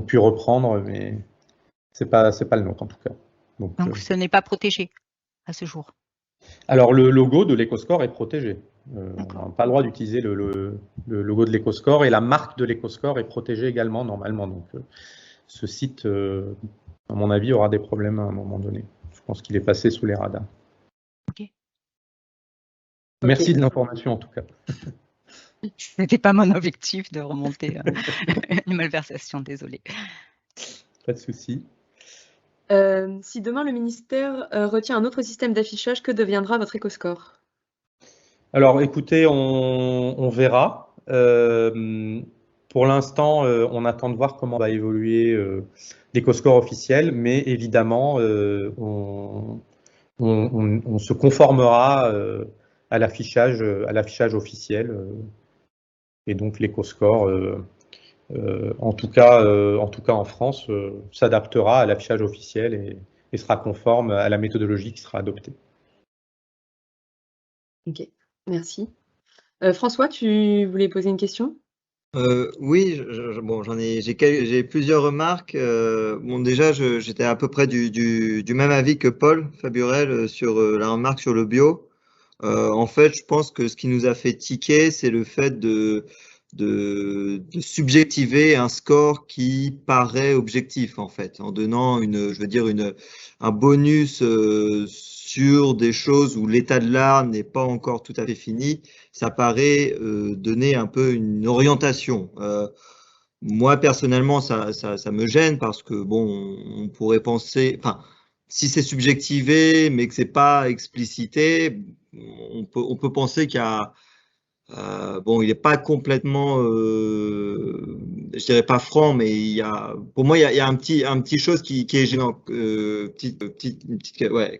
pu reprendre, mais c'est pas le nôtre en tout cas. Donc ce n'est pas protégé à ce jour. Alors le logo de l'EcoScore est protégé. On n'a pas le droit d'utiliser le logo de l'EcoScore et la marque de l'EcoScore est protégée également normalement. Donc ce site, à mon avis, aura des problèmes à un moment donné. Je pense qu'il est passé sous les radars. Okay. Merci de l'information en tout cas. Ce n'était pas mon objectif de remonter une malversation, désolé. Pas de souci. Si demain le ministère retient un autre système d'affichage, que deviendra votre EcoScore? Alors écoutez, on verra. Pour l'instant, on attend de voir comment va évoluer l'EcoScore officiel, mais évidemment, on se conformera à l'affichage officiel. Et donc l'EcoScore, en tout cas en France, s'adaptera à l'affichage officiel et sera conforme à la méthodologie qui sera adoptée. Ok, merci. François, tu voulais poser une question? Oui, j'ai plusieurs remarques. Bon, déjà, j'étais à peu près du même avis que Paul Faburel sur la remarque sur le bio. En fait, je pense que ce qui nous a fait tiquer, c'est le fait de subjectiver un score qui paraît objectif, en fait, en donnant un bonus sur des choses où l'état de l'art n'est pas encore tout à fait fini. Ça paraît donner un peu une orientation. Moi, personnellement, ça me gêne parce que, bon, on pourrait penser, enfin, si c'est subjectivé, mais que c'est pas explicité, on peut penser qu'il y a, bon, il n'est pas complètement, je dirais pas franc, mais pour moi, il y a un petit chose qui est gênant,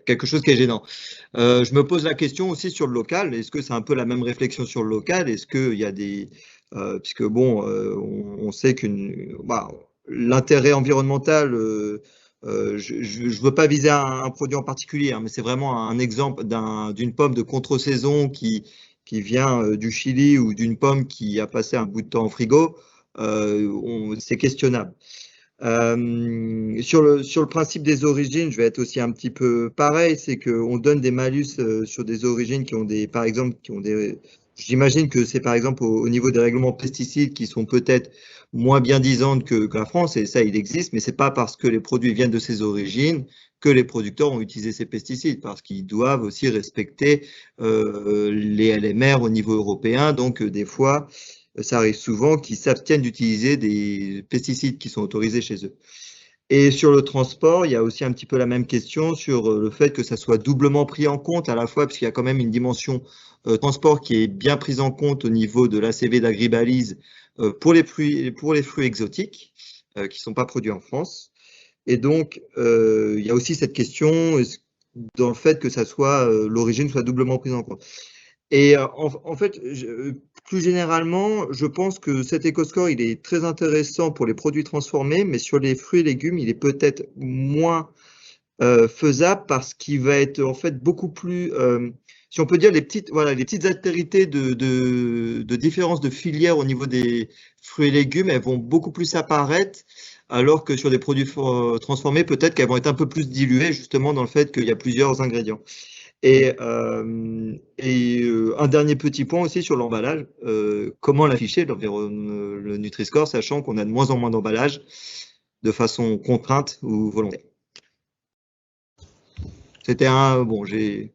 quelque chose qui est gênant. Je me pose la question aussi sur le local. Est-ce que c'est un peu la même réflexion sur le local? Est-ce qu'il y a puisque bon, on sait l'intérêt environnemental. Je veux pas viser un produit en particulier, hein, mais c'est vraiment un exemple d'une pomme de contre-saison qui vient du Chili ou d'une pomme qui a passé un bout de temps au frigo. C'est questionnable. Sur le principe des origines, je vais être aussi un petit peu pareil, c'est qu'on donne des malus sur des origines qui ont par exemple, j'imagine que c'est par exemple au niveau des règlements pesticides qui sont peut-être moins bien disantes que la France, et ça il existe, mais c'est pas parce que les produits viennent de ces origines que les producteurs ont utilisé ces pesticides, parce qu'ils doivent aussi respecter les LMR au niveau européen, donc des fois ça arrive souvent qu'ils s'abstiennent d'utiliser des pesticides qui sont autorisés chez eux. Et sur le transport, il y a aussi un petit peu la même question sur le fait que ça soit doublement pris en compte à la fois, parce qu'il y a quand même une dimension transport qui est bien prise en compte au niveau de l'ACV d'Agribalise pour les fruits exotiques qui ne sont pas produits en France. Et donc, il y a aussi cette question dans le fait que l'origine soit doublement prise en compte. Et en fait, plus généralement, je pense que cet EcoScore, il est très intéressant pour les produits transformés, mais sur les fruits et légumes, il est peut-être moins faisable parce qu'il va être en fait beaucoup plus, si on peut dire, les petites altérités de différence de filière au niveau des fruits et légumes, elles vont beaucoup plus apparaître, alors que sur des produits transformés, peut-être qu'elles vont être un peu plus diluées, justement dans le fait qu'il y a plusieurs ingrédients. Et un dernier petit point aussi sur l'emballage, comment l'afficher, le Nutri-Score, sachant qu'on a de moins en moins d'emballage de façon contrainte ou volontaire. C'était un... Bon, j'ai...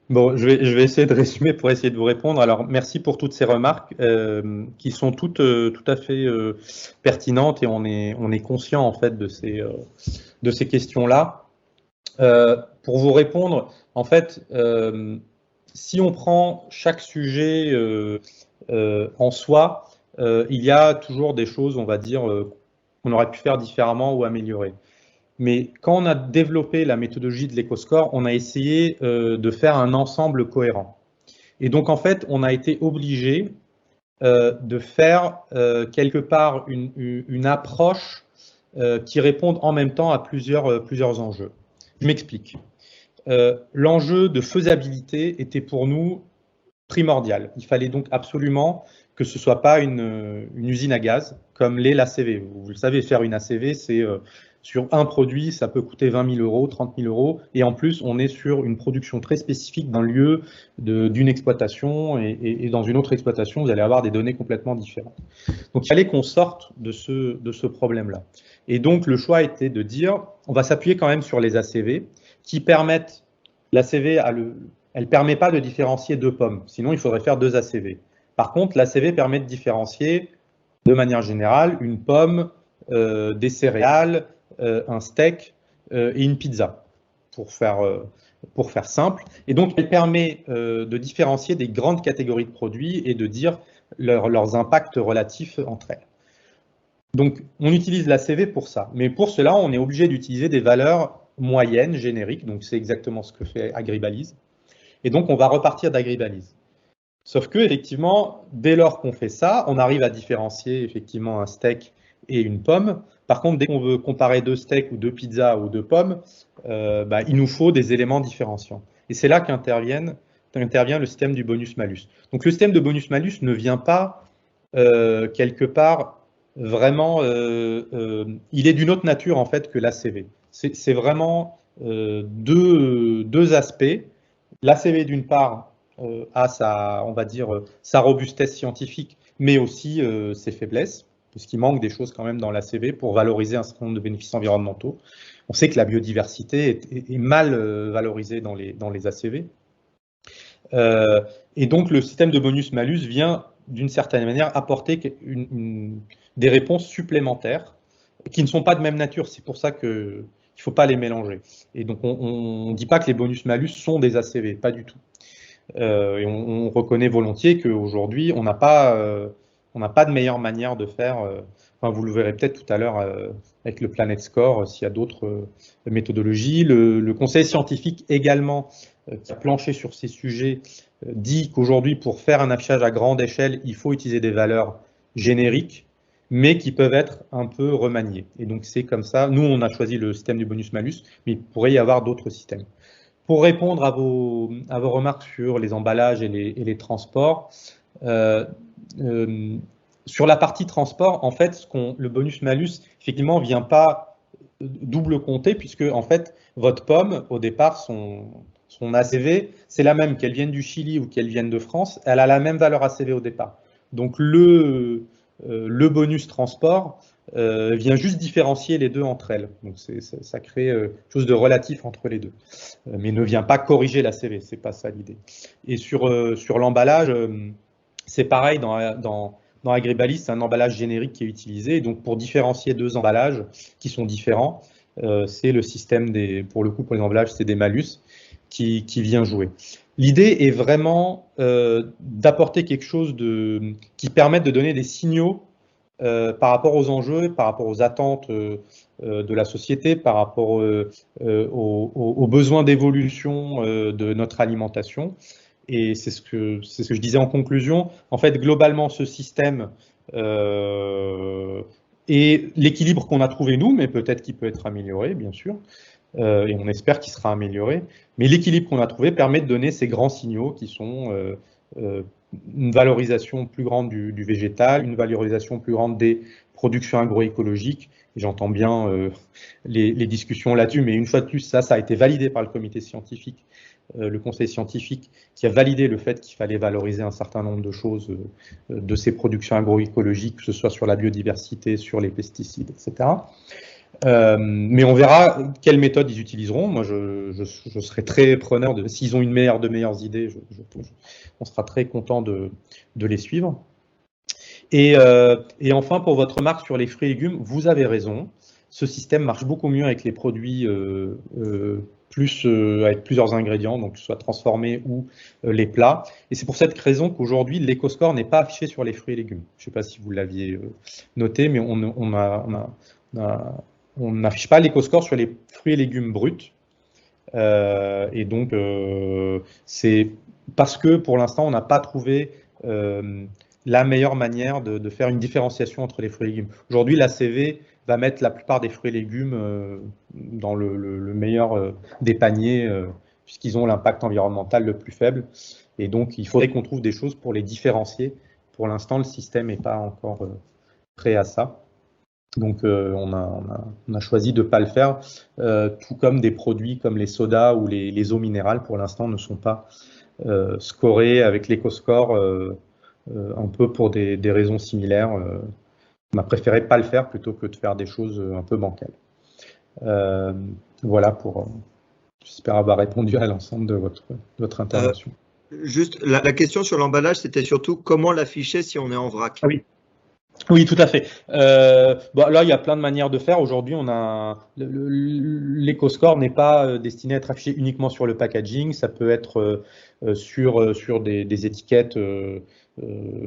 Bon, je vais essayer de résumer pour essayer de vous répondre. Alors, merci pour toutes ces remarques qui sont toutes tout à fait pertinentes et on est conscient en fait de ces questions-là. Pour vous répondre, en fait, si on prend chaque sujet en soi, il y a toujours des choses, on va dire, qu'on aurait pu faire différemment ou améliorer. Mais quand on a développé la méthodologie de l'EcoScore, on a essayé de faire un ensemble cohérent. Et donc, en fait, on a été obligé de faire quelque part une approche qui réponde en même temps à plusieurs enjeux. Je m'explique. L'enjeu de faisabilité était pour nous primordial. Il fallait donc absolument que ce ne soit pas une usine à gaz comme l'est l'ACV. Vous le savez, faire une ACV, c'est sur un produit, ça peut coûter 20 000 euros, 30 000 euros. Et en plus, on est sur une production très spécifique d'un lieu d'une exploitation et dans une autre exploitation, vous allez avoir des données complètement différentes. Donc, il fallait qu'on sorte de ce problème-là. Et donc, le choix était de dire, on va s'appuyer quand même sur les ACV qui permettent, l'ACV, elle ne permet pas de différencier deux pommes. Sinon, il faudrait faire deux ACV. Par contre, l'ACV permet de différencier, de manière générale, une pomme, des céréales, un steak et une pizza, pour faire simple. Et donc, elle permet de différencier des grandes catégories de produits et de dire leurs impacts relatifs entre elles. Donc, on utilise l'ACV pour ça. Mais pour cela, on est obligé d'utiliser des valeurs moyennes, génériques. Donc, c'est exactement ce que fait Agribalise. Et donc, on va repartir d'Agribalise. Sauf que, effectivement, dès lors qu'on fait ça, on arrive à différencier effectivement un steak et une pomme. Par contre, dès qu'on veut comparer deux steaks ou deux pizzas ou deux pommes, il nous faut des éléments différenciants. Et c'est là qu'intervient le système du bonus-malus. Donc, le système de bonus-malus ne vient pas quelque part vraiment, il est d'une autre nature en fait que l'ACV. C'est vraiment deux aspects. L'ACV d'une part a sa robustesse scientifique, mais aussi ses faiblesses, parce qu'il manque des choses quand même dans l'ACV pour valoriser un certain nombre de bénéfices environnementaux. On sait que la biodiversité est mal valorisée dans les ACV. Et donc le système de bonus-malus vient d'une certaine manière apporter des réponses supplémentaires qui ne sont pas de même nature. C'est pour ça qu'il ne faut pas les mélanger. Et donc on ne dit pas que les bonus-malus sont des ACV, pas du tout. Et on reconnaît volontiers qu'aujourd'hui, on n'a pas de meilleure manière de faire. Enfin, vous le verrez peut-être tout à l'heure avec le Planet Score, s'il y a d'autres méthodologies. Le conseil scientifique également, qui a planché sur ces sujets, dit qu'aujourd'hui, pour faire un affichage à grande échelle, il faut utiliser des valeurs génériques, mais qui peuvent être un peu remaniées. Et donc, c'est comme ça. Nous, on a choisi le système du bonus-malus, mais il pourrait y avoir d'autres systèmes. Pour répondre à vos remarques sur les emballages et les transports, sur la partie transport, en fait, le bonus-malus, effectivement, ne vient pas double compter, puisque, en fait, votre pomme, au départ, son ACV, c'est la même, qu'elle vienne du Chili ou qu'elle vienne de France, elle a la même valeur ACV au départ. Donc, le bonus transport vient juste différencier les deux entre elles. Donc, ça crée quelque chose de relatif entre les deux, mais ne vient pas corriger l'ACV, c'est pas ça l'idée. Et sur l'emballage, c'est pareil dans Agribalise, c'est un emballage générique qui est utilisé. Et donc, pour différencier deux emballages qui sont différents, c'est le système pour le coup, pour les emballages, c'est des malus qui vient jouer. L'idée est vraiment d'apporter quelque chose qui permette de donner des signaux par rapport aux enjeux, par rapport aux attentes de la société, par rapport aux besoins d'évolution de notre alimentation. Et c'est ce que je disais en conclusion. En fait, globalement, ce système est l'équilibre qu'on a trouvé nous, mais peut-être qu'il peut être amélioré, bien sûr. Et on espère qu'il sera amélioré. Mais l'équilibre qu'on a trouvé permet de donner ces grands signaux qui sont une valorisation plus grande du végétal, une valorisation plus grande des productions agroécologiques. Et j'entends bien les discussions là-dessus, mais une fois de plus, ça a été validé par le comité scientifique, le conseil scientifique, qui a validé le fait qu'il fallait valoriser un certain nombre de choses de ces productions agroécologiques, que ce soit sur la biodiversité, sur les pesticides, etc. Mais on verra quelle méthode ils utiliseront. Moi, je serai très preneur de s'ils ont de meilleures idées. On sera très content de les suivre. Et enfin, pour votre remarque sur les fruits et légumes, vous avez raison. Ce système marche beaucoup mieux avec les produits avec plusieurs ingrédients, donc que ce soit transformés ou les plats. Et c'est pour cette raison qu'aujourd'hui, l'éco-score n'est pas affiché sur les fruits et légumes. Je ne sais pas si vous l'aviez noté, mais on n'affiche pas l'éco-score sur les fruits et légumes bruts. Et donc, c'est parce que pour l'instant, on n'a pas trouvé la meilleure manière de faire une différenciation entre les fruits et légumes. Aujourd'hui, l'ACV va mettre la plupart des fruits et légumes dans le meilleur des paniers, puisqu'ils ont l'impact environnemental le plus faible. Et donc, il faudrait qu'on trouve des choses pour les différencier. Pour l'instant, le système n'est pas encore prêt à ça. Donc, on a choisi de ne pas le faire, tout comme des produits comme les sodas ou les eaux minérales, pour l'instant, ne sont pas scorés avec l'éco-score, un peu pour des raisons similaires. On a préféré pas le faire plutôt que de faire des choses un peu bancales. Voilà j'espère avoir répondu à l'ensemble de votre intervention. Juste, la question sur l'emballage, c'était surtout comment l'afficher si on est en vrac. Ah oui. Oui, tout à fait. Là, il y a plein de manières de faire. Aujourd'hui, l'éco-score n'est pas destiné à être affiché uniquement sur le packaging. Ça peut être sur des étiquettes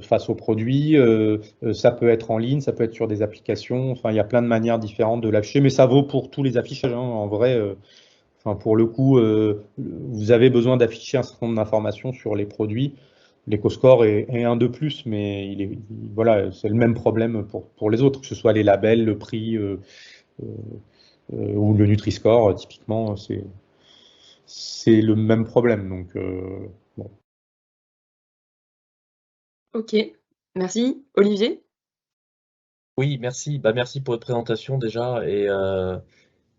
face aux produits. Ça peut être en ligne, ça peut être sur des applications. Enfin, il y a plein de manières différentes de l'afficher, mais ça vaut pour tous les affichages. Hein. En vrai, pour le coup, vous avez besoin d'afficher un certain nombre d'informations sur les produits. L'éco-score est un de plus, mais voilà, c'est le même problème pour les autres, que ce soit les labels, le prix ou le Nutri-Score, typiquement, c'est le même problème. Donc, bon. Ok, merci. Olivier? Oui, merci. Merci pour votre présentation déjà. Et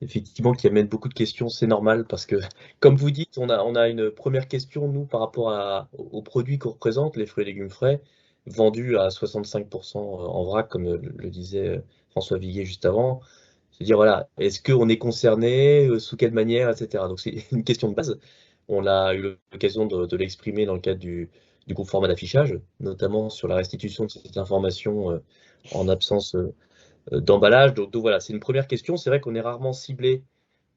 effectivement, qui amène beaucoup de questions, c'est normal parce que, comme vous dites, on a une première question, nous, par rapport aux produits qu'on représente, les fruits et légumes frais, vendus à 65% en vrac, comme le disait François Viguier juste avant. C'est-à-dire, voilà, est-ce qu'on est concerné, sous quelle manière, etc. Donc, c'est une question de base. On a eu l'occasion de l'exprimer dans le cadre du groupe format d'affichage, notamment sur la restitution de cette information en absence d'emballage. Donc voilà, c'est une première question. C'est vrai qu'on est rarement ciblé.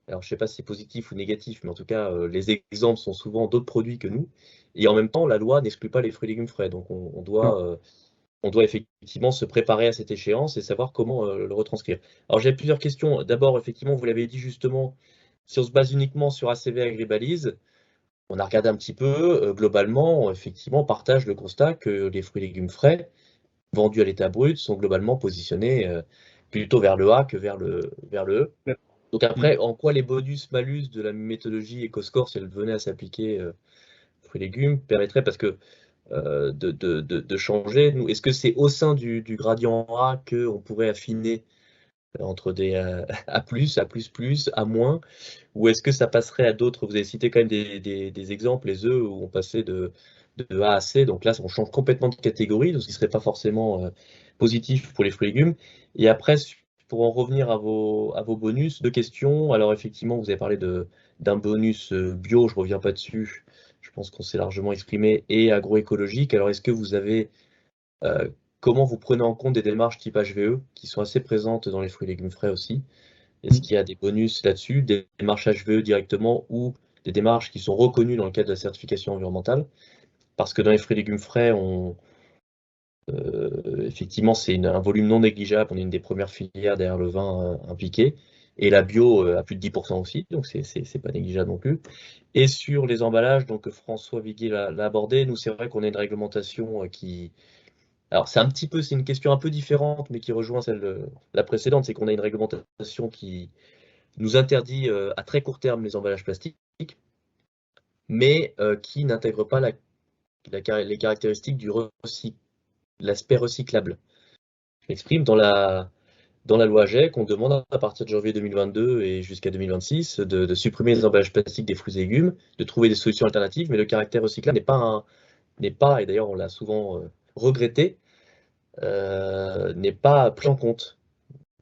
Alors, je ne sais pas si c'est positif ou négatif, mais en tout cas, les exemples sont souvent d'autres produits que nous. Et en même temps, la loi n'exclut pas les fruits et légumes frais. Donc, on doit effectivement se préparer à cette échéance et savoir comment le retranscrire. Alors, j'ai plusieurs questions. D'abord, effectivement, vous l'avez dit justement, si on se base uniquement sur ACV Agribalise, on a regardé un petit peu, globalement, effectivement, on partage le constat que les fruits et légumes frais vendus à l'état brut sont globalement positionnés plutôt vers le A que vers le E. Donc après, en quoi les bonus-malus de la méthodologie EcoScore, si elle venait à s'appliquer fruits et légumes, permettraient de changer. Est-ce que c'est au sein du gradient A qu'on pourrait affiner entre des A+, A++, A-, ou est-ce que ça passerait à d'autres? Vous avez cité quand même des exemples, les E, où on passait de A à C, donc là on change complètement de catégorie, donc ce qui ne serait pas forcément positif pour les fruits et légumes. Et après, pour en revenir à vos bonus, deux questions. Alors effectivement, vous avez parlé d'un bonus bio, je ne reviens pas dessus, je pense qu'on s'est largement exprimé, et agroécologique. Alors est-ce que vous avez, comment vous prenez en compte des démarches type HVE, qui sont assez présentes dans les fruits et légumes frais aussi? Est-ce qu'il y a des bonus là-dessus, des démarches HVE directement, ou des démarches qui sont reconnues dans le cadre de la certification environnementale? Parce que dans les fruits et légumes frais, effectivement, c'est un volume non négligeable. On est une des premières filières derrière le vin impliqué. Et la bio à plus de 10% aussi, donc c'est pas négligeable non plus. Et sur les emballages, donc François Viguier l'a abordé, nous c'est vrai qu'on a une réglementation qui... Alors c'est une question un peu différente, mais qui rejoint la précédente, c'est qu'on a une réglementation qui nous interdit à très court terme les emballages plastiques, mais qui n'intègre pas les caractéristiques du l'aspect recyclable. Je m'exprime dans la loi AGEC, on demande à partir de janvier 2022 et jusqu'à 2026 de supprimer les emballages plastiques des fruits et légumes, de trouver des solutions alternatives, mais le caractère recyclable n'est pas, et d'ailleurs on l'a souvent regretté, n'est pas pris en compte.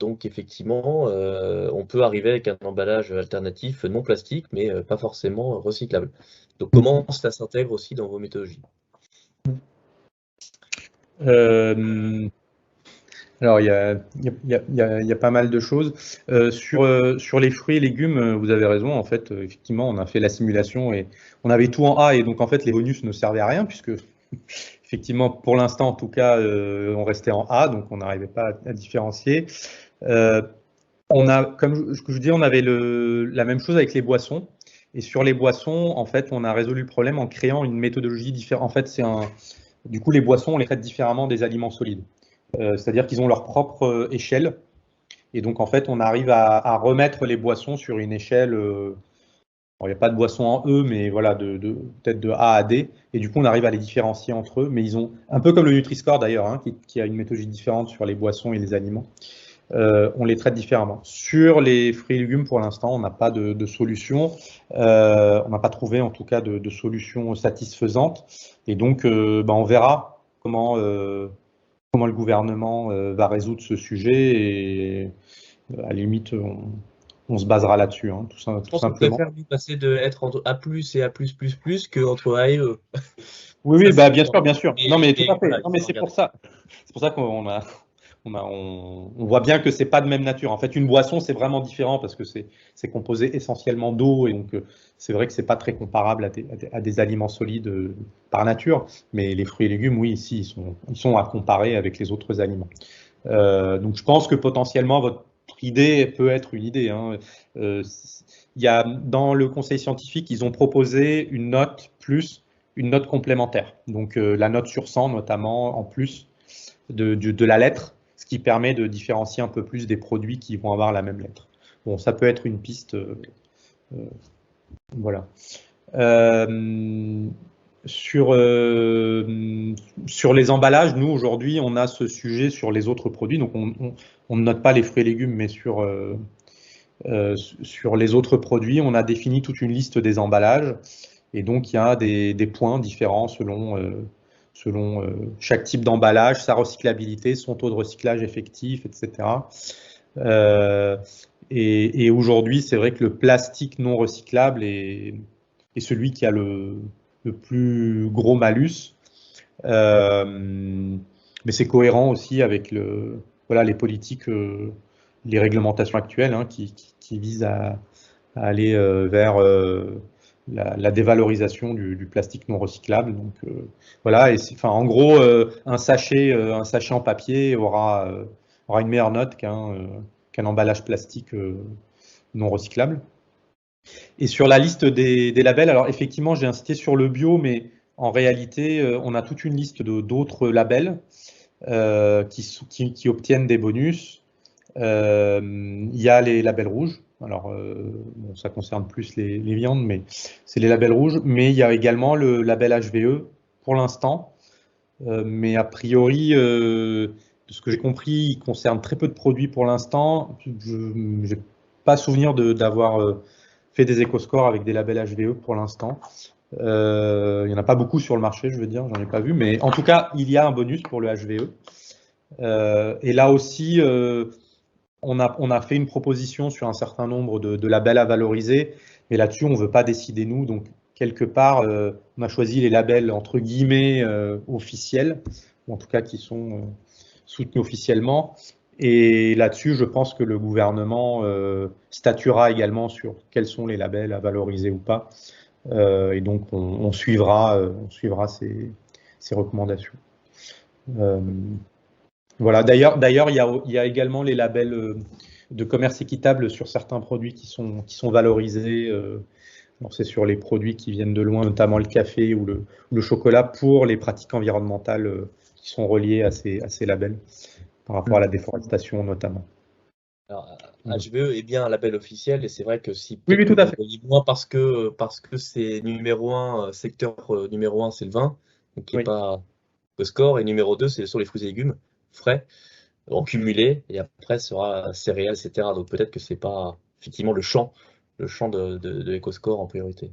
Donc effectivement, on peut arriver avec un emballage alternatif non plastique, mais pas forcément recyclable. Donc comment ça s'intègre aussi dans vos méthodologies? Alors, il y a pas mal de choses. Sur les fruits et légumes, vous avez raison. En fait, effectivement, on a fait la simulation et on avait tout en A. Et donc, en fait, les bonus ne servaient à rien puisque, effectivement, pour l'instant, en tout cas, on restait en A. Donc, on n'arrivait pas à différencier. Comme je dis, on avait la même chose avec les boissons. Et sur les boissons, en fait, on a résolu le problème en créant une méthodologie différente. En fait, du coup, les boissons, on les traite différemment des aliments solides. C'est-à-dire qu'ils ont leur propre échelle. Et donc, en fait, on arrive à remettre les boissons sur une échelle. Il n'y a pas de boissons en E, mais voilà, peut-être de A à D. Et du coup, on arrive à les différencier entre eux. Mais ils ont, un peu comme le Nutri-Score d'ailleurs, hein, qui a une méthodologie différente sur les boissons et les aliments. On les traite différemment. Sur les fruits et légumes, pour l'instant, on n'a pas de solution. On n'a pas trouvé, en tout cas, de solution satisfaisante. Et donc, on verra comment le gouvernement va résoudre ce sujet et à la limite, on se basera là-dessus, hein, tout simplement. Je pense qu'on préfère passer d'être entre A+, et A++, qu'entre A et E. Oui, bah, bien sûr. Non, mais tout à fait. Non, mais c'est pour ça qu'on on voit bien que c'est pas de même nature. En fait, une boisson, c'est vraiment différent parce que c'est composé essentiellement d'eau et donc c'est vrai que c'est pas très comparable à des aliments solides par nature. Mais les fruits et légumes, oui, ici, ils sont à comparer avec les autres aliments. Donc, je pense que potentiellement votre idée peut être une idée. Hein. Il y a dans le conseil scientifique, ils ont proposé une note plus une note complémentaire. Donc, la note sur 100, notamment en plus de la lettre, ce qui permet de différencier un peu plus des produits qui vont avoir la même lettre. Bon, ça peut être une piste. Voilà. Sur les emballages, nous, aujourd'hui, on a ce sujet sur les autres produits. Donc, on ne note pas les fruits et légumes, mais sur les autres produits, on a défini toute une liste des emballages. Et donc, il y a des points différents selon chaque type d'emballage, sa recyclabilité, son taux de recyclage effectif, etc. Et aujourd'hui, c'est vrai que le plastique non recyclable est celui qui a le plus gros malus. Mais c'est cohérent aussi avec les politiques, les réglementations actuelles hein, qui visent à aller vers la dévalorisation du plastique non recyclable. Donc voilà, et en gros, un sachet en papier aura une meilleure note qu'un emballage plastique non recyclable. Et sur la liste des labels, alors effectivement, j'ai insisté sur le bio, mais en réalité, on a toute une liste d'autres labels qui obtiennent des bonus. Il y a les labels rouges. Alors, bon, ça concerne plus les viandes, mais c'est les labels rouges. Mais il y a également le label HVE pour l'instant. Mais a priori, de ce que j'ai compris, il concerne très peu de produits pour l'instant. Je n'ai pas souvenir d'avoir fait des éco-scores avec des labels HVE pour l'instant. Il n'y en a pas beaucoup sur le marché, je veux dire, j'en ai pas vu. Mais en tout cas, il y a un bonus pour le HVE. Et là aussi, on a fait une proposition sur un certain nombre de labels à valoriser, mais là-dessus, on ne veut pas décider nous. Donc, quelque part, on a choisi les labels entre guillemets officiels, ou en tout cas qui sont soutenus officiellement. Et là-dessus, je pense que le gouvernement statuera également sur quels sont les labels à valoriser ou pas. Et donc, on suivra ces recommandations. Voilà. D'ailleurs, il y a également les labels de commerce équitable sur certains produits qui sont valorisés. C'est sur les produits qui viennent de loin, notamment le café ou le chocolat, pour les pratiques environnementales qui sont reliées à ces labels, par rapport à la déforestation notamment. Alors, HVE est bien un label officiel et c'est vrai que si oui, tout à fait. Moins parce que c'est numéro 1, secteur numéro 1, c'est le vin, donc qui n'est pas le score, et numéro 2, c'est sur les fruits et légumes frais, en cumulé, et après sera céréales, etc. Donc peut-être que c'est pas effectivement le champ de l'éco-score en priorité.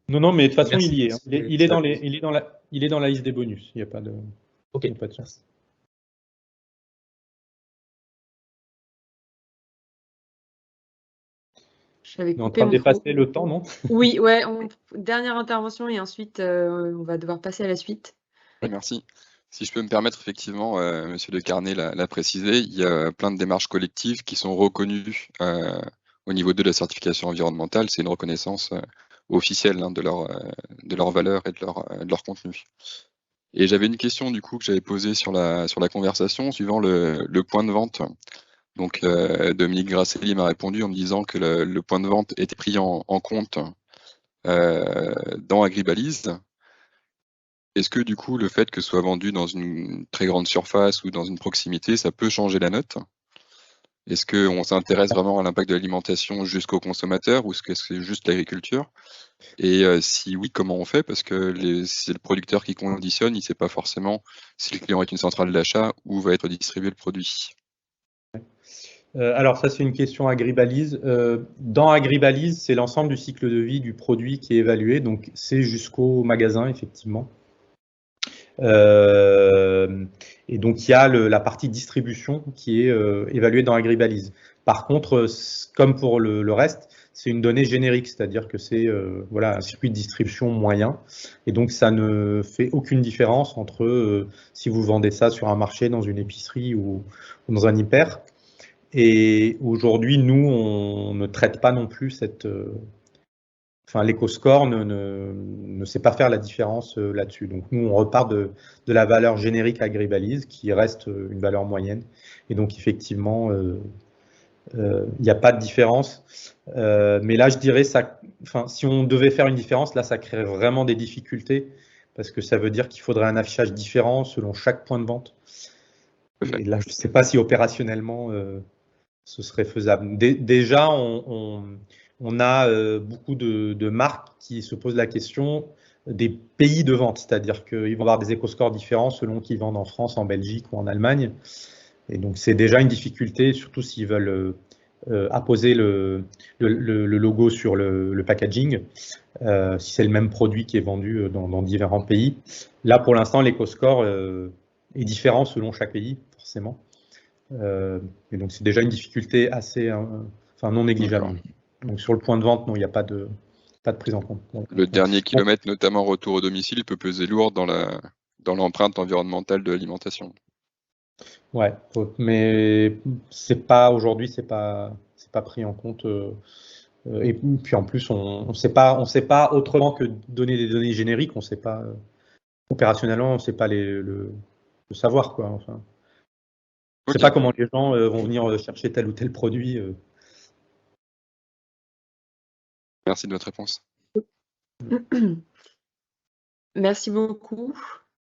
Non, mais de toute façon, il y est. Il est dans la liste des bonus. Il n'y a pas de. Ok. Pas de chance. j'avais On est en coupé train de mon micro. dépasser le temps, non? Oui, ouais, dernière intervention et ensuite on va devoir passer à la suite. Oui, merci. Si je peux me permettre, effectivement, Monsieur De Carnet l'a précisé, il y a plein de démarches collectives qui sont reconnues au niveau de la certification environnementale. C'est une reconnaissance officielle, hein, de leur valeur et de leur contenu. Et j'avais une question du coup que j'avais posée sur la conversation suivant le point de vente. Donc Dominique Grasselli m'a répondu en me disant que le point de vente était pris en compte dans Agribalise. Est-ce que du coup le fait que ce soit vendu dans une très grande surface ou dans une proximité, ça peut changer la note? Est-ce qu'on s'intéresse vraiment à l'impact de l'alimentation jusqu'au consommateur ou est-ce que c'est juste l'agriculture? Et si oui, comment on fait? Parce que c'est le producteur qui conditionne, il ne sait pas forcément si le client est une centrale d'achat où va être distribué le produit. Alors ça, c'est une question Agribalise. Dans Agribalise, c'est l'ensemble du cycle de vie du produit qui est évalué, donc c'est jusqu'au magasin, effectivement. Et donc, il y a la partie distribution qui est évaluée dans Agribalise. Par contre, comme pour le reste, c'est une donnée générique, c'est-à-dire que c'est voilà, un circuit de distribution moyen. Et donc, ça ne fait aucune différence entre si vous vendez ça sur un marché, dans une épicerie ou dans un hyper. Et aujourd'hui, nous, on ne traite pas non plus cette... Enfin, l'EcoScore ne sait pas faire la différence là-dessus. Donc, nous, on repart de la valeur générique Agribalise, qui reste une valeur moyenne. Et donc, effectivement, il n'y a pas de différence. Mais là, je dirais, enfin, si on devait faire une différence, là, ça créerait vraiment des difficultés, parce que ça veut dire qu'il faudrait un affichage différent selon chaque point de vente. Et là, je ne sais pas si opérationnellement, ce serait faisable. Déjà, on a beaucoup de marques qui se posent la question des pays de vente, c'est-à-dire qu'ils vont avoir des éco-scores différents selon qu'ils vendent en France, en Belgique ou en Allemagne. Et donc, c'est déjà une difficulté, surtout s'ils veulent apposer le logo sur le packaging, si c'est le même produit qui est vendu dans différents pays. Là, pour l'instant, l'éco-score est différent selon chaque pays, forcément. Et donc, c'est déjà une difficulté assez, enfin, non négligeable. Donc, sur le point de vente, non, il n'y a pas de prise en compte. Le dernier kilomètre, notamment retour au domicile, peut peser lourd dans l'empreinte environnementale de l'alimentation. Ouais, mais c'est pas aujourd'hui, c'est pas pris en compte. Et puis en plus, on sait pas autrement que donner des données génériques. On sait pas opérationnellement, on sait pas le savoir, quoi. Enfin, je sais pas comment les gens vont venir chercher tel ou tel produit. Merci de votre réponse. Merci beaucoup.